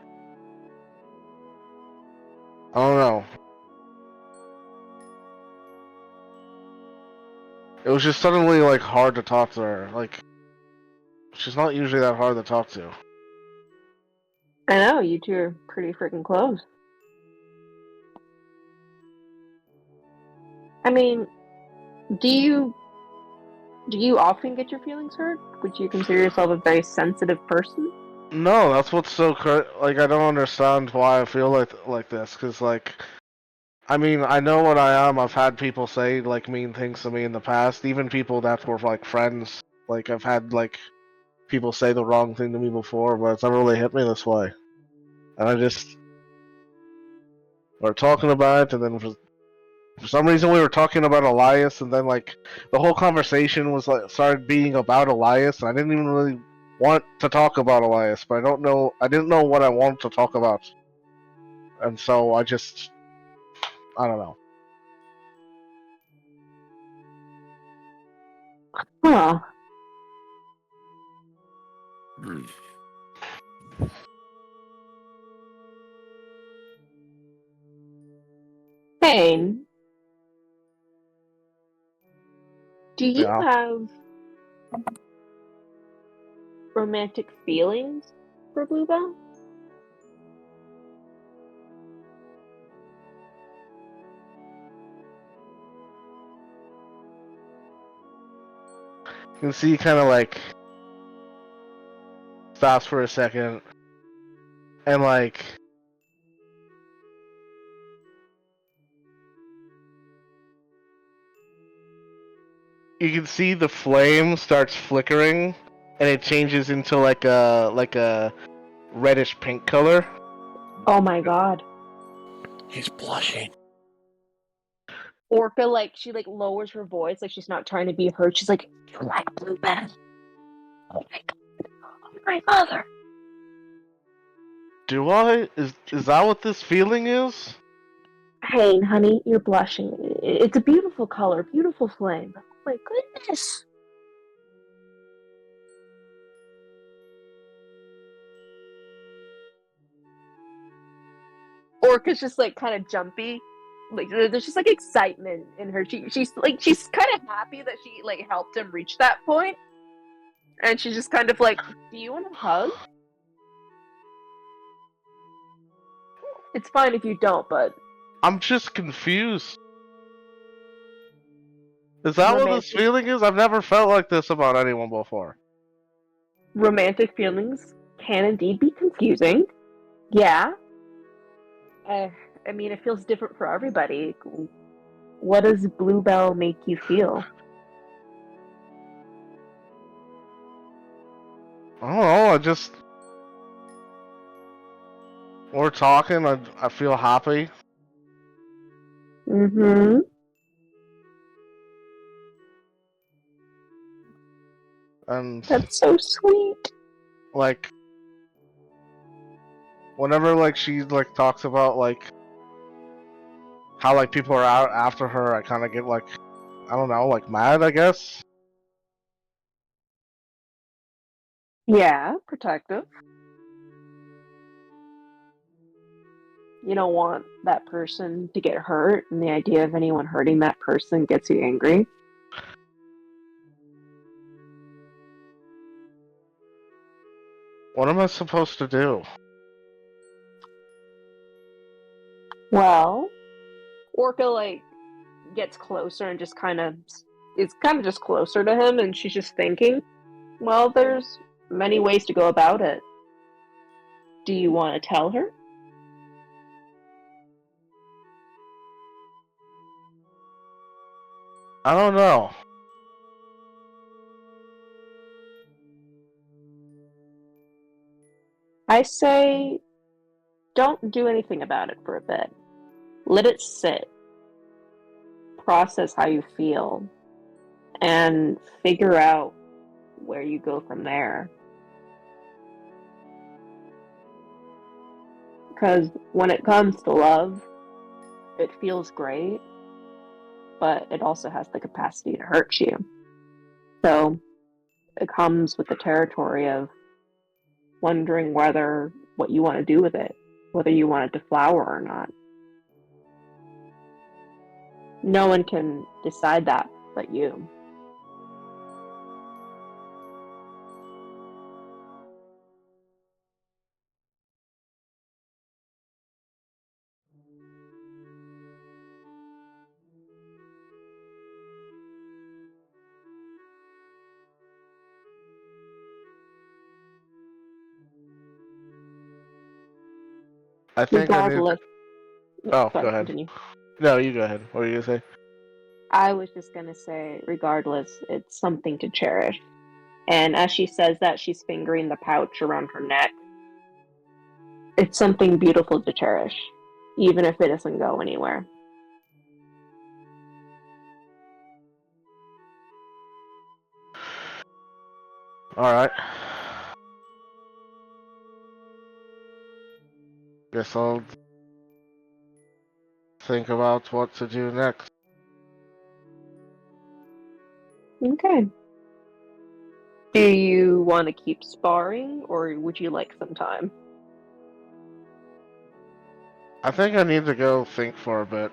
I don't know. It was just suddenly like hard to talk to her. Like she's not usually that hard to talk to. I know, you two are pretty freaking close. I mean, do you often get your feelings hurt? Would you consider yourself a very sensitive person? No, that's what's so like I don't understand why I feel like this, because like I mean I know what I am. I've had people say like mean things to me in the past, even people that were like friends. Like I've had like people say the wrong thing to me before, but it's never really hit me this way. And I just we're talking about it, and then for some reason we were talking about Olias, and then like the whole conversation was like started being about Olias, and I didn't even really want to talk about Elias, but I didn't know what I wanted to talk about. And so I don't know. Huh. Payne, do you Yeah. have romantic feelings for Bluebell? You can see kind of like stops for a second, and like you can see the flame starts flickering, and it changes into like a reddish pink color. Oh my god. He's blushing. Orca, like, she, like, lowers her voice, like she's not trying to be heard. She's like, you like Bluebell? Oh my god. My mother. Do I? Is that what this feeling is? Payne, honey, you're blushing. It's a beautiful color, beautiful flame. Oh my goodness. Orca's just like kind of jumpy. Like there's just like excitement in her. She's kind of happy that she like helped him reach that point. And she's just kind of like, do you want a hug? It's fine if you don't, but I'm just confused. Is that what this romantic feeling is? I've never felt like this about anyone before. romantic feelings can indeed be confusing. Yeah. I mean, it feels different for everybody. What does Bluebell make you feel? I don't know. We're talking. I feel happy, Mm-hmm. and That's so sweet. like whenever like she like talks about like how like people are out after her, I kind of get like I don't know, like mad, I guess. Yeah, protective. You don't want that person to get hurt, and the idea of anyone hurting that person gets you angry. What am I supposed to do? Well, Orca like gets closer and just kind of is kind of just closer to him, and she's just thinking, well, there's many ways to go about it. Do you want to tell her? I don't know. I say don't do anything about it for a bit. Let it sit. Process how you feel. And figure out where you go from there. Because when it comes to love, it feels great, but it also has the capacity to hurt you. So it comes with the territory of wondering whether what you want to do with it, whether you want it to flower or not. No one can decide that but you. I think I need. Regardless. Oh, Sorry, go ahead. continue. No, you go ahead. What were you gonna say? I was just going to say, regardless, it's something to cherish. And as she says that, she's fingering the pouch around her neck. It's something beautiful to cherish, even if it doesn't go anywhere. All right. Guess I'll think about what to do next. Okay. Do you want to keep sparring, or would you like some time? I think I need to go think for a bit.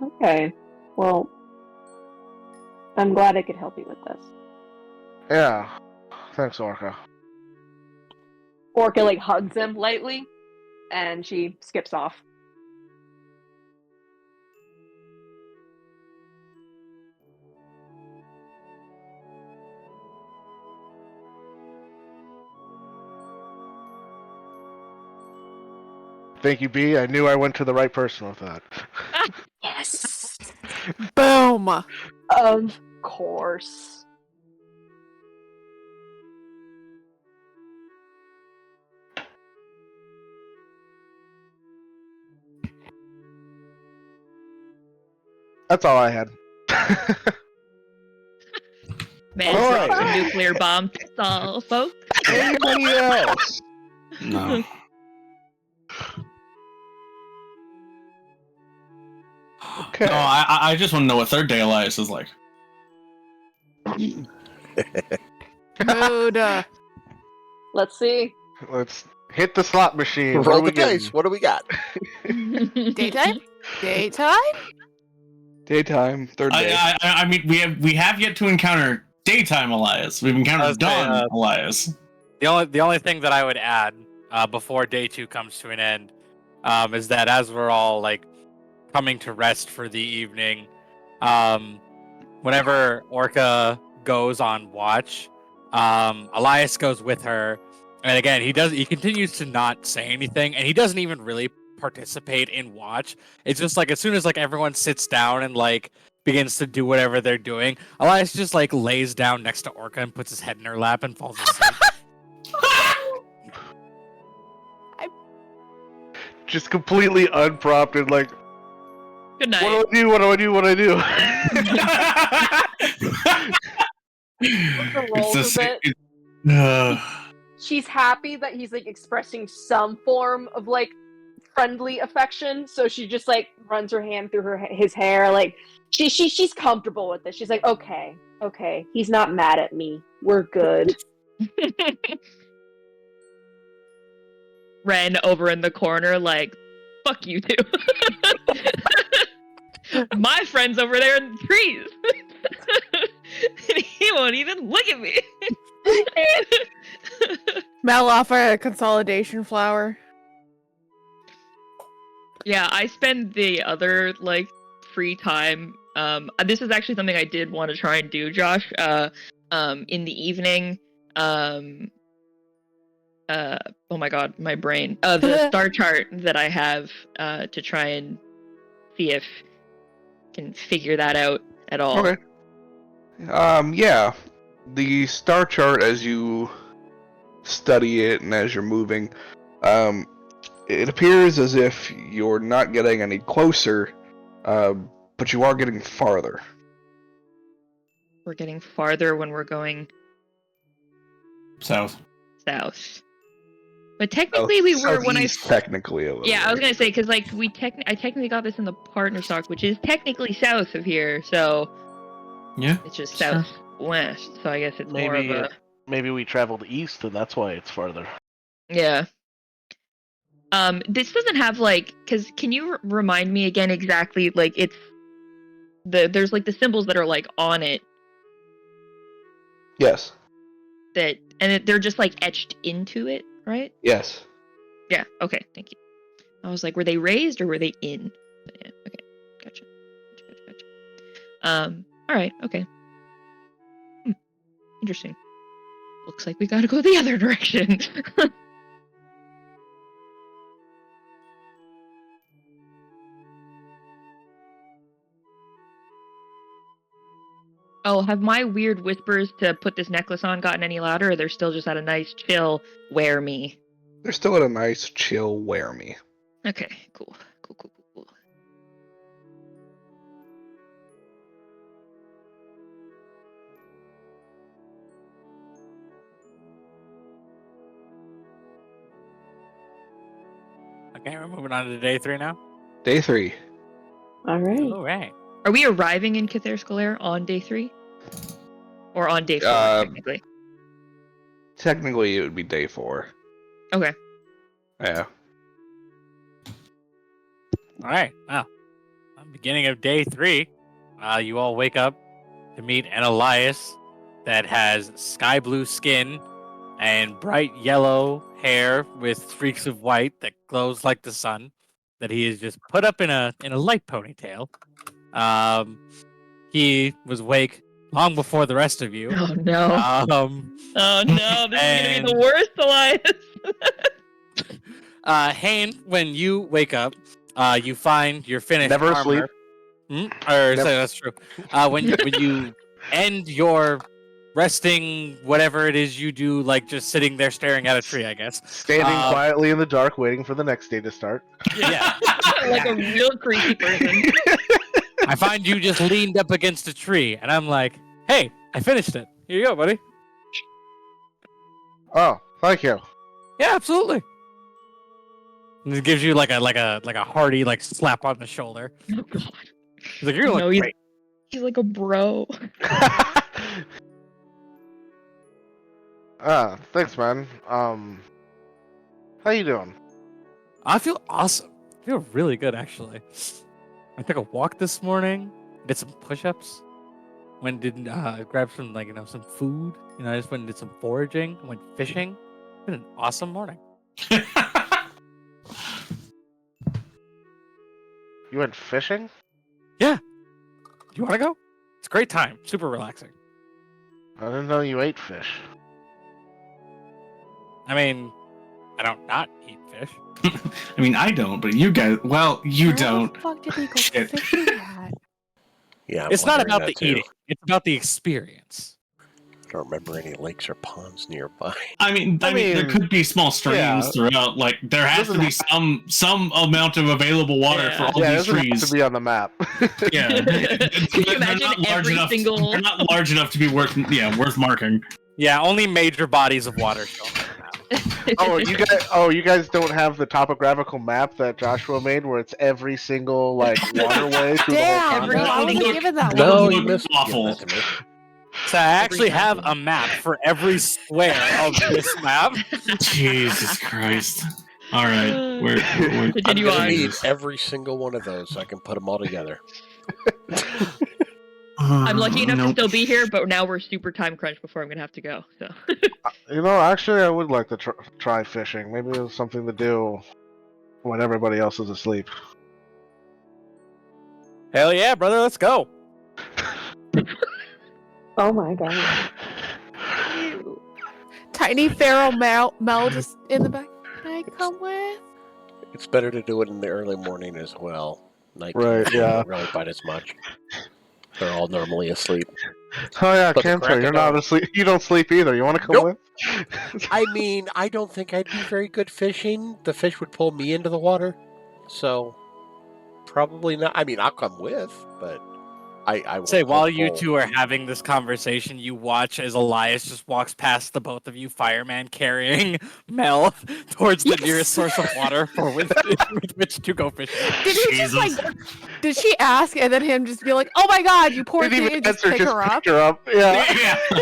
Okay. Well, I'm glad I could help you with this. Yeah. Thanks, Orca. Orca, like, hugs him lightly, and she skips off. Thank you, B. I knew I went to the right person with that. Yes. Boom. Of course. That's all I had. Man, All drop right. a nuclear bomb. That's all, folks. Anybody else? No. Okay. No, I just want to know what third day Elias is like. Mood. Let's see. Let's hit the slot machine. What Roll are we the dice. getting? What do we got? Daytime? Daytime? Daytime, third day. I mean, we have yet to encounter daytime Elias. We've I encountered was saying, dawn Elias. The only thing that I would add before day 2 comes to an end is that as we're all like coming to rest for the evening, whenever Orca goes on watch, Elias goes with her, and again he continues to not say anything, and he doesn't even really participate in watch. It's just like as soon as like everyone sits down and like begins to do whatever they're doing, Elias just like lays down next to Orca and puts his head in her lap and falls asleep. Just completely unprompted, like, Good night. what do I do? What do I do? What do I do? Orca rolls a bit. Uh, She's happy that he's like expressing some form of like friendly affection, so she just like runs her hand through his hair, like she's comfortable with it. She's like, okay, he's not mad at me. We're good. Ren over in the corner, like, fuck you two. My friend's over there in the trees. And he won't even look at me. Mel offer a consolidation flower. Yeah, I spend the other like free time. This is actually something I did want to try and do, Josh. In the evening. Oh my god, my brain. The star chart that I have to try and see if I can figure that out. at all. Okay. Yeah. The star chart, as you study it and as you're moving, it appears as if you're not getting any closer, but you are getting farther. We're getting farther when we're going South. south. But technically, we were when I. Southeast, technically a little. Yeah, I was bit. gonna say because like I technically got this in the partner stock, which is technically south of here, so Yeah. it's just Sure. southwest. So I guess it's more of a Maybe we traveled east, and that's why it's farther. yeah. This doesn't have like because can you remind me again exactly like it's there's like the symbols that are like on it Yes. that and they're just like etched into it, right? Yes. Yeah. Okay. Thank you. I was like, were they raised or were they in? But yeah. Okay. Gotcha. All right. Okay. Interesting. Looks like we gotta go the other direction. Oh, have my weird whispers to put this necklace on gotten any louder, or they're still just at a nice chill wear me? They're still at a nice, chill wear me. Okay, cool. Cool. Okay, we're moving on to day 3 now. Day 3. All right. All right. Are we arriving in Cather Scolaire on day 3? Or on day 4, technically? Technically, it would be day 4. Okay. Yeah. All right. Well, beginning of day 3, you all wake up to meet an Olias that has sky blue skin and bright yellow hair with streaks of white that glows like the sun. That he is just put up in a light ponytail. He was awake long before the rest of you. Oh no. Oh no, this is gonna be the worst, Elias. Hane, when you wake up, you find your finished Never armor. asleep. That's true. When you end your resting, whatever it is you do, like just sitting there staring at a tree, I guess. Standing quietly in the dark, waiting for the next day to start. Yeah. Like a real creepy person. I find you just leaned up against a tree, and I'm like, "Hey, I finished it. Here you go, buddy." Oh, thank you. Yeah, absolutely. And it gives you like a hearty like slap on the shoulder. Oh god. He's like, "You're No, looking great." he's like a bro. Thanks, man. How you doing? I feel awesome. I feel really good, actually. I took a walk this morning, did some push-ups, went and grabbed some some food. I just went and did some foraging, went fishing. It's been an awesome morning. You went fishing? Yeah. Do you want to go? It's a great time. Super relaxing. I didn't know you ate fish. I mean, I don't not eat fish. I mean, I don't, but you guys. Well, you don't. Where the fuck did he go Shit. fishing at? Yeah, I'm It's not wondering about that the too. eating. It's about the experience. I don't remember any lakes or ponds nearby. I mean, there could be small streams yeah. throughout. Like, there has to be some amount of available water Yeah. for all Yeah, it these doesn't have trees. to be on the map. Yeah, Can you imagine every single? They're not large enough to be worth marking. Yeah, only major bodies of water show up. You guys don't have the topographical map that Joshua made, where it's every single waterway through Damn, the no, whole I continent. wasn't given that No, one. you you missed awful. giving that to me. So I actually have a map for every square of this map. Jesus Christ! All right, we're I'm Continue gonna on. need every single one of those so I can put them all together. I'm lucky enough to Nope. still be here, but now we're super time crunched before I'm gonna have to go. So Actually, I would like to try fishing. Maybe it's something to do when everybody else is asleep. Hell yeah, brother, let's go. Oh my god. Tiny feral Mel just in the back. Can I come with? It's better to do it in the early morning as well. Night Right, conditions yeah. don't really bite as much. They're all normally asleep. Oh yeah, But the Cantor, you're not Crocodile- asleep. You don't sleep either. You want to come Nope. with? I mean, I don't think I'd be very good fishing. The fish would pull me into the water. So, probably not. I mean, I'll come with, but I won't Say, while hold you full. two are having this conversation, you watch as Elias just walks past the both of you fireman carrying Mel towards the nearest source of water with which to go fishing. Did he just like? Did she ask and then him just be like, "Oh my God, you poor Didn't thing," even and just answer, pick her up? picked her up. Yeah. Yeah.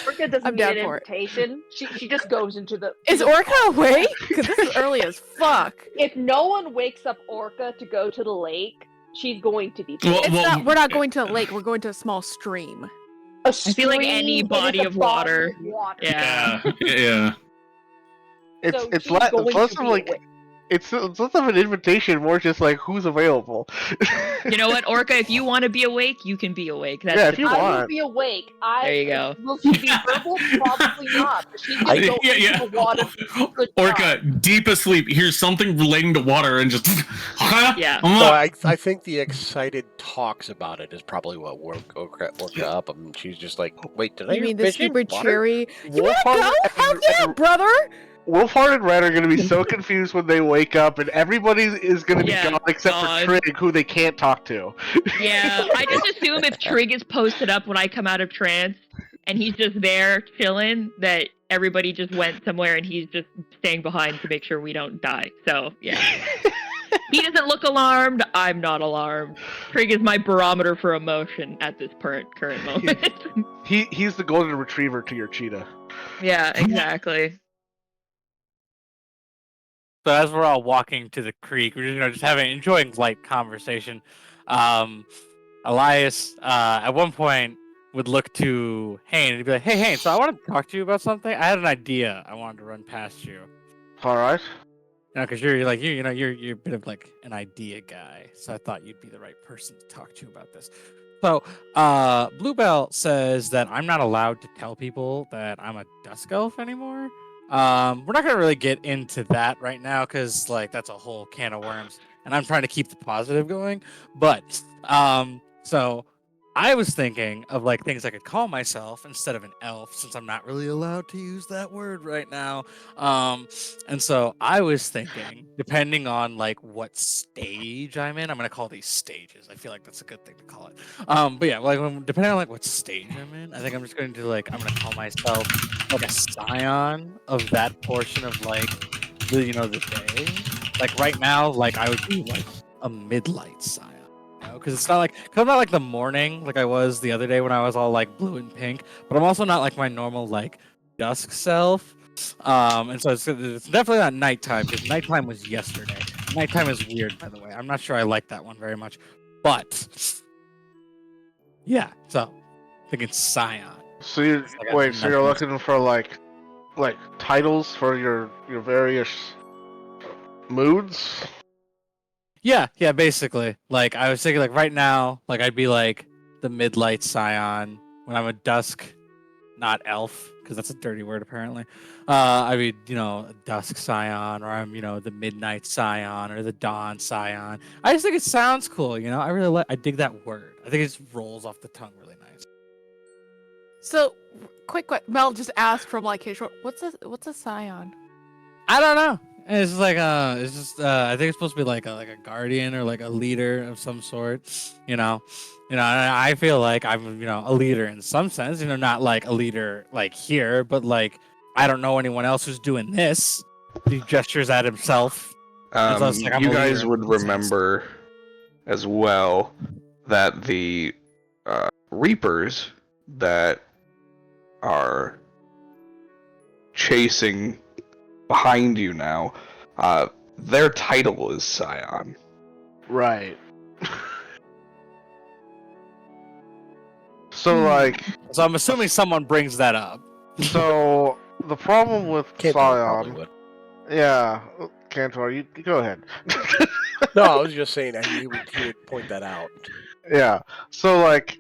Orca doesn't I'm need down an for it. invitation. She just goes into the. Is Orca awake? Because this is early as fuck. If no one wakes up Orca to go to the lake, she's going to be. Well, It's not. We're not going to a lake. We're going to a small stream. I feel like any body of water. Yeah. Yeah. It's So it's, she's le- going it's less to of be like awake. it's less of an invitation, more just like who's available. You know what, Orca? If you want to be awake, you can be awake. That's Yeah, the if you thing. I will want. be awake. There you go. Will she be verbal? Probably not. But she's gonna go into the water. Good Orca, time. deep asleep. Here's something relating to water and just. Yeah. So I think the excited talks about it is probably what woke Orca up. I mean, she's just like, wait, did I You hear mean the fishing? super Water? cheery? You Wolfhard wanna go? Hell and- yeah, brother! Wolfhard and Red are going to be so confused when they wake up, and everybody is going to be Yeah, gone except gone. for Trig, who they can't talk to. Yeah, I just assume if Trig is posted up when I come out of trance and he's just there chilling, that everybody just went somewhere and he's just staying behind to make sure we don't die. So, yeah. He doesn't look alarmed. I'm not alarmed. Trig is my barometer for emotion at this current moment. He's the golden retriever to your cheetah. Yeah, exactly. So as we're all walking to the creek, we're just enjoying light conversation. Elias at one point would look to Hayne and he'd be like, "Hey Hayne, so I wanted to talk to you about something. I had an idea I wanted to run past you. All right. Because you're you're a bit of like an idea guy, so I thought you'd be the right person to talk to about this." So, Bluebell says that I'm not allowed to tell people that I'm a dusk elf anymore. We're not gonna really get into that right now because like that's a whole can of worms, and I'm trying to keep the positive going. But so I was thinking of like things I could call myself instead of an elf, since I'm not really allowed to use that word right now. And so I was thinking, depending on like what stage I'm in, I'm gonna call these stages. I feel like that's a good thing to call it. But yeah, like depending on like what stage I'm in, I think I'm just going to I'm gonna call myself like a scion of that portion of like the the day. Like right now, like I would be like a midlight scion. Because it's not cause I'm not like the morning like I was the other day when I was all like blue and pink, but I'm also not like my normal like dusk self. And so it's definitely not nighttime because nighttime was yesterday. Nighttime is weird, by the way. I'm not sure I like that one very much, but yeah. So thinking scion. So you Like, wait. So you're looking for like titles for your various moods. Yeah, basically. Like I was thinking like right now, like I'd be like the midlight scion when I'm a dusk, not elf, because that's a dirty word apparently. I'd be, a dusk scion, or I'm, the midnight scion or the dawn scion. I just think it sounds cool, I really I dig that word. I think it just rolls off the tongue really nice. So, quick, Mel just asked from like his short. What's a scion? I don't know. It's just like it's just I think it's supposed to be like a guardian or like a leader of some sort, and I feel like I'm a leader in some sense, not like a leader like here, but like I don't know anyone else who's doing this. He gestures at himself. And so it's like I'm You a leader guys in would some sense. remember as well that the Reapers that are chasing behind you now, their title is Scion. Right. So like, So I'm assuming someone brings that up. so the problem with Cantor probably Scion. would. Yeah, Cantor, you go ahead. No, I was just saying he would point that out. Yeah. So like,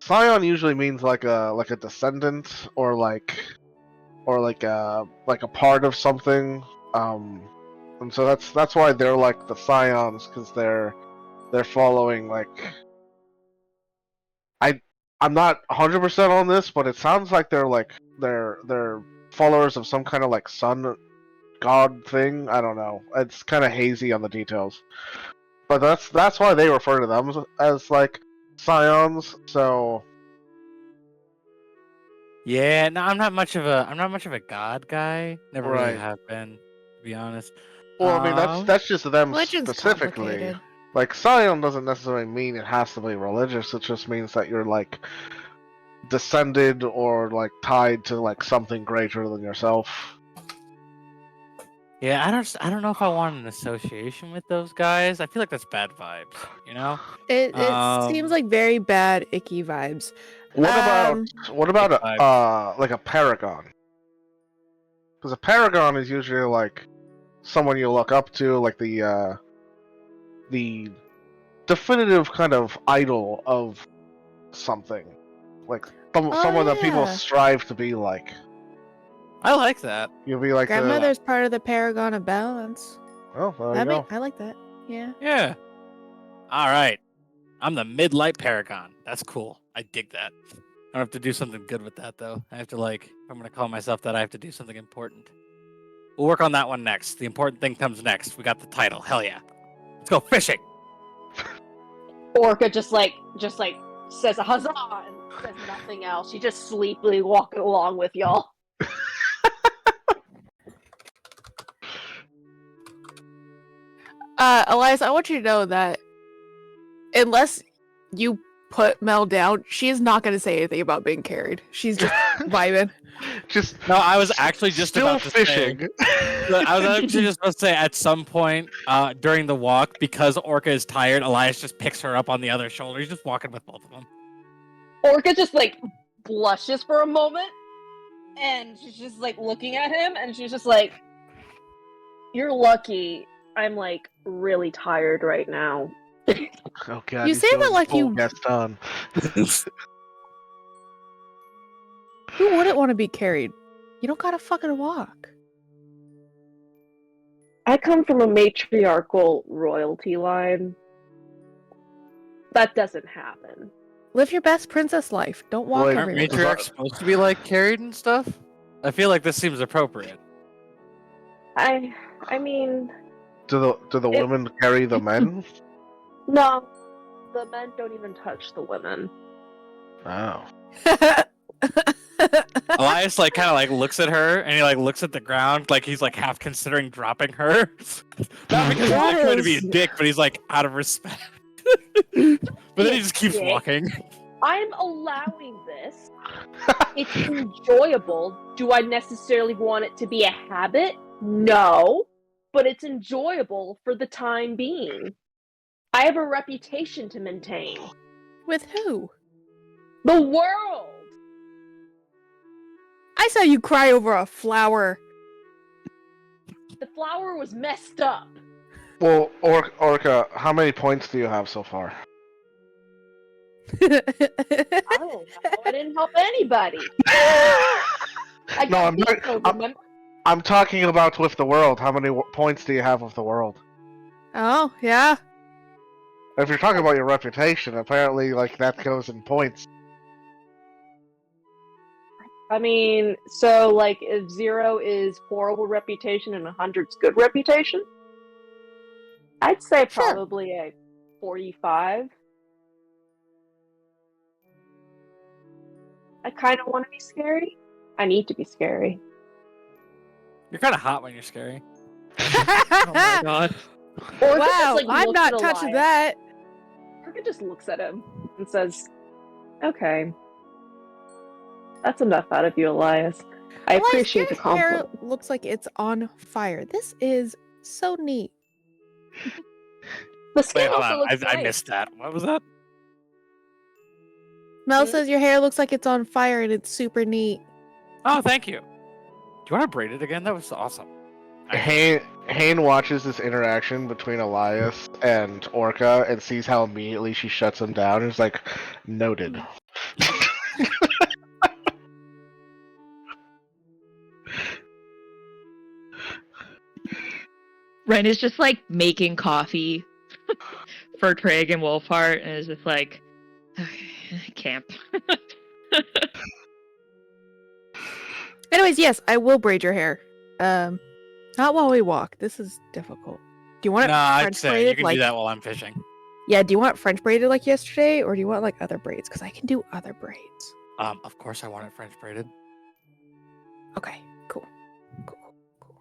Scion usually means like a descendant or like a part of something. And so that's why they're like the Scions, because they're they're following like I'm not 100% on this, but it sounds like they're followers of some kind of like sun god thing. I don't know. It's kind of hazy on the details, but that's why they refer to them as like scions. So Yeah, no, I'm not much of a god guy. Never really right. have been, to be honest. Well, I mean that's just them Religion's specifically. complicated. Like scion doesn't necessarily mean it has to be religious. It just means that you're like descended or like tied to like something greater than yourself. Yeah, I don't know if I want an association with those guys. I feel like that's bad vibes, you know? It seems like very bad, icky vibes. What about Good vibes. like a paragon? Because a paragon is usually like someone you look up to, like the definitive kind of idol of something, like someone that people yeah. strive to be like. I like that. You'll be like Grandmother's part of the Paragon of Balance. Oh, there you go. I like that. Yeah. Yeah. All right. I'm the midlight paragon. That's cool. I dig that. I don't have to do something good with that though. I have to if I'm gonna call myself that, I have to do something important. We'll work on that one next. The important thing comes next. We got the title. Hell yeah. Let's go fishing. Orca just says a huzzah and says nothing else. She just sleepily walking along with y'all. Elias, I want you to know that unless you put Mel down, she is not going to say anything about being carried. She's just vibing. Just No, I was actually just still about to fishing. say. I was actually just about to say at some point during the walk, because Orca is tired, Elias just picks her up on the other shoulder. He's just walking with both of them. Orca just like blushes for a moment, and she's just like looking at him, and she's just like, "You're lucky. I'm like really tired right now." Oh god, You he's say that going like full you- Gaston. Who wouldn't want to be carried? You don't gotta fucking walk. I come from a matriarchal royalty line. That doesn't happen. Live your best princess life. Don't walk Like, Aren't everywhere. matriarchs supposed to be like carried and stuff? I feel like this seems appropriate. I mean, Do the women carry the men? no, the men don't even touch the women. Oh. Elias kind of looks at her and he looks at the ground like he's half considering dropping her. Not because he's trying to be a dick, but he's out of respect. But then he just keeps Dick. walking. I'm allowing this. It's enjoyable. Do I necessarily want it to be a habit? No, but it's enjoyable for the time being. I have a reputation to maintain. With who? The world! I saw you cry over a flower. The flower was messed up. Well, Orca, how many points do you have so far? I don't know. I didn't help anybody. I No, got vetoed, remember? I'm talking about with the world. How many points do you have with the world? Oh, yeah. If you're talking about your reputation, apparently, that goes in points. I mean, so, if 0 is horrible reputation and 100's good reputation, I'd say Sure. probably a 45. I kind of want to be scary. I need to be scary. You're kind of hot when you're scary. Oh my god. Orca Wow, just, I'm looks not at touching Elias. that. Orca just looks at him and says, "Okay, that's enough out of you, Elias. I Elias, appreciate the your hair compliment." looks like it's on fire. This is so neat. The skin Wait, hold also on. looks I nice. missed that. What was that? Mel Hmm? says your hair looks like it's on fire and it's super neat. Oh, thank you. Do you want to braid it again? That was awesome. Hane watches this interaction between Elias and Orca and sees how immediately she shuts him down. And is like, noted. Ren is just making coffee for Trig and Wolfheart, and is just like, okay, camp. Anyways, yes, I will braid your hair. Not while we walk. This is difficult. Do you want it Nah, I'd French say you braided can like? do that while I'm fishing. Yeah. Do you want French braided like yesterday, or do you want like other braids? Because I can do other braids. Of course I want it French braided. Okay. Cool. Cool. Cool.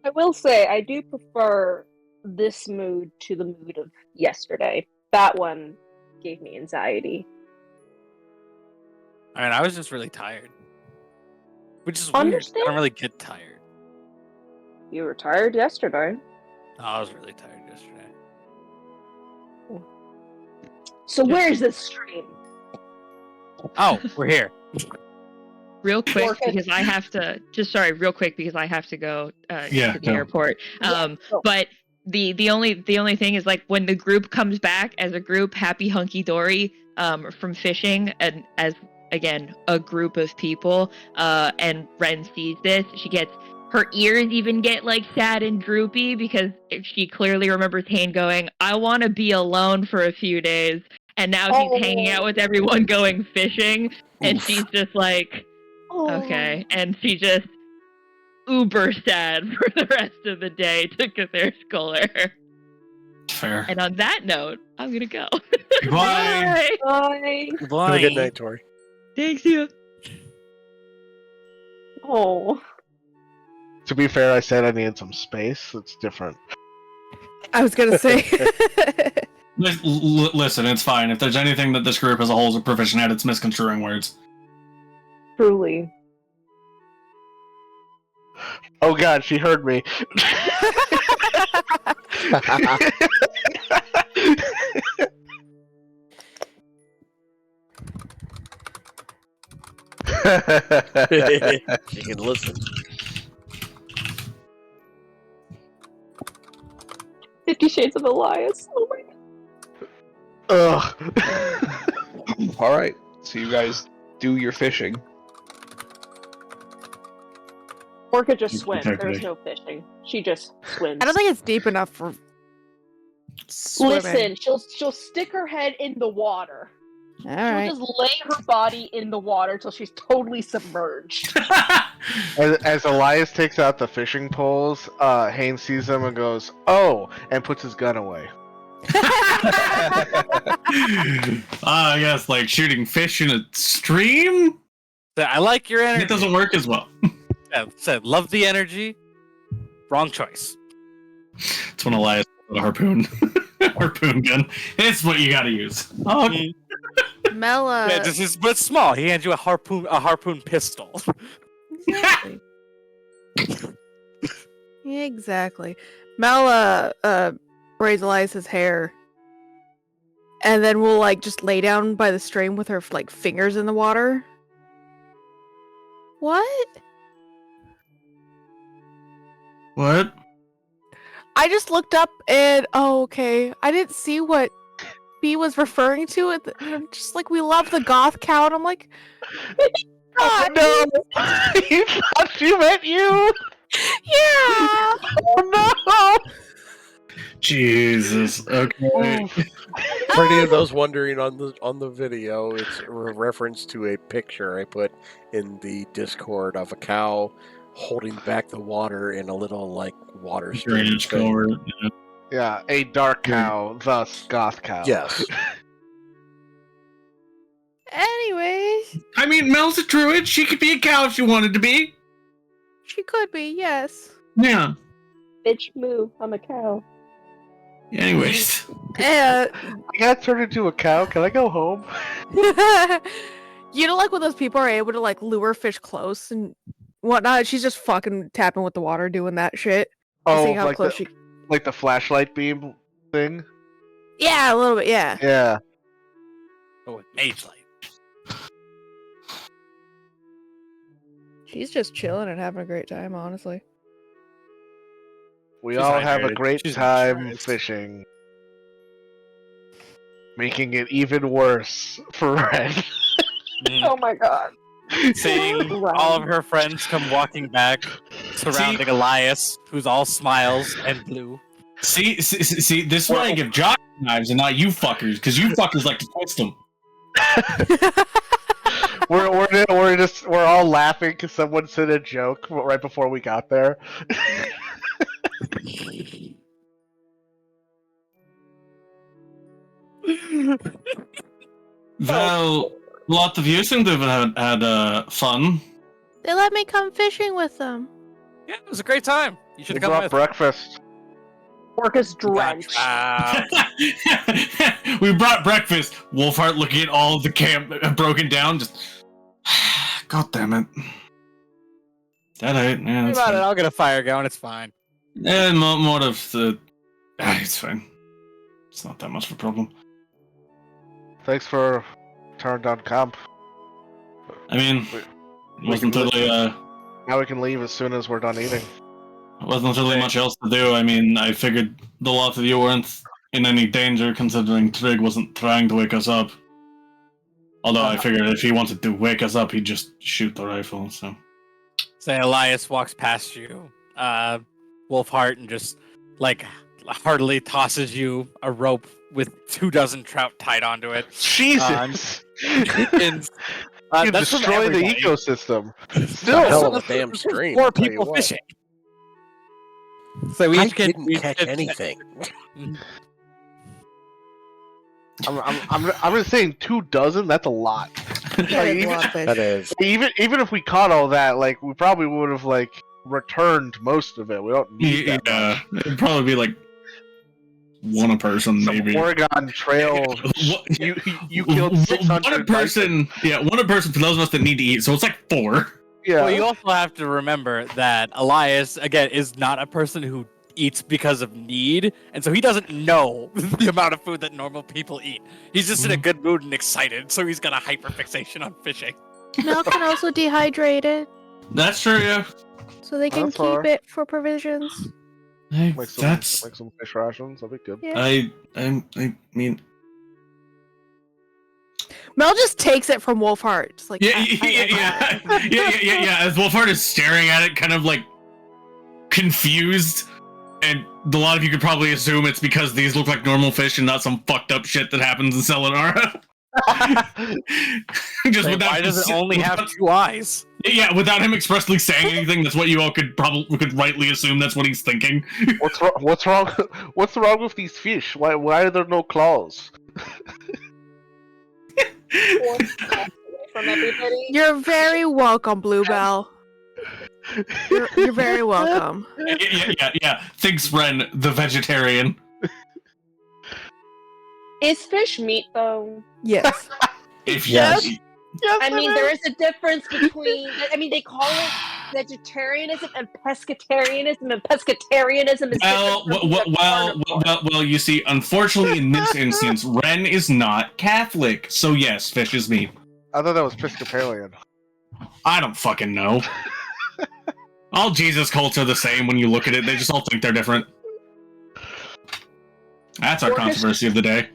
I will say I do prefer this mood to the mood of yesterday. That one gave me anxiety. I mean, I was just really tired. Which is weird. I Understand? don't really get tired. You were tired yesterday. No, I was really tired yesterday. So where's this stream? Oh, we're here. Real quick, Orchid. because I have to. Real quick because I have to go to the go. airport. Go. But the only thing is like when the group comes back as a group, happy hunky dory, from fishing, and as again a group of people, and Ren sees this, her ears even get like sad and droopy because she clearly remembers Hane going, "I want to be alone for a few days," and now he's hanging out with everyone going fishing, and she's just like. Okay, and she just uber sad for the rest of the day to Cthulhu's Scholar. Fair. And on that note, I'm gonna go. Goodbye. Bye. Have a good night, Tori. Thanks, you. Oh. To be fair, I said I needed some space. It's different. I was gonna say. Listen, it's fine. If there's anything that this group as a whole is proficient at, it's misconstruing words. Truly. Oh god, she heard me. You can listen. 50 Shades of Elias. Oh my god. Ugh. All right, so you guys do your fishing. Orca just You swims. protected There's it. no fishing. She just swims. I don't think it's deep enough for. Swimming. Listen, she'll stick her head in the water. All She'll right. just lay her body in the water till she's totally submerged. As Elias takes out the fishing poles, Haynes sees them and goes, "Oh," and puts his gun away. I guess like shooting fish in a stream? I like your energy. It doesn't work as well. Said, love the energy. Wrong choice. It's when Elias put a harpoon. Harpoon gun. It's what you gotta use. Oh, Mela. Yeah, this is, but it's small. He hands you a harpoon pistol. Exactly. Exactly. Mela braids Elias's hair, and then we'll like just lay down by the stream with her like fingers in the water. What? what? I just looked up and okay, I didn't see what B was referring to. I'm just like, we love the goth cow, and I'm like, God, No! You thought she meant you! yeah. Oh no! Jesus. Okay. For any of those wondering on the video, it's a reference to a picture I put in the Discord of a cow holding back the water in a little like water stream Drainage thing. culvert. Yeah. Yeah, a dark cow, thus goth cow. Yes. Anyways, I mean, Mel's a druid. She could be a cow if she wanted to be. she could be, yes. Yeah. Bitch, moo. I'm a cow. Anyways. Uh, I got turned into a cow. Can I go home? you know, like when those people are able to like lure fish close and whatnot. She's just fucking tapping with the water, doing that shit. Oh, Seeing how like close the, she. like the flashlight beam thing? Yeah, a little bit. Yeah. Yeah. Oh, mage light. She's just chilling and having a great time, honestly. We She's all have a hydrated. great She's time moisturized. fishing. Making it even worse for Red. Mm. Oh my god. seeing Right. all of her friends come walking back, surrounding Elias, who's all smiles and blue. See, this is why I give Josh knives and not you fuckers, because you fuckers like to twist them. we're all laughing because someone said a joke right before we got there. Well, lots of you seem to have had fun. They let me come fishing with them. Yeah, it was a great time. You should We have come brought with. breakfast. Orca's Got drenched. trapped. We brought breakfast. Wolfheart looking at all of the camp broken down, just. God damn it. That ain't. Yeah, Think that's about it. fine. I'll get a fire going. It's fine. And more of the. It's fine. It's not that much of a problem. Thanks for turning down camp. I mean, We wasn't can really Now we can leave as soon as we're done eating. wasn't really much else to do. I mean, I figured the lot of you weren't in any danger, considering Trig wasn't trying to wake us up. Although I figured if he wanted to wake us up, he'd just shoot the rifle. So Say Elias walks past you, Wolfheart, and just like heartily tosses you a rope with 24 trout tied onto it. Jesus! And, you that's from destroy the everybody. ecosystem. It's Still, a hell of a There's damn stream. 4 I'll tell you people what. fishing. So we I each get didn't we each catch get- anything. I'm just saying 24. That's a lot. That is a lot of fish. That is. Even if we caught all that, like we probably would have like returned most of it. We don't need that yeah, much. it'd probably be like one a person, Some maybe. Oregon Trail. What- You killed 600. One a person. Yeah, one a person for those of us that need to eat. So it's like 4. Yeah. Well, you also have to remember that Elias, again, is not a person who eats because of need, and so he doesn't know the amount of food that normal people eat. He's just in a good mood and excited, so he's got a hyperfixation on fishing. Milk can also dehydrate it, That's true. Yeah. so they can That's keep fair. it for provisions. Hey, Make some, that's. make some fish rations. That'd be good. Yeah. I mean. Mel just takes it from Wolfheart. Just like, Yeah, I like that. yeah. As Wolfhard is staring at it, kind of like confused, and a lot of you could probably assume it's because these look like normal fish and not some fucked up shit that happens in Selenara. Just Say, without why does it only have 2 eyes? Yeah, without him expressly saying anything, that's what you all could rightly assume. That's what he's thinking. What's wrong? What's wrong with these fish? Why are there no claws? From everybody. You're very welcome, Bluebell. You're very welcome. Yeah. Thanks, Ren, the vegetarian. Is fish meat though? Yes. If Yes. you, I mean, there is a difference between. I mean, they call it vegetarianism and pescatarianism, and pescatarianism is well, different from being a carnivore. well, you see, unfortunately, in this instance, Ren is not Catholic, so yes, fish is meat. I thought that was Episcopalian. I don't fucking know. All Jesus cults are the same when you look at it. They just all think they're different. That's our controversy of the day.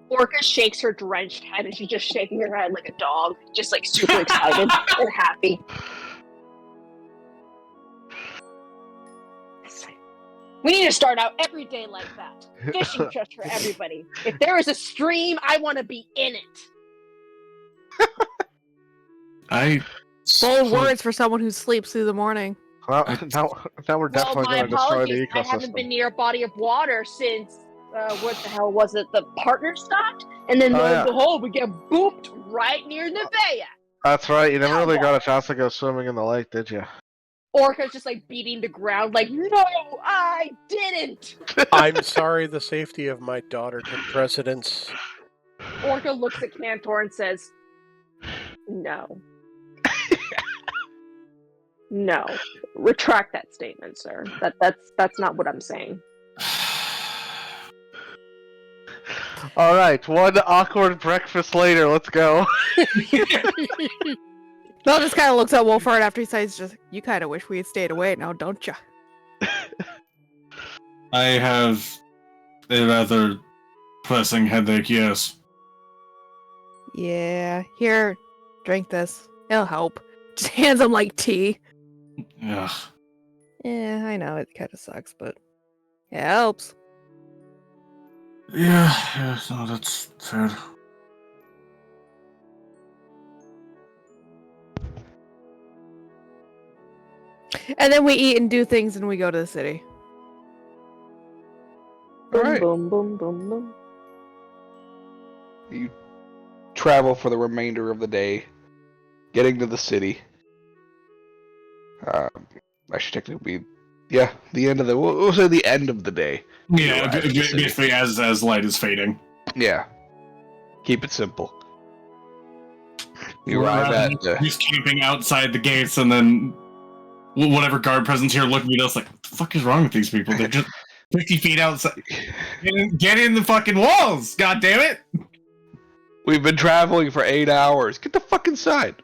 Orca shakes her drenched head, and she's just shaking her head like a dog, just like super excited and happy. We need to start out every day like that. Fishing just for everybody. If there is a stream, I want to be in it. Bold words for someone who sleeps through the morning. Now we're definitely My going to destroy apologies. the I haven't been ecosystem. near a body of water since what the hell was it? The partner stopped, and then Oh, lo and yeah. behold, we get booped right near Nevaeh. That's right. You never really got a chance to go swimming in the lake, did you? Orca's just like beating the ground, like, no, I didn't. I'm sorry the safety of my daughter took precedence. Orca looks at Cantor and says, no. No. Retract that statement, sir. That's not what I'm saying. All right, one awkward breakfast later. Let's go. Mel just kind of looks at Wolfhard after he says, "Just you kind of wish we had stayed away now, don't you?" I have a rather pressing headache, yes. Yeah. Here, drink this. It'll help. Just hands him like tea. Ugh. Yeah, I know it kind of sucks, but it helps. Yeah, no, that's fair. And then we eat and do things, and we go to the city. All Boom, right. boom, boom, boom, boom. You travel for the remainder of the day, getting to the city. I should technically be, the end of the. We'll say the end of the day. Yeah, arrive at the city. basically as light is fading. Yeah. Keep it simple. You Rather arrive than at just camping outside the gates and then whatever guard presence here looking at us like, what the fuck is wrong with these people? They're just 50 feet outside. Get in the fucking walls, god damn it! We've been traveling for 8 hours. Get the fuck inside.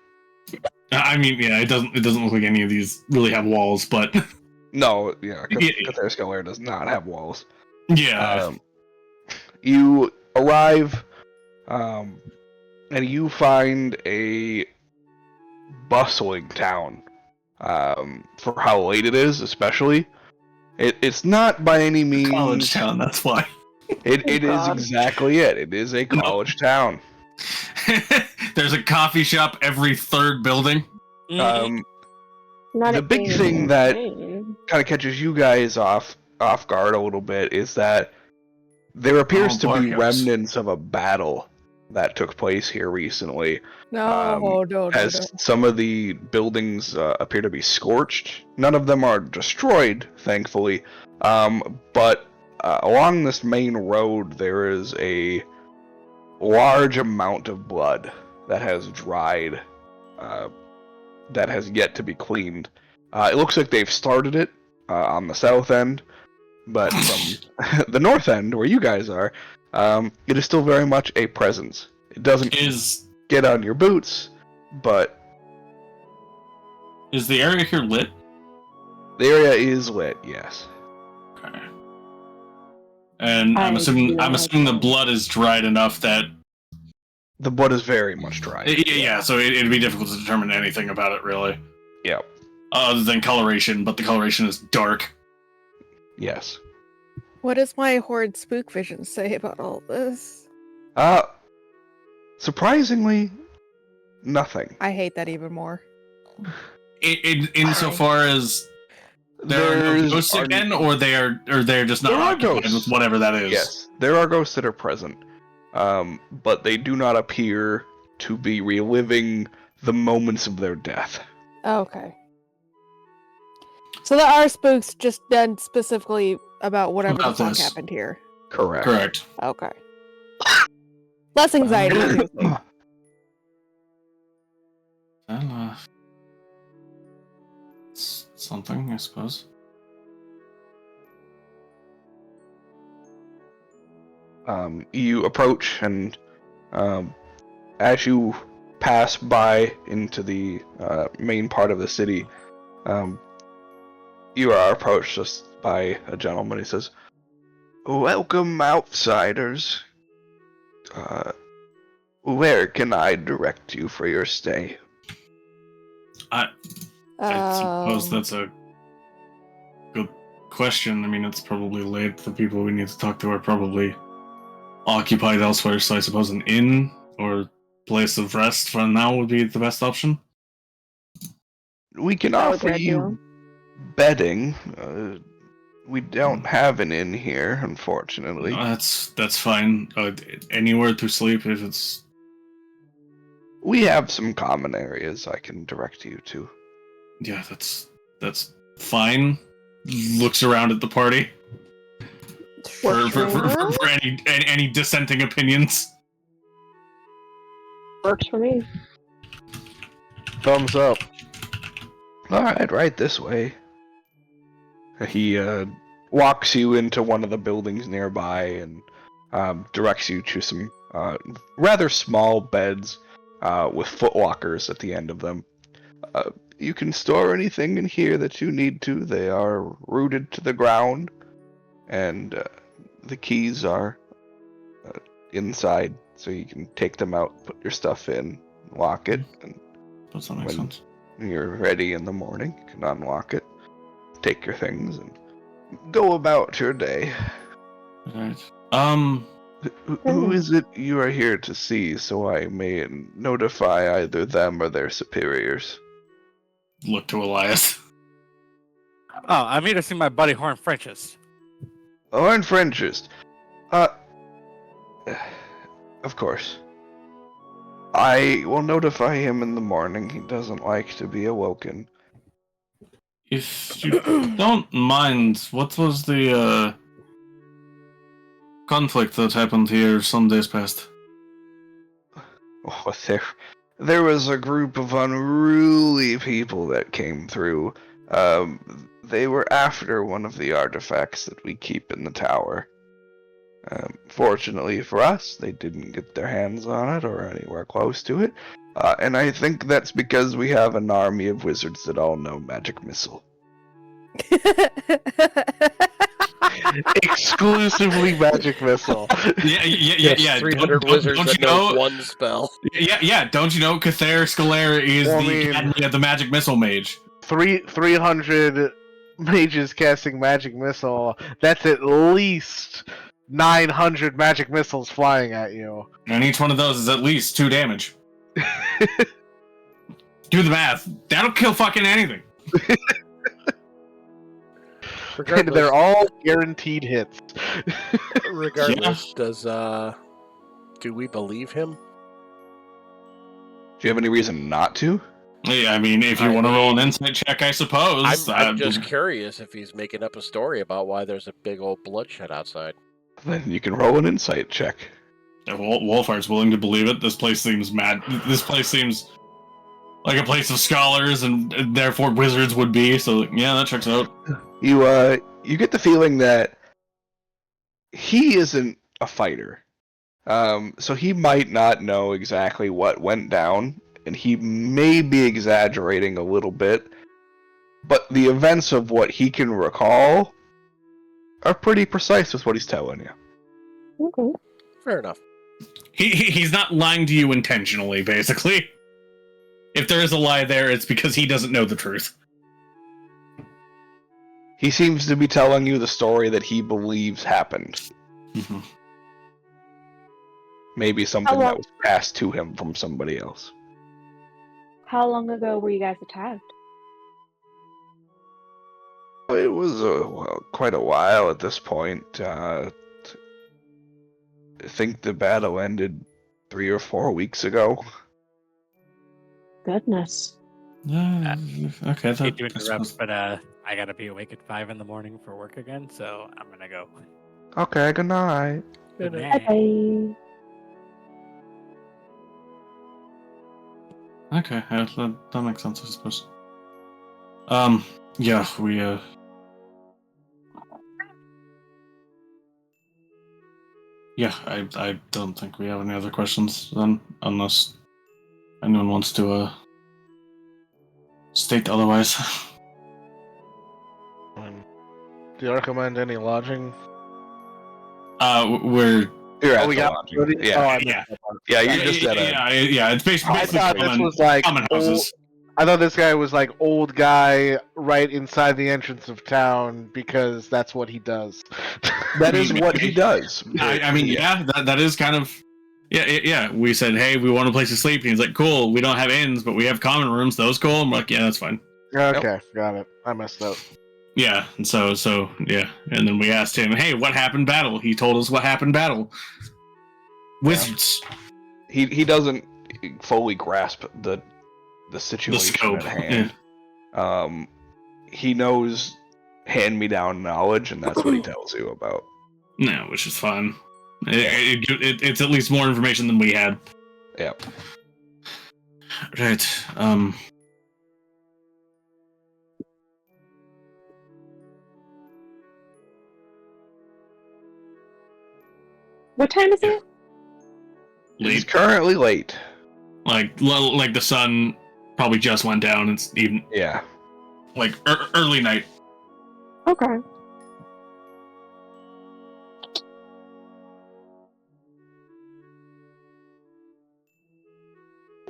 I mean, yeah, it doesn't look like any of these really have walls, but No, yeah, Yeah. Catherisk Air does not have walls. yeah. You arrive, and you find a bustling town. For how late it is, especially. It's not by any means College town, that's why. It is God. exactly it. It is a college town. There's a coffee shop every third building. Um, Not The a big thing thing that- insane. kind of catches you guys off guard a little bit is that there appears to be Barkhouse. remnants of a battle that took place here recently. No. As some of the buildings appear to be scorched. None of them are destroyed, thankfully. But along this main road, there is a large amount of blood that has dried, that has yet to be cleaned. It looks like they've started it on the south end, but from the north end, where you guys are, it is still very much a presence. It doesn't get on your boots, but Is the area here lit? the area is lit, yes. Okay. And I'm I assuming do not the know. blood is dried enough that The blood is very much dry. yeah, so it'd be difficult to determine anything about it really. Yeah. Other than coloration, but the coloration is dark. Yes. What does my horde spook vision say about all this? Surprisingly, nothing. I hate that even more. Insofar as there are no ghosts again, or they're just not There are occupied ghosts. with whatever that is. Yes, there are ghosts that are present, but they do not appear to be reliving the moments of their death. Okay. So there are spooks just done specifically about whatever About the fuck this. happened here. Correct. Correct. Okay. Less anxiety. seriously. Well, something, I suppose. You approach, and as you pass by into the main part of the city, you are approached just by a gentleman. He says, "Welcome, outsiders. Where can I direct you for your stay?" I suppose Um, that's a good question. I mean, it's probably late. The people we need to talk to are probably occupied elsewhere, so I suppose an inn or place of rest for now would be the best option. We can That would offer be you ideal. bedding. We don't have an inn here, unfortunately. That's fine. Anywhere to sleep if it's. We have some common areas I can direct you to. Yeah, that's fine. Looks around at the party for any dissenting opinions. Works for me. Thumbs up. Alright, right this way. He walks you into one of the buildings nearby and directs you to some rather small beds with footlockers at the end of them. You can store anything in here that you need to. They are rooted to the ground, and the keys are inside, so you can take them out, put your stuff in, lock it, and Does that make When- sense? You're ready in the morning. You can unlock it, take your things, and go about your day. Right. Who is it you are here to see, so I may notify either them or their superiors? Look to Elias. Oh, I'm here to see my buddy Horn Frenches. Oh, and Frenchist. Of course. I will notify him in the morning. He doesn't like to be awoken. If you don't mind, what was the conflict that happened here some days past? Oh, there was a group of unruly people that came through. They were after one of the artifacts that we keep in the tower. Fortunately for us, they didn't get their hands on it or anywhere close to it. And I think that's because we have an army of wizards that all know magic missile. Exclusively magic missile. Yes, 300 wizards don't that you know know? one spell. Yeah. Don't you know Cather Scalera is Well, I the mean- Academy of the Magic Missile Mage? 300 mages casting magic missile. That's at least 900 magic missiles flying at you. And each one of those is at least 2 damage. Do the math. That'll kill fucking anything. And Regardless, they're all guaranteed hits. regardless, do we believe him? Do you have any reason not to? Yeah, I mean, if you I want to roll an mean, insight check, I suppose. I'm just curious if he's making up a story about why there's a big old bloodshed outside. Then you can roll an insight check. Wolfart's willing to believe it. This place seems mad. This place seems like a place of scholars, and therefore wizards would be. So yeah, that checks out. You get the feeling that he isn't a fighter. So he might not know exactly what went down, and he may be exaggerating a little bit, but the events of what he can recall are pretty precise with what he's telling you. Okay. Fair enough. He's not lying to you intentionally, basically. If there is a lie there, it's because he doesn't know the truth. He seems to be telling you the story that he believes happened. Mm-hmm. Maybe something Hello. that was passed to him from somebody else. How long ago were you guys attacked? It was quite a while at this point. I think the battle ended 3 or 4 weeks ago. Goodness. Okay, Hate to interrupt, but I gotta be awake at 5 in the morning for work again, so I'm gonna go. Okay, good night. Good Good night. night. Bye. Okay, yeah, that makes sense, I suppose. Yeah, we yeah, I don't think we have any other questions then, unless anyone wants to state otherwise. Do you recommend any lodging? We're You're at we the got lodging. Oh, Yeah, I missed yeah. that part. yeah, you're just at a. yeah, it's basically I thought this was like common houses. I thought this guy was like old guy right inside the entrance of town because that's what he does. That is what he does. I mean, yeah, that is kind of. Yeah. We said, hey, we want a place to sleep. And he's like, cool. We don't have inns, but we have common rooms. Those cool. I'm like, yeah, that's fine. Okay, got it. I messed up. Yeah, and so yeah, and then we asked him, hey, what happened battle? He told us what happened battle. Wizards. He doesn't fully grasp the situation scope, at hand. He knows hand-me-down knowledge, and that's what he tells you about. No, which is fine. It's at least more information than we had. Yeah. Right. What time is it? He's Late. currently late. Like the sun probably just went down. It's even Yeah. like early night. Okay.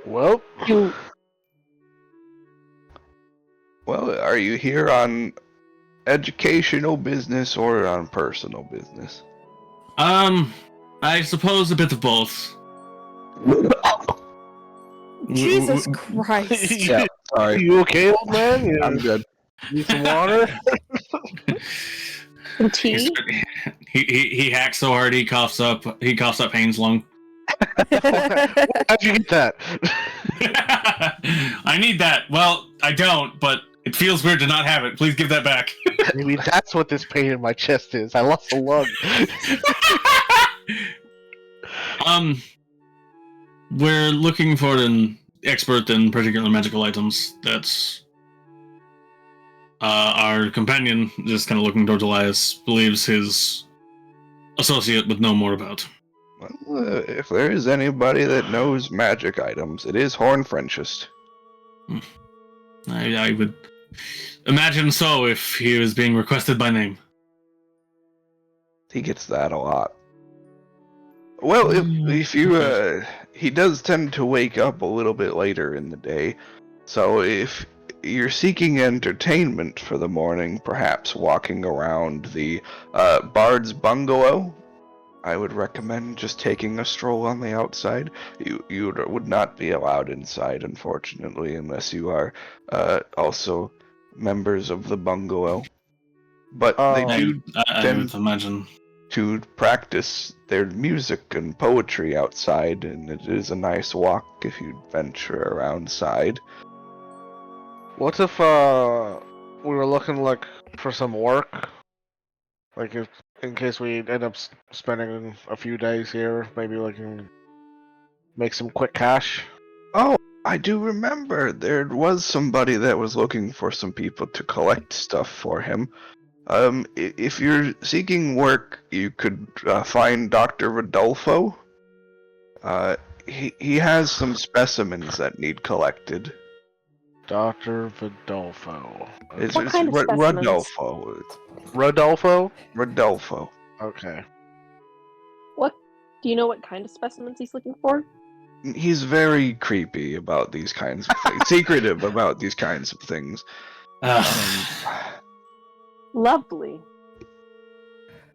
Well, Can, Well, are you here on educational business or on personal business? I suppose a bit of both. Jesus Christ. Yeah, sorry. You okay, old man? You I'm good. need some water? Some tea? He hacks so hard he coughs up Haynes' lung. How'd you get that? I need that. Well, I don't, but it feels weird to not have it. Please give that back. Maybe that's what this pain in my chest is. I lost a lung. We're looking for an expert in particular magical items. That's our companion, just kind of looking towards Elias, believes his associate would know more about. Well, if there is anybody that knows magic items, it is Horn Frenchist. I would imagine so if he was being requested by name. He gets that a lot. Well, if you, he does tend to wake up a little bit later in the day, so if you're seeking entertainment for the morning, perhaps walking around the Bard's Bungalow, I would recommend just taking a stroll on the outside. You would not be allowed inside, unfortunately, unless you are also members of the bungalow. But they do I would imagine to practice their music and poetry outside, and it is a nice walk if you venture around side. What if we were looking like for some work? Like if, in case we end up spending a few days here, maybe we can make some quick cash. Oh, I do remember there was somebody that was looking for some people to collect stuff for him. If you're seeking work, you could find Dr. Rodolfo. He has some specimens that need collected. Dr. Vidolfo. It's What kind of specimens? Rodolfo. Rodolfo? Rodolfo. Okay. What? Do you know what kind of specimens he's looking for? He's very creepy about these kinds of things. Secretive about these kinds of things. Lovely.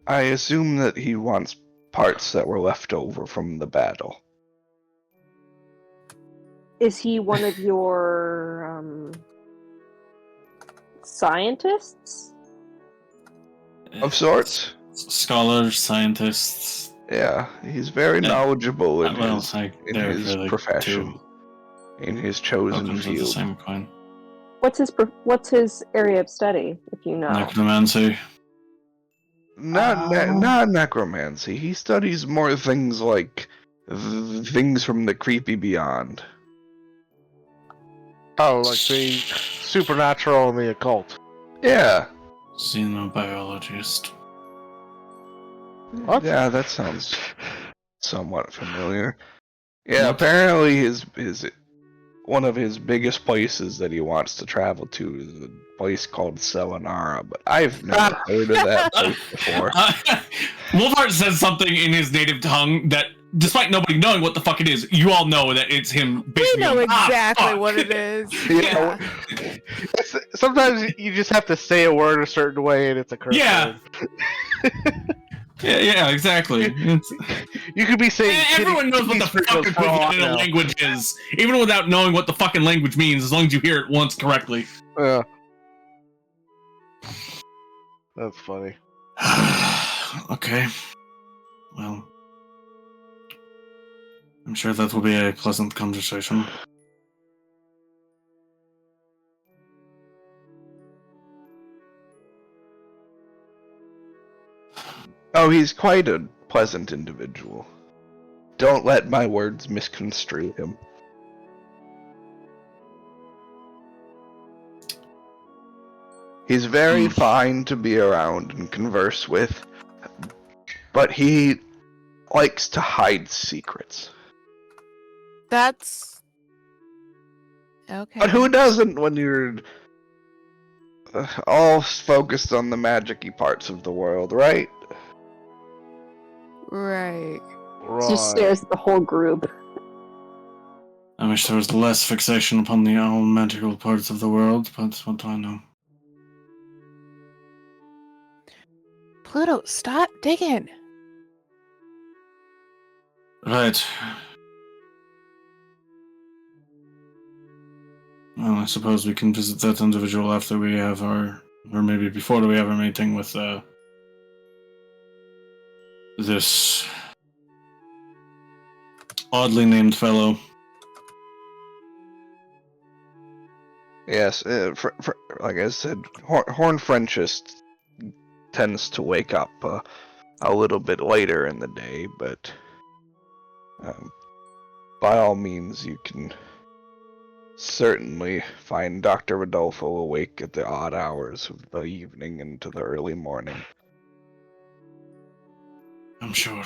I assume that he wants parts that were left over from the battle. Is he one of your scientists? Of sorts. Scholars, scientists. Yeah, he's very knowledgeable in Well, his profession, in his chosen The field. same coin. What's his area of study, if you know? Necromancy. Not necromancy. He studies more things like things from the creepy beyond. Oh, like the supernatural and the occult. Yeah. Xenobiologist. What? Yeah, that sounds somewhat familiar. Yeah, What? apparently his one of his biggest places that he wants to travel to is a place called Selenara, but I've never heard of that place before. Wolfhard says something in his native tongue that, despite nobody knowing what the fuck it is, you all know that it's him. We know going, exactly fuck." what it is. Yeah. Sometimes you just have to say a word a certain way and it's a curse Yeah. word. Yeah, exactly. You could be saying Everyone knows what the fuck equivalent in a language is, even without knowing what the fucking language means, as long as you hear it once correctly. Yeah. That's funny. Okay. Well, I'm sure that will be a pleasant conversation. Oh, he's quite a pleasant individual. Don't let my words misconstrue him. He's very fine to be around and converse with, but he likes to hide secrets. That's okay. But who doesn't when you're all focused on the magic-y parts of the world, right? Right. Right. Just stares at the whole group. I wish there was less fixation upon the all magical parts of the world, but what do I know? Pluto, stop digging. Right. Well, I suppose we can visit that individual after we have our, or maybe before we have our meeting with this oddly named fellow. Yes, like I said, Horn Frenchist tends to wake up a little bit later in the day, but by all means, you can certainly find Dr. Rodolfo awake at the odd hours of the evening into the early morning. I'm sure.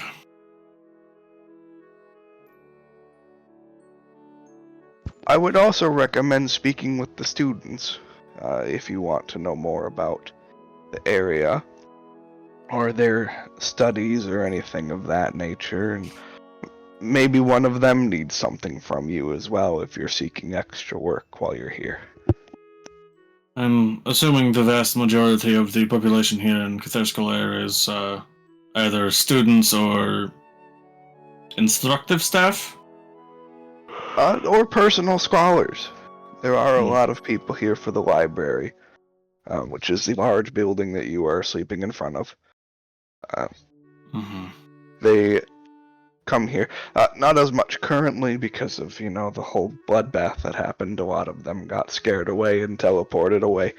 I would also recommend speaking with the students if you want to know more about the area or their studies or anything of that nature, and maybe one of them needs something from you as well if you're seeking extra work while you're here. I'm assuming the vast majority of the population here in Catharscolaire is either students or instructive staff? Or personal scholars. There are a Hmm. lot of people here for the library, which is the large building that you are sleeping in front of. Mm-hmm. They come here. Not as much currently because of, the whole bloodbath that happened. A lot of them got scared away and teleported away.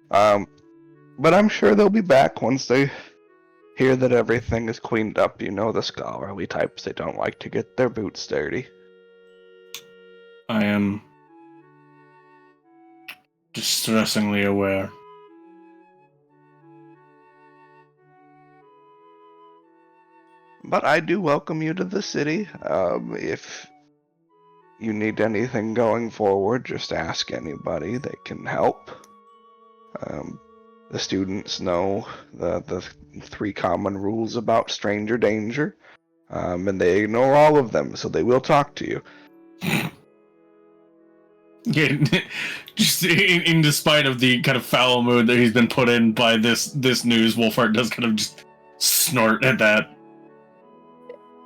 But I'm sure they'll be back once they hear that everything is cleaned up. The scholarly types, they don't like to get their boots dirty. I am distressingly aware. But I do welcome you to the city. If you need anything going forward, just ask anybody. They can help. The students know the 3 common rules about stranger danger, and they ignore all of them, so they will talk to you. Yeah, just in despite of the kind of foul mood that he's been put in by this news, Wolfhart does kind of just snort at that.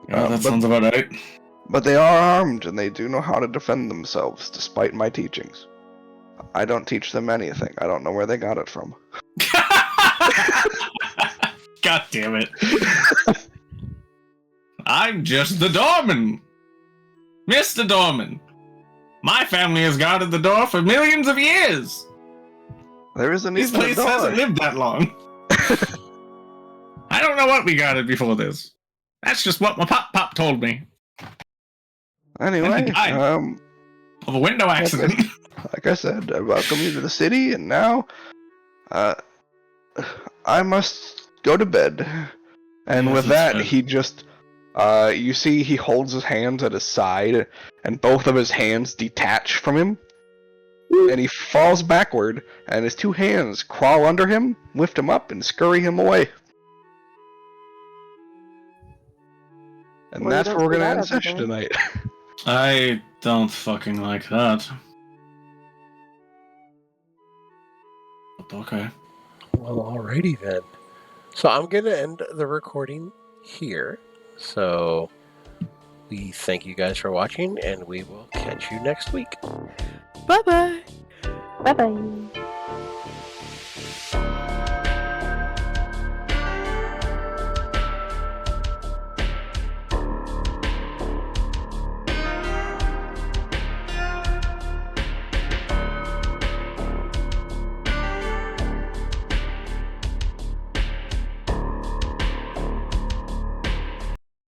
Yeah, that sounds about right. But they are armed, and they do know how to defend themselves, despite my teachings. I don't teach them anything. I don't know where they got it from. God damn it. I'm just the doorman. Mr. Doorman. My family has guarded the door for millions of years. There isn't This even a place door. hasn't lived that long. I don't know what we guarded before this. That's just what my pop told me. Anyway, Of a window accident. Like I said, I welcome you to the city, and now, I must go to bed. And Yes, with it's that, fine. he just, you see he holds his hands at his side, and both of his hands detach from him, and he falls backward, and his 2 hands crawl under him, lift him up, and scurry him away. And Well, you that's don't where we're see gonna that end every session day. tonight. I don't fucking like that. But okay. Well, alrighty then. So I'm going to end the recording here. So we thank you guys for watching, and we will catch you next week. Bye bye. Bye bye.